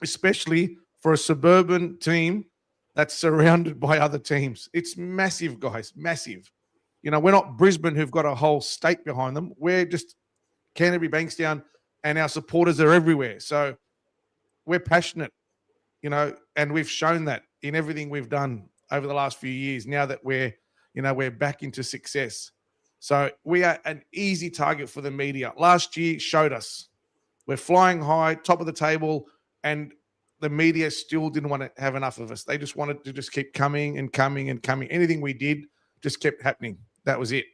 especially for a suburban team that's surrounded by other teams. It's massive, guys, massive. We're not Brisbane, who've got a whole state behind them. We're just Canterbury, Bankstown, and our supporters are everywhere. So we're passionate, and we've shown that in everything we've done over the last few years, now that we're back into success. So we are an easy target for the media. Last year showed us we're flying high, top of the table, and the media still didn't want to have enough of us. They just wanted to just keep coming and coming and coming. Anything we did just kept happening. That was it.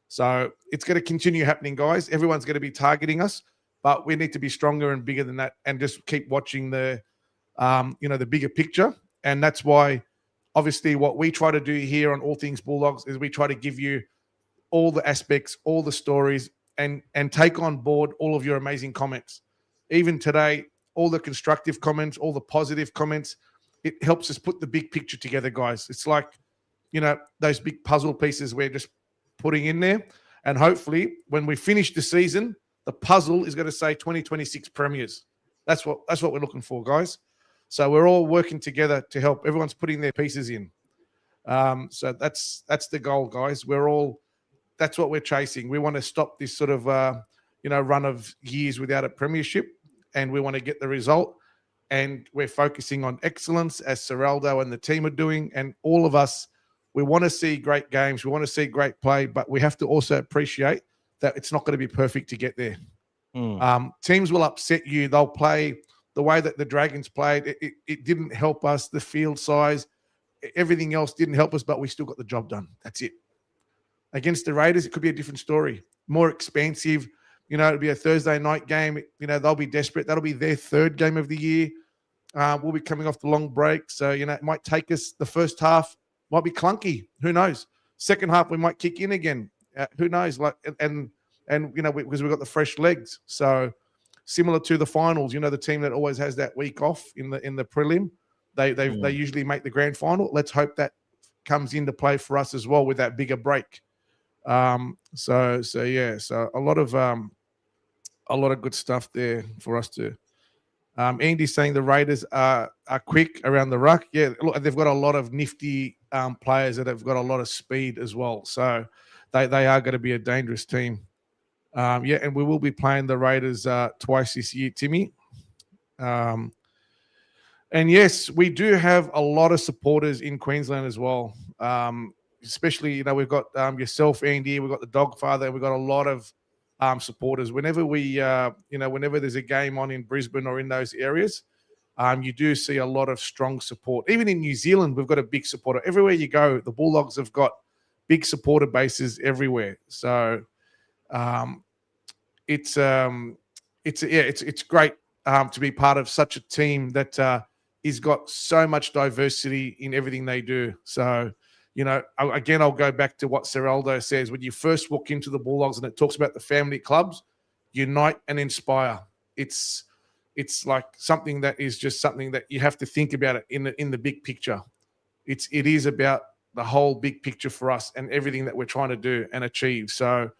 So it's going to continue happening, guys. Everyone's going to be targeting us, but we need to be stronger and bigger than that and just keep watching the bigger picture. And that's why, obviously, what we try to do here on All Things Bulldogs is we try to give you all the aspects, all the stories, and take on board all of your amazing comments. Even today, all the constructive comments, all the positive comments, it helps us put the big picture together, guys. It's like, those big puzzle pieces we're just putting in there. And hopefully when we finish the season, the puzzle is going to say 2026 premiers. That's what we're looking for, guys. So we're all working together to help. Everyone's putting their pieces in. So that's the goal, guys. That's what we're chasing. We want to stop this sort of, run of years without a premiership, and we want to get the result. and we're focusing on excellence as Seraldo and the team are doing. And all of us, we want to see great games. We want to see great play, but we have to also appreciate that it's not going to be perfect to get there. Teams will upset you. They'll play the way that the Dragons played. It didn't help us. The field size, everything else didn't help us, but we still got the job done. That's it. Against the Raiders, it could be a different story. More expansive. It'll be a Thursday night game. They'll be desperate. That'll be their third game of the year. We'll be coming off the long break. So, it might take us the first half. Might be clunky. Who knows? Second half, we might kick in again. Who knows? Because we've got the fresh legs. So, similar to the finals, the team that always has that week off in the prelim, they usually make the grand final. Let's hope that comes into play for us as well with that bigger break. So a lot of good stuff there for us to. Andy's saying the Raiders are quick around the ruck. Yeah, look, they've got a lot of nifty players that have got a lot of speed as well. So they are going to be a dangerous team. And we will be playing the Raiders twice this year, Timmy. And yes, we do have a lot of supporters in Queensland as well. Especially, we've got yourself, Andy. We've got the Dogfather. We've got a lot of supporters. Whenever whenever there's a game on in Brisbane or in those areas, you do see a lot of strong support. Even in New Zealand, we've got a big supporter. Everywhere you go, the Bulldogs have got big supporter bases everywhere. So it's great to be part of such a team that has got so much diversity in everything they do. So. Again, I'll go back to what Seraldo says. When you first walk into the Bulldogs and it talks about the family clubs, unite and inspire. It's like something that is just something that you have to think about it in the big picture. It is about the whole big picture for us and everything that we're trying to do and achieve. So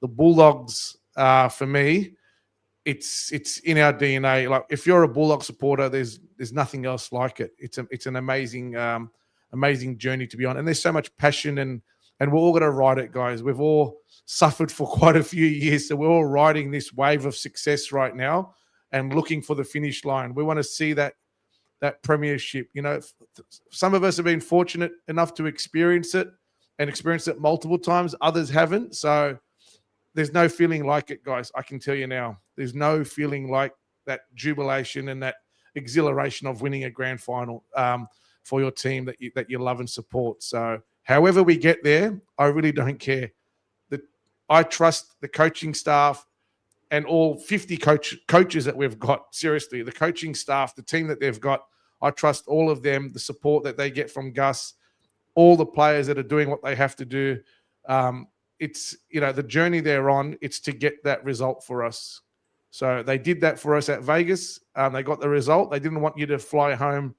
the Bulldogs, for me, it's in our DNA. Like if you're a Bulldog supporter, there's nothing else like it. It's an amazing journey to be on, and there's so much passion, and we're all going to ride it, guys. We've all suffered for quite a few years, so we're all riding this wave of success right now and looking for the finish line. We want to see that premiership. Some of us have been fortunate enough to experience it multiple times. Others haven't. So there's no feeling like it, guys. I can tell you now, there's no feeling like that jubilation and that exhilaration of winning a grand final. For your team that you love and support. So however we get there, I really don't care. I trust the coaching staff and all 50 coaches that we've got. Seriously, the coaching staff, the team that they've got, I trust all of them, the support that they get from Gus, all the players that are doing what they have to do. It's, the journey they're on, it's to get that result for us. So they did that for us at Vegas. They got the result. They didn't want you to fly home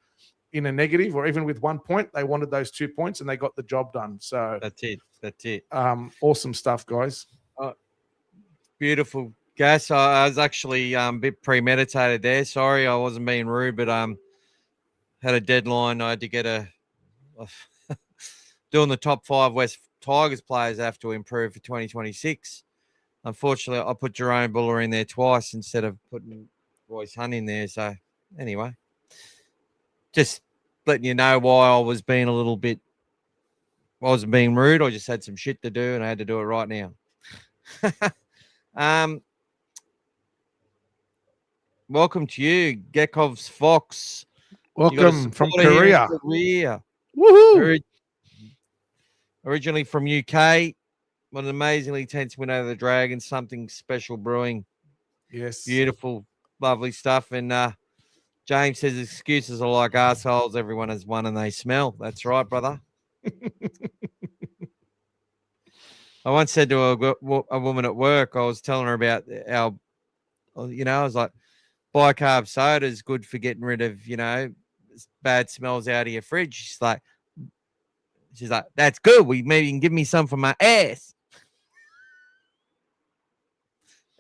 in a negative or even with 1 point. They wanted those 2 points and they got the job done. So that's it. Awesome stuff, guys. Beautiful. Gas. I was actually a bit premeditated there. Sorry, I wasn't being rude, but had a deadline. I had to get doing the top 5 West Tigers players have to improve for 2026. Unfortunately, I put Jerome Buller in there twice instead of putting Royce Hunt in there. So anyway, just letting you know why I was being a little bit, I wasn't being rude. I just had some shit to do and I had to do it right now. Welcome to you, Gekov's Fox. Welcome from Korea. Woohoo! Originally from UK. What an amazingly tense win over the Dragons. Something special brewing. Yes. Beautiful, lovely stuff. And James says excuses are like assholes. Everyone has one and they smell. That's right, brother. I once said to a woman at work, I was telling her about I was like, bicarb soda is good for getting rid of, bad smells out of your fridge. She's like, that's good. Maybe you can give me some for my ass.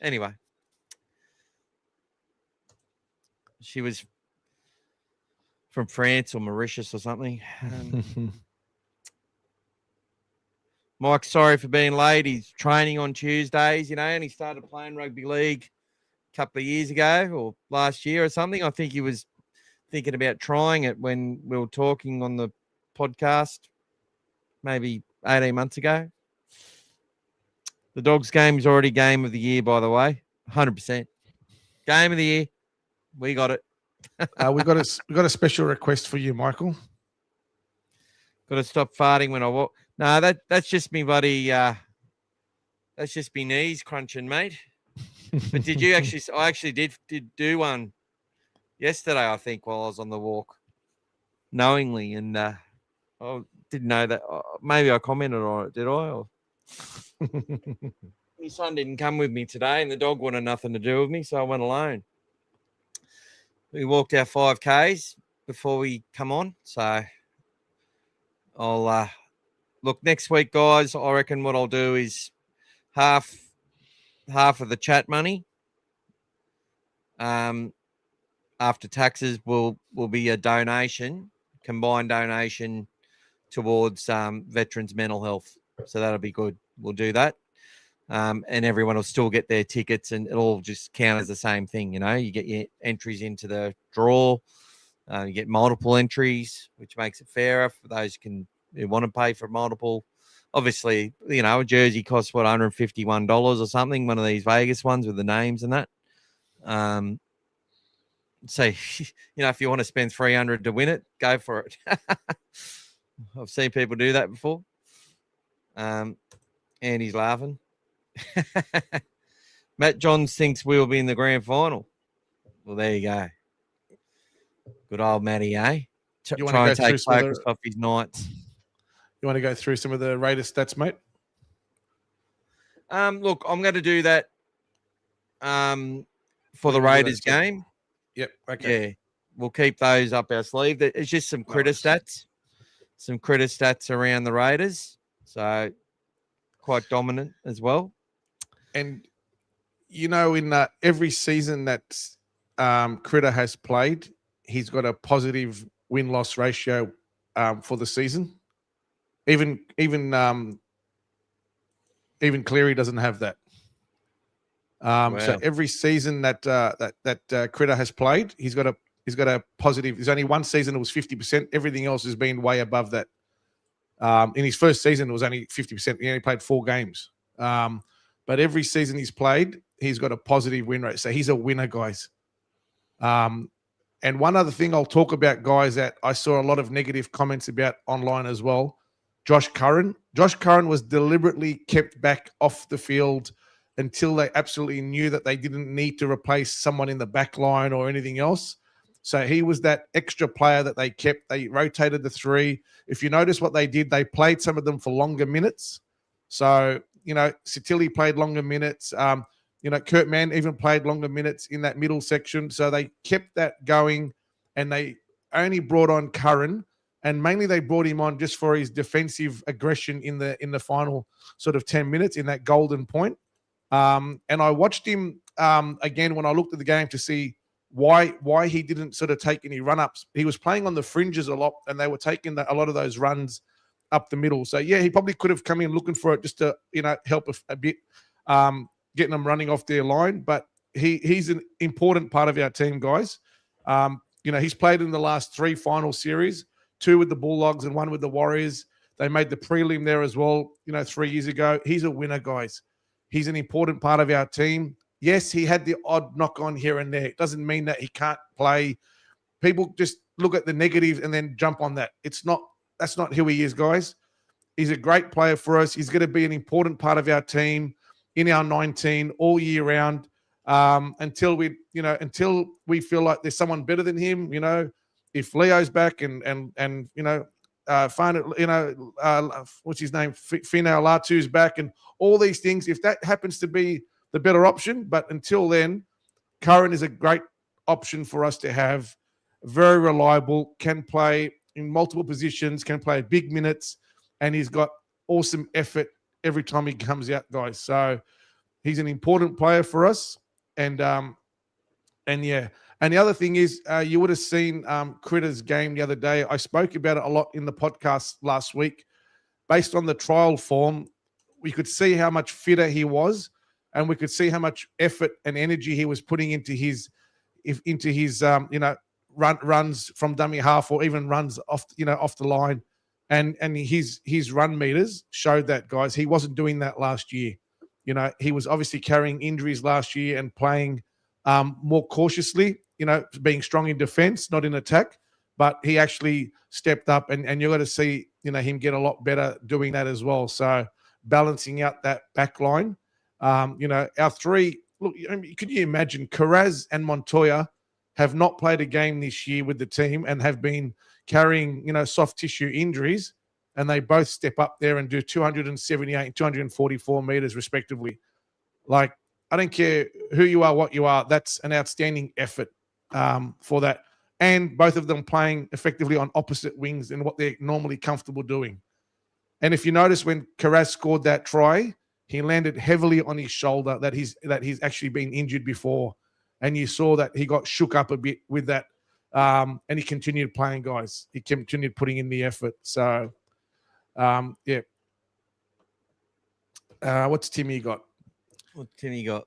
Anyway, she was from France or Mauritius or something. Mike, sorry for being late. He's training on Tuesdays, and he started playing rugby league a couple of years ago or last year or something. I think he was thinking about trying it when we were talking on the podcast maybe 18 months ago. The Dogs game is already game of the year, by the way. 100%. Game of the year. We got it. we got a special request for you, Michael. Got to stop farting when I walk. No, that's just me, buddy. That's just me knees crunching, mate. But did you actually? I actually did do one yesterday, I think, while I was on the walk, knowingly, and I didn't know that. Maybe I commented on it, did I? Or... My son didn't come with me today, and the dog wanted nothing to do with me, so I went alone. We walked our 5Ks before we come on, so I'll look next week, guys. I reckon what I'll do is half of the chat money after taxes will be a donation, combined donation towards veterans' mental health. So that'll be good. We'll do that. And everyone will still get their tickets, and it'll just count as the same thing. You know, you get your entries into the draw. You get multiple entries, which makes it fairer for those who want to pay for multiple. Obviously, you know, a jersey costs $151 or something. One of these Vegas ones with the names and that. So, you know, if you want to spend $300 to win it, go for it. I've seen people do that before. Andy's laughing. Matt Johns thinks we'll be in the grand final. Well, there you go. Good old Matty, eh? Try and take focus off his Knights. You want to go through some of the Raiders stats, mate? Look, I'm going to do that for the Raiders game. Yep. Okay. Yeah, we'll keep those up our sleeve. It's just some critter stats. Some critter stats around the Raiders. So quite dominant as well. And, you know, in every season that Critter has played, he's got a positive win-loss ratio for the season. Even Cleary doesn't have that. Wow. So every season that Critter has played, he's got a positive. There's only one season it was 50%. Everything else has been way above that. In his first season, it was only 50%. He only played 4 games. But every season he's played, he's got a positive win rate. So he's a winner, guys. And one other thing I'll talk about, guys, that I saw a lot of negative comments about online as well. Josh Curran. Josh Curran was deliberately kept back off the field until they absolutely knew that they didn't need to replace someone in the back line or anything else. So he was that extra player that they kept. They rotated the 3. If you notice what they did, they played some of them for longer minutes. So, you know, Satilli played longer minutes. You know, Kurt Mann even played longer minutes in that middle section. So they kept that going, and they only brought on Curran, and mainly they brought him on just for his defensive aggression in the final sort of 10 minutes in that golden point. And I watched him again when I looked at the game to see why he didn't sort of take any run-ups. He was playing on the fringes a lot, and they were taking a lot of those runs up the middle. So, yeah, he probably could have come in looking for it just to, you know, help a bit, getting them running off their line. But he's an important part of our team, guys. You know, he's played in the last 3 final series, 2 with the Bulldogs and 1 with the Warriors. They made the prelim there as well, you know, 3 years ago. He's a winner, guys. He's an important part of our team. Yes, he had the odd knock on here and there. It doesn't mean that he can't play. People just look at the negatives and then jump on that. That's not who he is, guys. He's a great player for us. He's going to be an important part of our team in our 19 all year round, until we feel like there's someone better than him. You know, if Leo's back and you know, find it, you know, what's his name, Finau Latu's back, and all these things. If that happens to be the better option, but until then, Curran is a great option for us to have. Very reliable, can play in multiple positions, can play big minutes, and he's got awesome effort every time he comes out, guys. So he's an important player for us. And yeah. And the other thing is, you would have seen Critter's game the other day. I spoke about it a lot in the podcast last week. Based on the trial form, we could see how much fitter he was, and we could see how much effort and energy he was putting into his you know, runs from dummy half or even runs off the line, and his run meters showed that, guys. He wasn't doing that last year. He was obviously carrying injuries last year and playing more cautiously. Being strong in defense, not in attack. But he actually stepped up, and you're going to see him get a lot better doing that as well. So balancing out that back line. Our three. Look, could you imagine Carraz and Montoya have not played a game this year with the team and have been carrying, soft tissue injuries, and they both step up there and do 278 and 244 meters respectively. Like, I don't care who you are, what you are. That's an outstanding effort for that. And both of them playing effectively on opposite wings than what they're normally comfortable doing. And if you notice when Carraz scored that try, he landed heavily on his shoulder that he's actually been injured before. And you saw that he got shook up a bit with that. And he continued playing, guys. He continued putting in the effort. So, yeah. What's Timmy got? What Timmy got?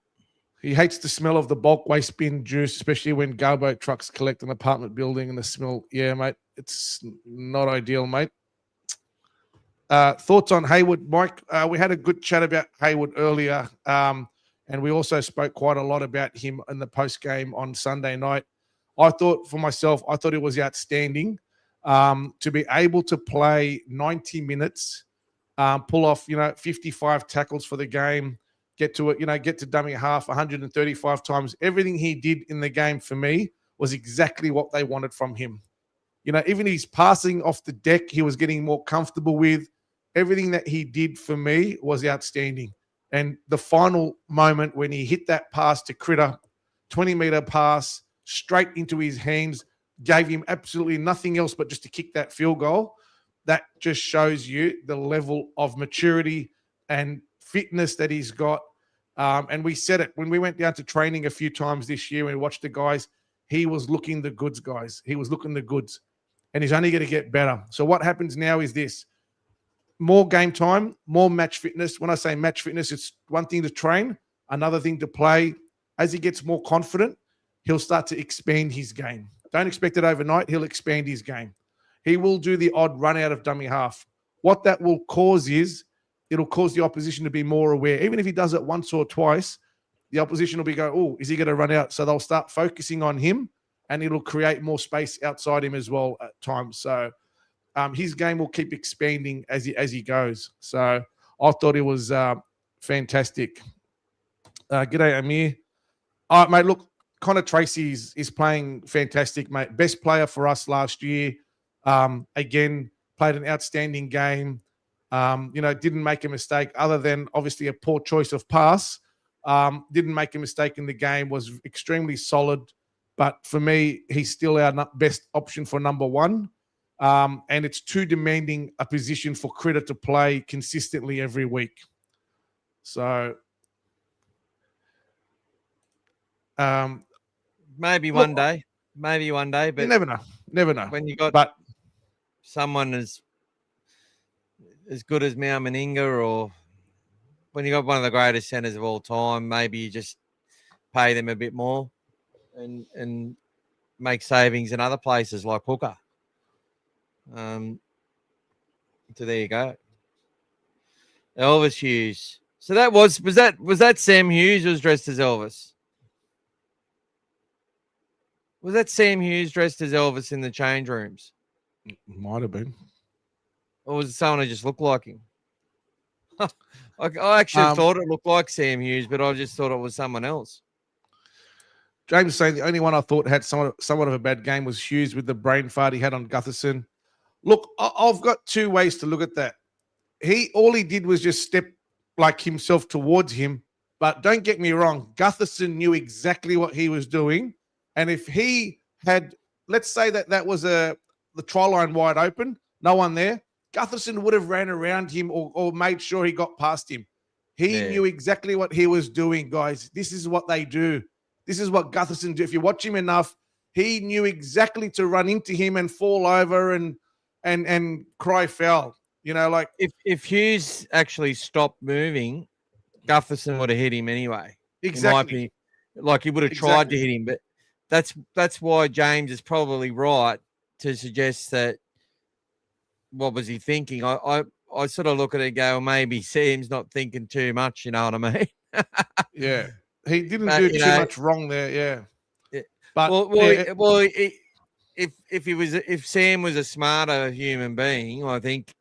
He hates the smell of the bulk waste bin juice, especially when garboat trucks collect an apartment building and the smell. Yeah, mate. It's not ideal, mate. Thoughts on Hayward, Mike? We had a good chat about Hayward earlier, and we also spoke quite a lot about him in the post game on Sunday night. I thought it was outstanding to be able to play 90 minutes, pull off 55 tackles for the game, get to dummy half 135 times. Everything he did in the game for me was exactly what they wanted from him. Even his passing off the deck, he was getting more comfortable with. Everything that he did for me was outstanding. And the final moment when he hit that pass to Critter, 20-meter pass straight into his hands, gave him absolutely nothing else but just to kick that field goal. That just shows you the level of maturity and fitness that he's got. And we said it when we went down to training a few times this year and we watched the guys. He was looking the goods, guys. He was looking the goods. And he's only going to get better. So what happens now is this. More game time, more match fitness. When I say match fitness, it's one thing to train, another thing to play. As he gets more confident, he'll start to expand his game. Don't expect it overnight. He'll expand his game. He will do the odd run out of dummy half. What that will cause is it'll cause the opposition to be more aware. Even if he does it once or twice, the opposition will be going, oh, is he going to run out? So they'll start focusing on him, and it'll create more space outside him as well at times. So his game will keep expanding as he goes. So I thought it was fantastic. G'day, Amir. All right, mate, look, Connor Tracy is playing fantastic, mate. Best player for us last year. Again, played an outstanding game. Didn't make a mistake other than obviously a poor choice of pass. Didn't make a mistake in the game, was extremely solid. But for me, he's still our best option for number one. And it's too demanding a position for Critter to play consistently every week. So maybe one day, but you never know. When you got someone as good as Mao Meninga, or when you got one of the greatest centers of all time, maybe you just pay them a bit more and make savings in other places like hooker. So there you go. Elvis Hughes. So that was that Sam Hughes was dressed as Elvis? Was that Sam Hughes dressed as Elvis in the change rooms? Might have been. Or was it someone who just looked like him? I actually thought it looked like Sam Hughes, but I just thought it was someone else. James saying the only one I thought had somewhat of a bad game was Hughes with the brain fart he had on Gutherson. Look, I've got two ways to look at that. All he did was just step like himself towards him. But don't get me wrong, Gutherson knew exactly what he was doing. And if he had, let's say that was the try line wide open, no one there, Gutherson would have ran around him or made sure he got past him. He knew exactly what he was doing, guys. This is what they do. This is what Gutherson do. If you watch him enough, he knew exactly to run into him and fall over and cry foul. Like if Hughes actually stopped moving, Gutherson would have hit him anyway. Exactly. Like he would have tried to hit him, but that's why James is probably right to suggest that. What was he thinking? I sort of look at it and go, well, maybe Sam's not thinking too much. You know what I mean? Yeah, he didn't But, do too much wrong there. Yeah, yeah. but if Sam was a smarter human being, I think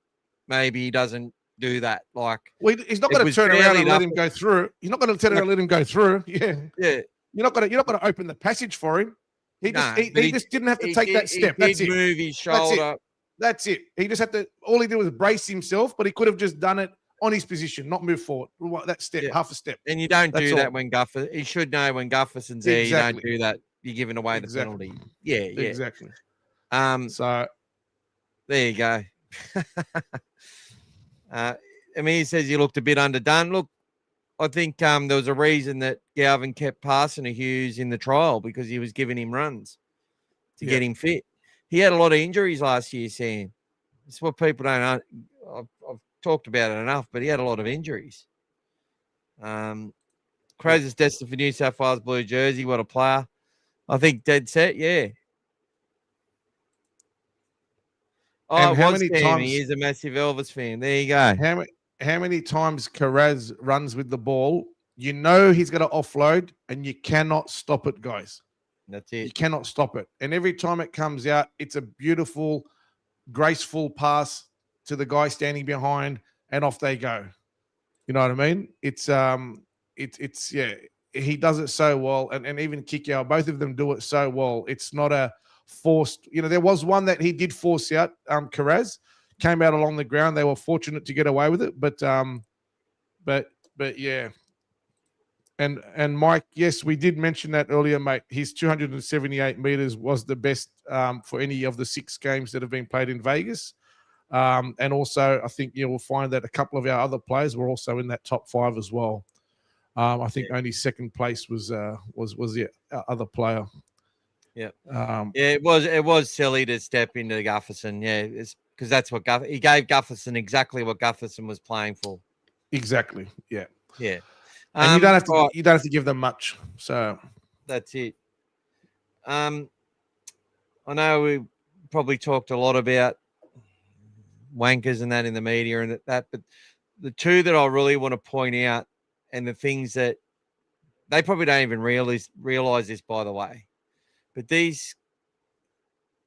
maybe he doesn't do that. Like, he's not going to turn around and let him go through. He's not going to turn around and let him go through. Yeah, yeah. You're not going to open the passage for him. He just didn't have to take that step. That's it. Move his shoulder. That's it. He just had to. All he did was brace himself, but he could have just done it on his position, not move forward. That step, half a step. And you don't do that when Gufferson. He should know when Gufferson's there. Exactly. You don't do that. You're giving away the penalty. Yeah. Exactly. So there you go. He says you looked a bit underdone. Look, I think there was a reason that Galvin kept passing to Hughes in the trial because he was giving him runs to get him fit. He had a lot of injuries last year, Sam. It's what people don't know. I've talked about it enough, but he had a lot of injuries. Kraz is destined for New South Wales blue jersey. What a player. I think dead set, yeah. Oh, and how many times he is a massive Elvis fan. There you go. How many times Kraz runs with the ball? You know he's going to offload, and you cannot stop it, guys. That's it. You cannot stop it. And every time it comes out, it's a beautiful, graceful pass to the guy standing behind, and off they go. You know what I mean? It's he does it so well, and even Kikau, both of them do it so well. It's not a forced. There was one that he did force out. Kraz came out along the ground. They were fortunate to get away with it, but yeah. And Mike, yes, we did mention that earlier, mate. His 278 meters was the best for any of the 6 games that have been played in Vegas. And also, I think you will find that a couple of our other players were also in that top 5 as well. I think only second place was the other player. Yeah, it was silly to step into Gufferson. Yeah, it's because that's what he gave Gufferson exactly what Gufferson was playing for. Exactly. Yeah. Yeah. And you don't have to give them much. So that's it. I know we probably talked a lot about wankers and that in the media and that, but the two that I really want to point out and the things that they probably don't even realize this, by the way, but these,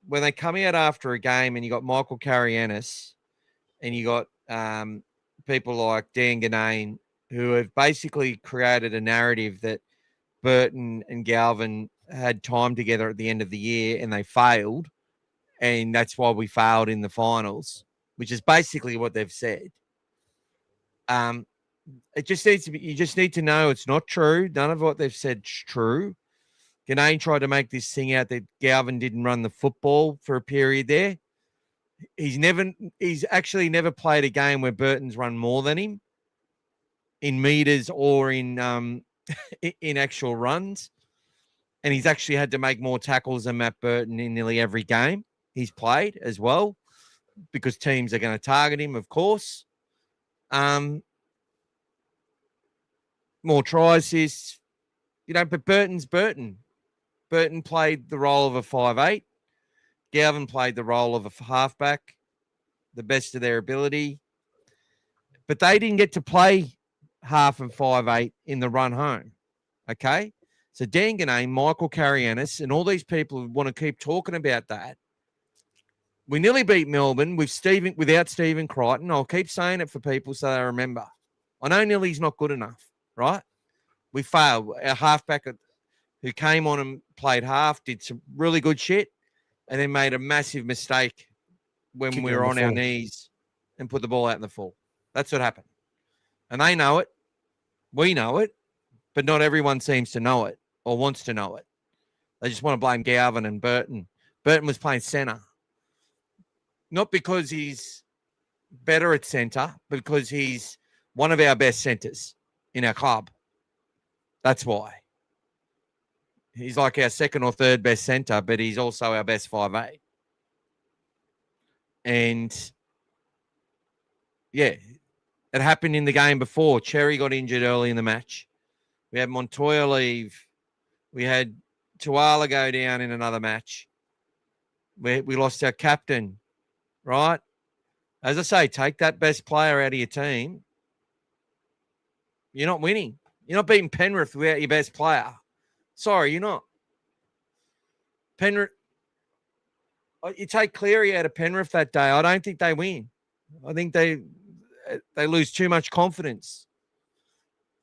when they come out after a game and you got Michael Carianis and you got people like Dan Ganane, who have basically created a narrative that Burton and Galvin had time together at the end of the year and they failed. And that's why we failed in the finals, which is basically what they've said. It just needs to be, you just need to know it's not true. None of what they've said is true. Ganane tried to make this thing out that Galvin didn't run the football for a period there. He's actually never played a game where Burton's run more than him in meters or in actual runs. And he's actually had to make more tackles than Matt Burton in nearly every game he's played as well, because teams are going to target him, of course. More try assists, but Burton's Burton. Burton played the role of a 5'8". Galvin played the role of a halfback, the best of their ability. But they didn't get to play half and 5'8" in the run home. Okay? So Dan Ganane, Michael Carianis, and all these people who want to keep talking about that. We nearly beat Melbourne without Stephen Crichton. I'll keep saying it for people so they remember. I know Neely's not good enough, right? We failed. Our halfback who came on and played half did some really good shit and then made a massive mistake when we were on our knees and put the ball out in the full. That's what happened. And they know it. We know it. But not everyone seems to know it or wants to know it. They just want to blame Galvin and Burton. Burton was playing centre. Not because he's better at centre, but because he's one of our best centres in our club. That's why. He's like our second or third best centre, but he's also our best 5'8". And, yeah, it happened in the game before. Cherry got injured early in the match. We had Montoya leave. We had Tuala go down in another match. We lost our captain, right? As I say, take that best player out of your team. You're not winning. You're not beating Penrith without your best player. Sorry, you're not. Penrith. You take Cleary out of Penrith that day, I don't think they win. I think they lose too much confidence.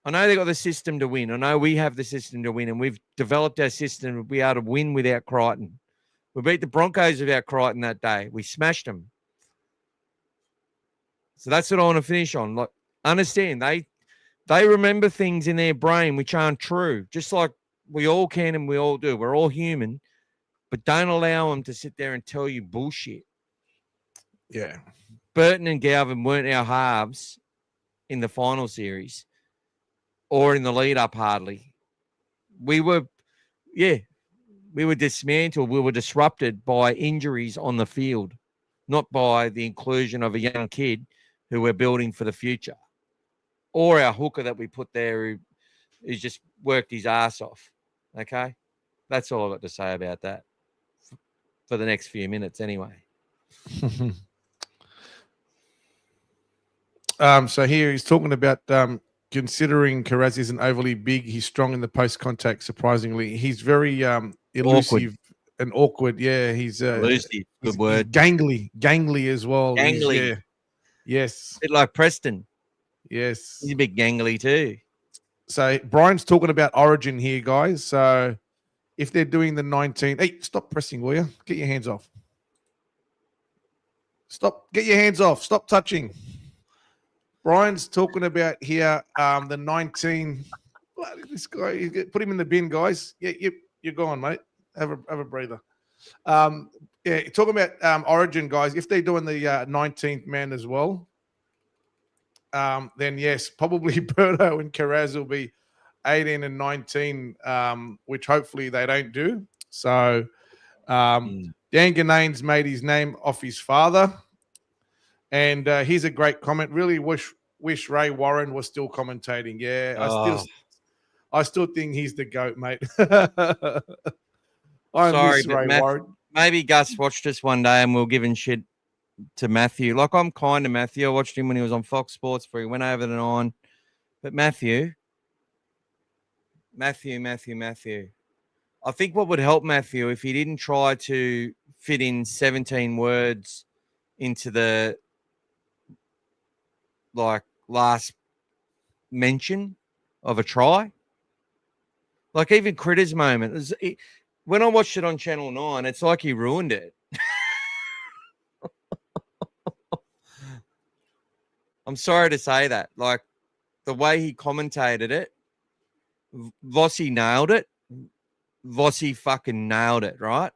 I know they got the system to win. I know we have the system to win, and we've developed our system to be able to win without Crichton. We beat the Broncos without Crichton that day. We smashed them. So that's what I want to finish on. Like, understand, they remember things in their brain which aren't true, just like we all can and we all do. We're all human, but don't allow them to sit there and tell you bullshit. Yeah. Burton and Galvin weren't our halves in the final series or in the lead up hardly. We were dismantled. We were disrupted by injuries on the field, not by the inclusion of a young kid who we're building for the future, or our hooker that we put there who's just worked his ass off. Okay? That's all I've got to say about that for the next few minutes anyway. So here he's talking about considering Carraz isn't overly big, he's strong in the post contact. Surprisingly, he's very elusive and awkward. Yeah, he's elusive. Good word. He's gangly as well. Gangly. Yes. A bit like Preston. Yes. He's a bit gangly too. So Brian's talking about Origin here, guys. So if they're doing the 19, hey, stop pressing, will you? Get your hands off. Stop. Get your hands off. Stop touching. Brian's talking about here the 19. This guy, put him in the bin, guys. Yeah, you're gone, mate. Have a breather. Talking about Origin, guys. If they're doing the 19th man as well, then yes, probably Berto and Carraz will be 18 and 19, which hopefully they don't do. So Dan Ganane's made his name off his father. And here's a great comment. Really wish Ray Warren was still commentating. Yeah, I still think he's the GOAT, mate. Sorry, but Warren. Maybe Gus watched us one day and we were giving shit to Matthew. Like, I'm kind to Matthew. I watched him when he was on Fox Sports where he went over the 9. But Matthew. I think what would help Matthew if he didn't try to fit in 17 words into the last mention of a try. Like even Critter's moment. When I watched it on Channel 9, it's like he ruined it. I'm sorry to say that. Like the way he commentated it, Vossi nailed it. Vossi fucking nailed it, right?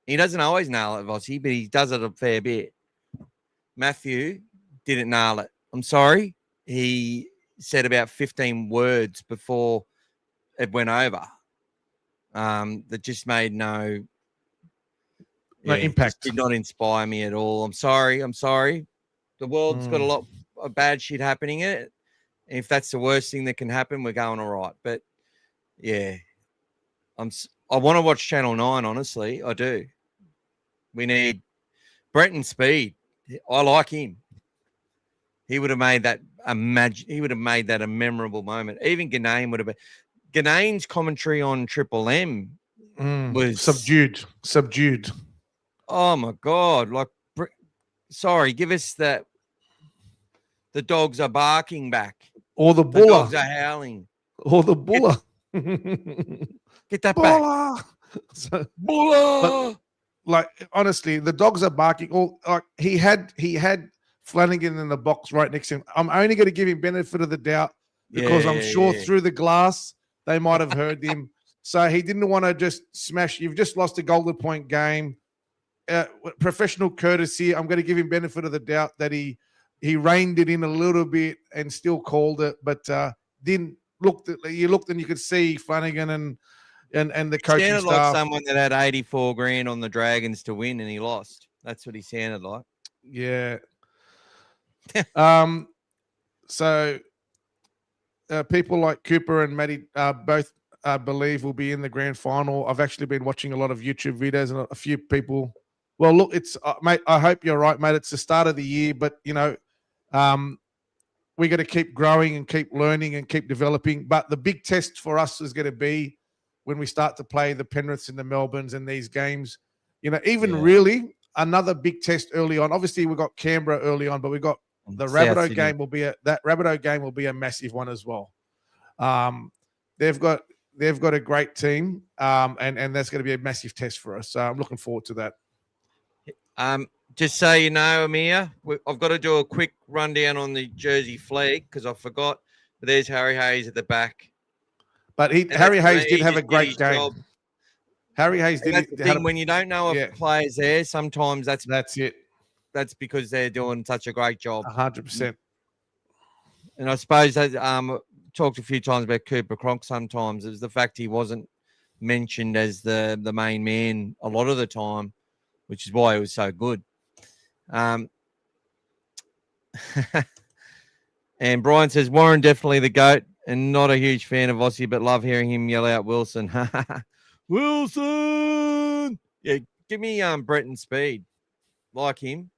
He doesn't always nail it, Vossi, but he does it a fair bit. Matthew didn't nail it. I'm sorry. He said about 15 words before it went over. That just made no impact. Did not inspire me at all. I'm sorry. The world's got a lot of bad shit happening in it. If that's the worst thing that can happen, we're going all right. But yeah, I want to watch Channel 9, honestly. I do. We need Brenton Speed. I like him. He would have made that a memorable moment. Even Ganane would have been. Ganane's commentary on Triple M was subdued. Oh my God! Like, sorry, give us that. The dogs are barking back. Or the buller. The dogs are howling. Or the buller. Get that buller. Back. Buller. Like honestly, the dogs are barking. All like he had Flanagan in the box right next to him. I'm only going to give him benefit of the doubt because I'm sure through the glass they might have heard him. So he didn't want to just smash. You've just lost a golden point game. Professional courtesy. I'm going to give him benefit of the doubt that he reined it in a little bit and still called it, but didn't look. You looked and you could see Flanagan and the coaching staff. Sounded like someone that had 84 grand on the Dragons to win and he lost. That's what he sounded like. Yeah. So people like Cooper and Matty both believe will be in the grand final. I've actually been watching a lot of YouTube videos and a few people. Well, look, it's mate. I hope you're right, mate. It's the start of the year, but we got to keep growing and keep learning and keep developing. But the big test for us is going to be when we start to play the Penriths and the Melbournes in these games. Really another big test early on. Obviously, we got Canberra early on, but we got the Rabbitoh game will be a massive one as well. They've got a great team, and that's going to be a massive test for us. So I'm looking forward to that. Just so you know, Amir, I've got to do a quick rundown on the Jersey flag because I forgot. But there's Harry Hayes at the back. But Harry Hayes did have a great game. Job. Harry Hayes did. When you don't know if players there, sometimes that's it. That's because they're doing such a great job. 100%. And I suppose that talked a few times about Cooper Cronk. Sometimes it was the fact he wasn't mentioned as the main man a lot of the time, which is why he was so good. And Brian says Warren definitely the GOAT, and not a huge fan of Aussie, but love hearing him yell out Wilson. Wilson! Yeah, give me Bretton Speed. Like him.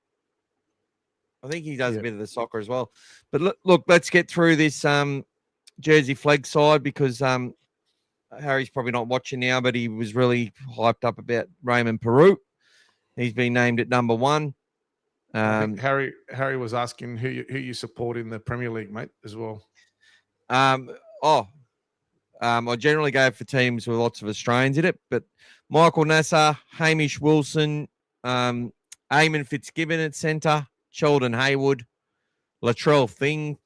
I think he does a bit of the soccer as well. But look, let's get through this Jersey flag side because Harry's probably not watching now, but he was really hyped up about Raymond Peru. He's been named at number 1. I think Harry was asking who you support in the Premier League, mate, as well. I generally go for teams with lots of Australians in it, but Michael Nasser, Hamish Wilson, Eamon Fitzgibbon at centre, Sheldon Haywood, Latrell Thing,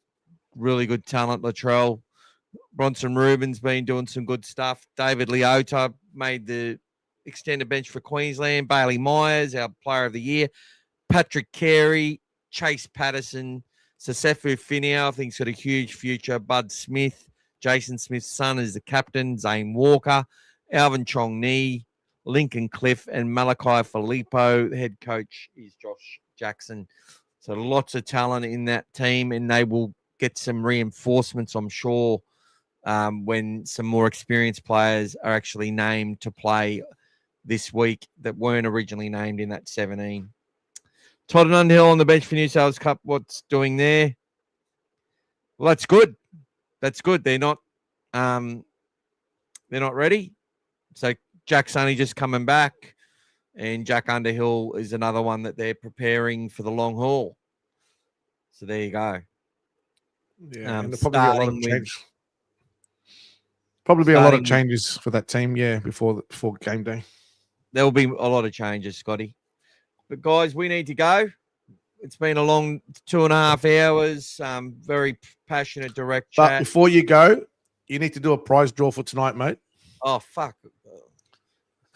really good talent, Latrell. Bronson Rubin's been doing some good stuff. David Leota made the extended bench for Queensland. Bailey Myers, our player of the year. Patrick Carey, Chase Patterson, Sasefu Finau, I think he's got a huge future. Bud Smith, Jason Smith's son is the captain. Zane Walker, Alvin Chong Ni, Lincoln Cliff, and Malachi Filippo. The head coach is Josh Jackson. So lots of talent in that team, and they will get some reinforcements, I'm sure, when some more experienced players are actually named to play this week that weren't originally named in that 17. Todd and Underhill on the bench for New South Wales Cup. What's doing there? Well, that's good. That's good. They're not ready. So Jack's only just coming back, and Jack Underhill is another one that they're preparing for the long haul. So there you go. Yeah, and there'll probably be a lot of change. Probably be a lot of changes for that team, before game day. There will be a lot of changes, Scotty. But guys, we need to go. It's been a long 2.5 hours. Very passionate, direct chat. But before you go, you need to do a prize draw for tonight, mate. Oh, fuck.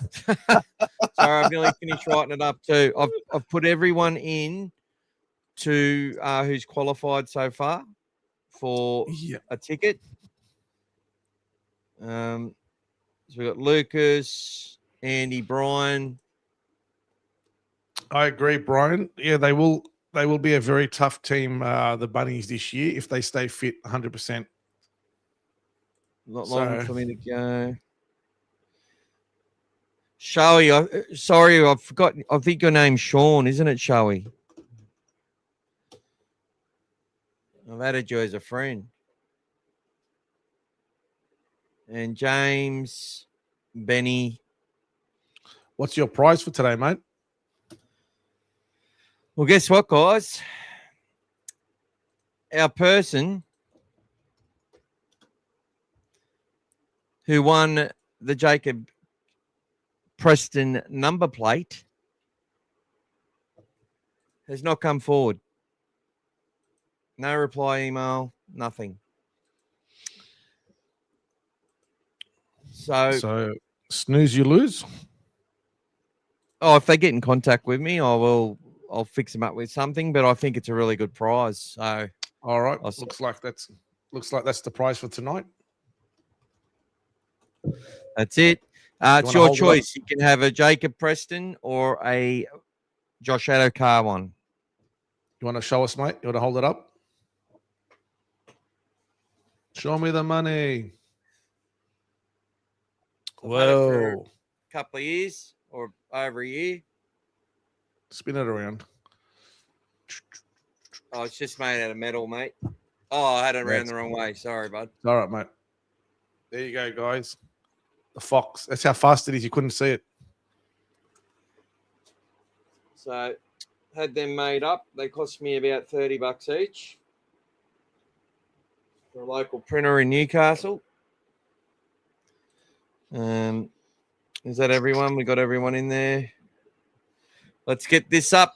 Sorry, I've nearly finished writing it up too. I've put everyone in to who's qualified so far for a ticket. So we got Lucas, Andy, Brian. I agree, Brian. Yeah, they will be a very tough team, the Bunnies, this year if they stay fit 100%. Not long for me to go. Showy, sorry, I forgot. I think your name's Sean, isn't it, Showy? I've added you as a friend. And James, Benny. What's your prize for today, mate? Well, guess what, guys? Our person who won the Jacob Preston number plate has not come forward. No reply email, nothing. So snooze, you lose. Oh, if they get in contact with me, I'll fix them up with something. But I think it's a really good prize. So all right, looks like that's the prize for tonight. That's it. It's your choice. You can have a Jacob Preston or a Josh Adokar one. You want to show us, mate? You want to hold it up? Show me the money. I've had it for a Whoa. couple of years or over a year. Spin it around. Oh, it's just made out of metal, mate. Oh, I had it around the wrong way. Sorry, bud. It's all right, mate. There you go, guys. The Fox. That's how fast it is. You couldn't see it. So, had them made up. They cost me about $30 each. For a local printer in Newcastle. Is that everyone? We got everyone in there. Let's get this up.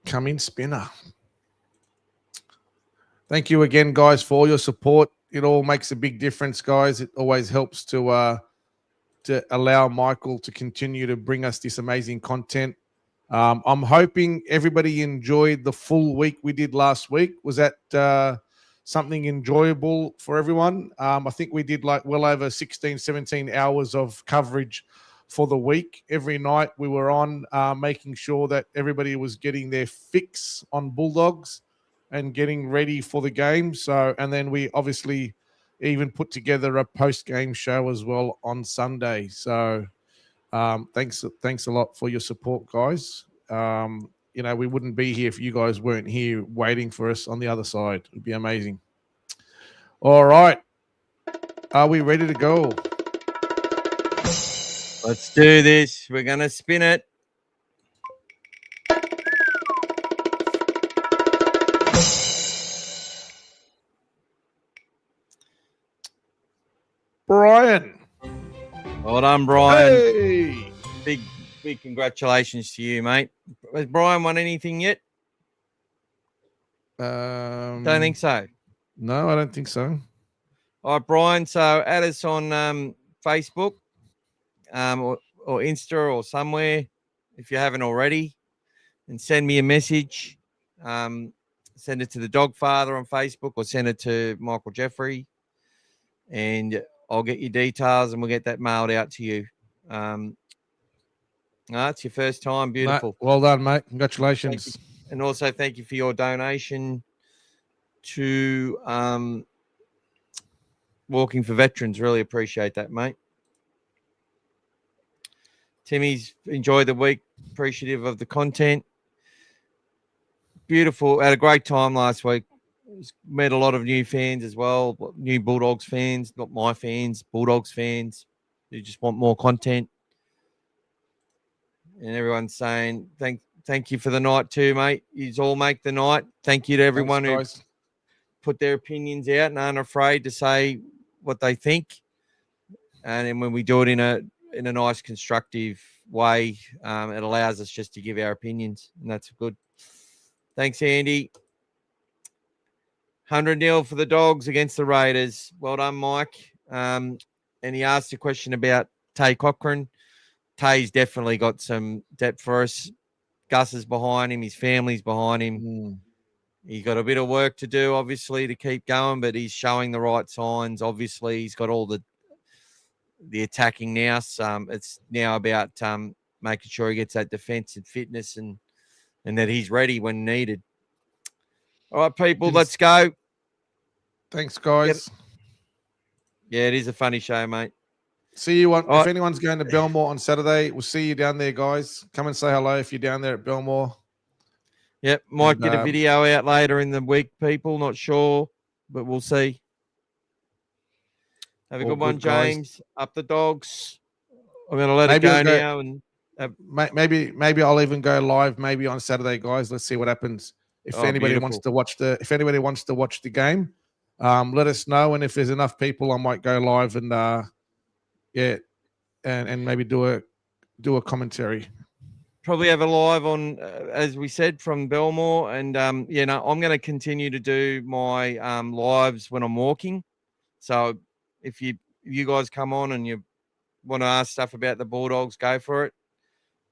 Come in, spinner. Thank you again, guys, for all your support. It all makes a big difference, guys. It always helps to allow Michael to continue to bring us this amazing content. I'm hoping everybody enjoyed the full week we did last week. Was that something enjoyable for everyone? I think we did like well over 16, 17 hours of coverage for the week. Every night we were on making sure that everybody was getting their fix on Bulldogs and getting ready for the game. So, and then we obviously even put together a post-game show as well on Sunday. So thanks a lot for your support, guys. You know, we wouldn't be here if you guys weren't here waiting for us on the other side. It'd be amazing. All right. Are we ready to go? Let's do this. We're going to spin it. Brian. Well done, Brian. Hey. Big congratulations to you, mate. Has Brian won anything yet? Don't think so. No, I don't think so. All right, Brian. So add us on Facebook or Insta or somewhere if you haven't already, and send me a message. Send it to the Dogfather on Facebook or send it to Michael Jeffrey, and I'll get your details and we'll get that mailed out to you. It's your first time. Beautiful. Mate, well done, mate. Congratulations. And also thank you for your donation to Walking for Veterans. Really appreciate that, mate. Timmy's enjoyed the week. Appreciative of the content. Beautiful. Had a great time last week. Met a lot of new fans as well. New Bulldogs fans, not my fans, Bulldogs fans who just want more content. And everyone's saying thank you for the night too, mate. You all make the night. Thank you to everyone who put their opinions out and aren't afraid to say what they think. And then when we do it in a nice, constructive way, it allows us just to give our opinions, and that's good. Thanks, Andy. 100-0 for the Dogs against the Raiders. Well done, Mike. And he asked a question about Tay Cochrane. Tay's definitely got some depth for us. Gus is behind him. His family's behind him. He's got a bit of work to do, obviously, to keep going, but he's showing the right signs. Obviously, he's got all the attacking now. So it's now about making sure he gets that defense and fitness and that he's ready when needed. All right, people, let's go. Thanks, guys. Yeah, it is a funny show, mate. See you if anyone's going to Belmore on Saturday, we'll see you down there, guys. Come and say hello if you're down there at Belmore. Yep, might get a video out later in the week, people. Not sure, but we'll see. Have a good one, James. Guys. Up the Dogs. I'm going to let it go now. And maybe I'll even go live maybe on Saturday, guys. Let's see what happens. If anybody wants to watch the game, let us know. And if there's enough people, I might go live and and maybe do a commentary. Probably have a live on, as we said, from Belmore. And I'm going to continue to do my lives when I'm walking. So if you guys come on and you want to ask stuff about the Bulldogs, go for it.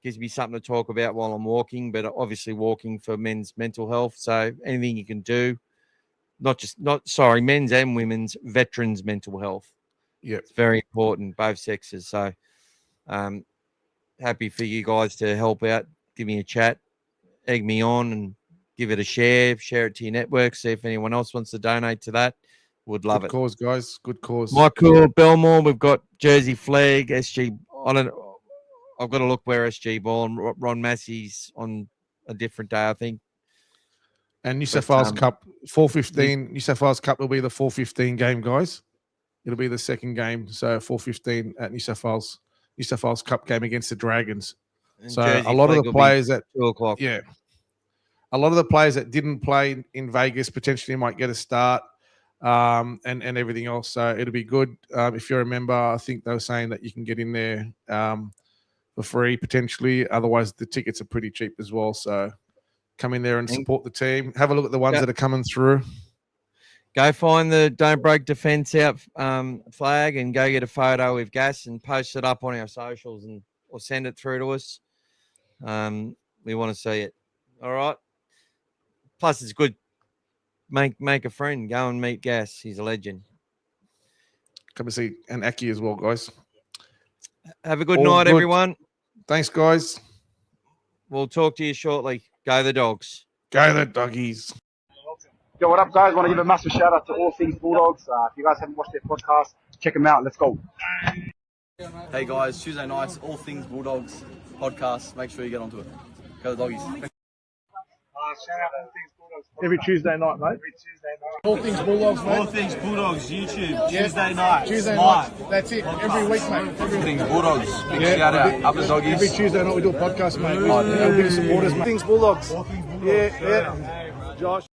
Gives me something to talk about while I'm walking, but obviously walking for men's mental health. So anything you can do, men's and women's, veterans' mental health. Yeah, it's very important, both sexes. So happy for you guys to help out. Give me a chat, egg me on, and give it a share. Share it to your network. See if anyone else wants to donate to that. Would love Good it. cause, guys. Good cause. Michael Belmore, we've got Jersey Flag, SG. I've got to look where SG ball and Ron Massey's on a different day, I think. And New South Wales Cup 4:15. New South Wales Cup will be the 4:15 game, guys. It'll be the second game, so 4:15 at New South Wales Cup game against the Dragons. And So Jersey a lot of Flag the will be players that 2:00. yeah, a lot of the players that didn't play in Vegas potentially might get a start, and everything else. So it'll be good. If you're a member, I think they were saying that you can get in there for free potentially. Otherwise, the tickets are pretty cheap as well. So come in there and support the team. Have a look at the ones that are coming through. Go find the Don't Break Defence Out flag and go get a photo with Gas and post it up on our socials or send it through to us. We want to see it. All right. Plus, it's good. Make a friend. Go and meet Gas. He's a legend. Come and see and Aki as well, guys. Have a good night, everyone. Thanks, guys. We'll talk to you shortly. Go the Dogs. Go the Doggies. Yo, what up, guys? Want to give a massive shout out to All Things Bulldogs. If you guys haven't watched their podcast, check them out. Let's go. Hey guys, Tuesday nights, All Things Bulldogs podcast. Make sure you get onto it. Go the Doggies. Shout out All Things Bulldogs. Every Tuesday night, mate. Every Tuesday night. All Things Bulldogs, mate. All Things Bulldogs, YouTube, Tuesday night. Tuesday night. That's it. Every week, mate. All Things Bulldogs. Big shout out. Up the Doggies. Every Tuesday night we do a podcast, mate. Our biggest supporters, mate. All Things Bulldogs. Yeah. Josh.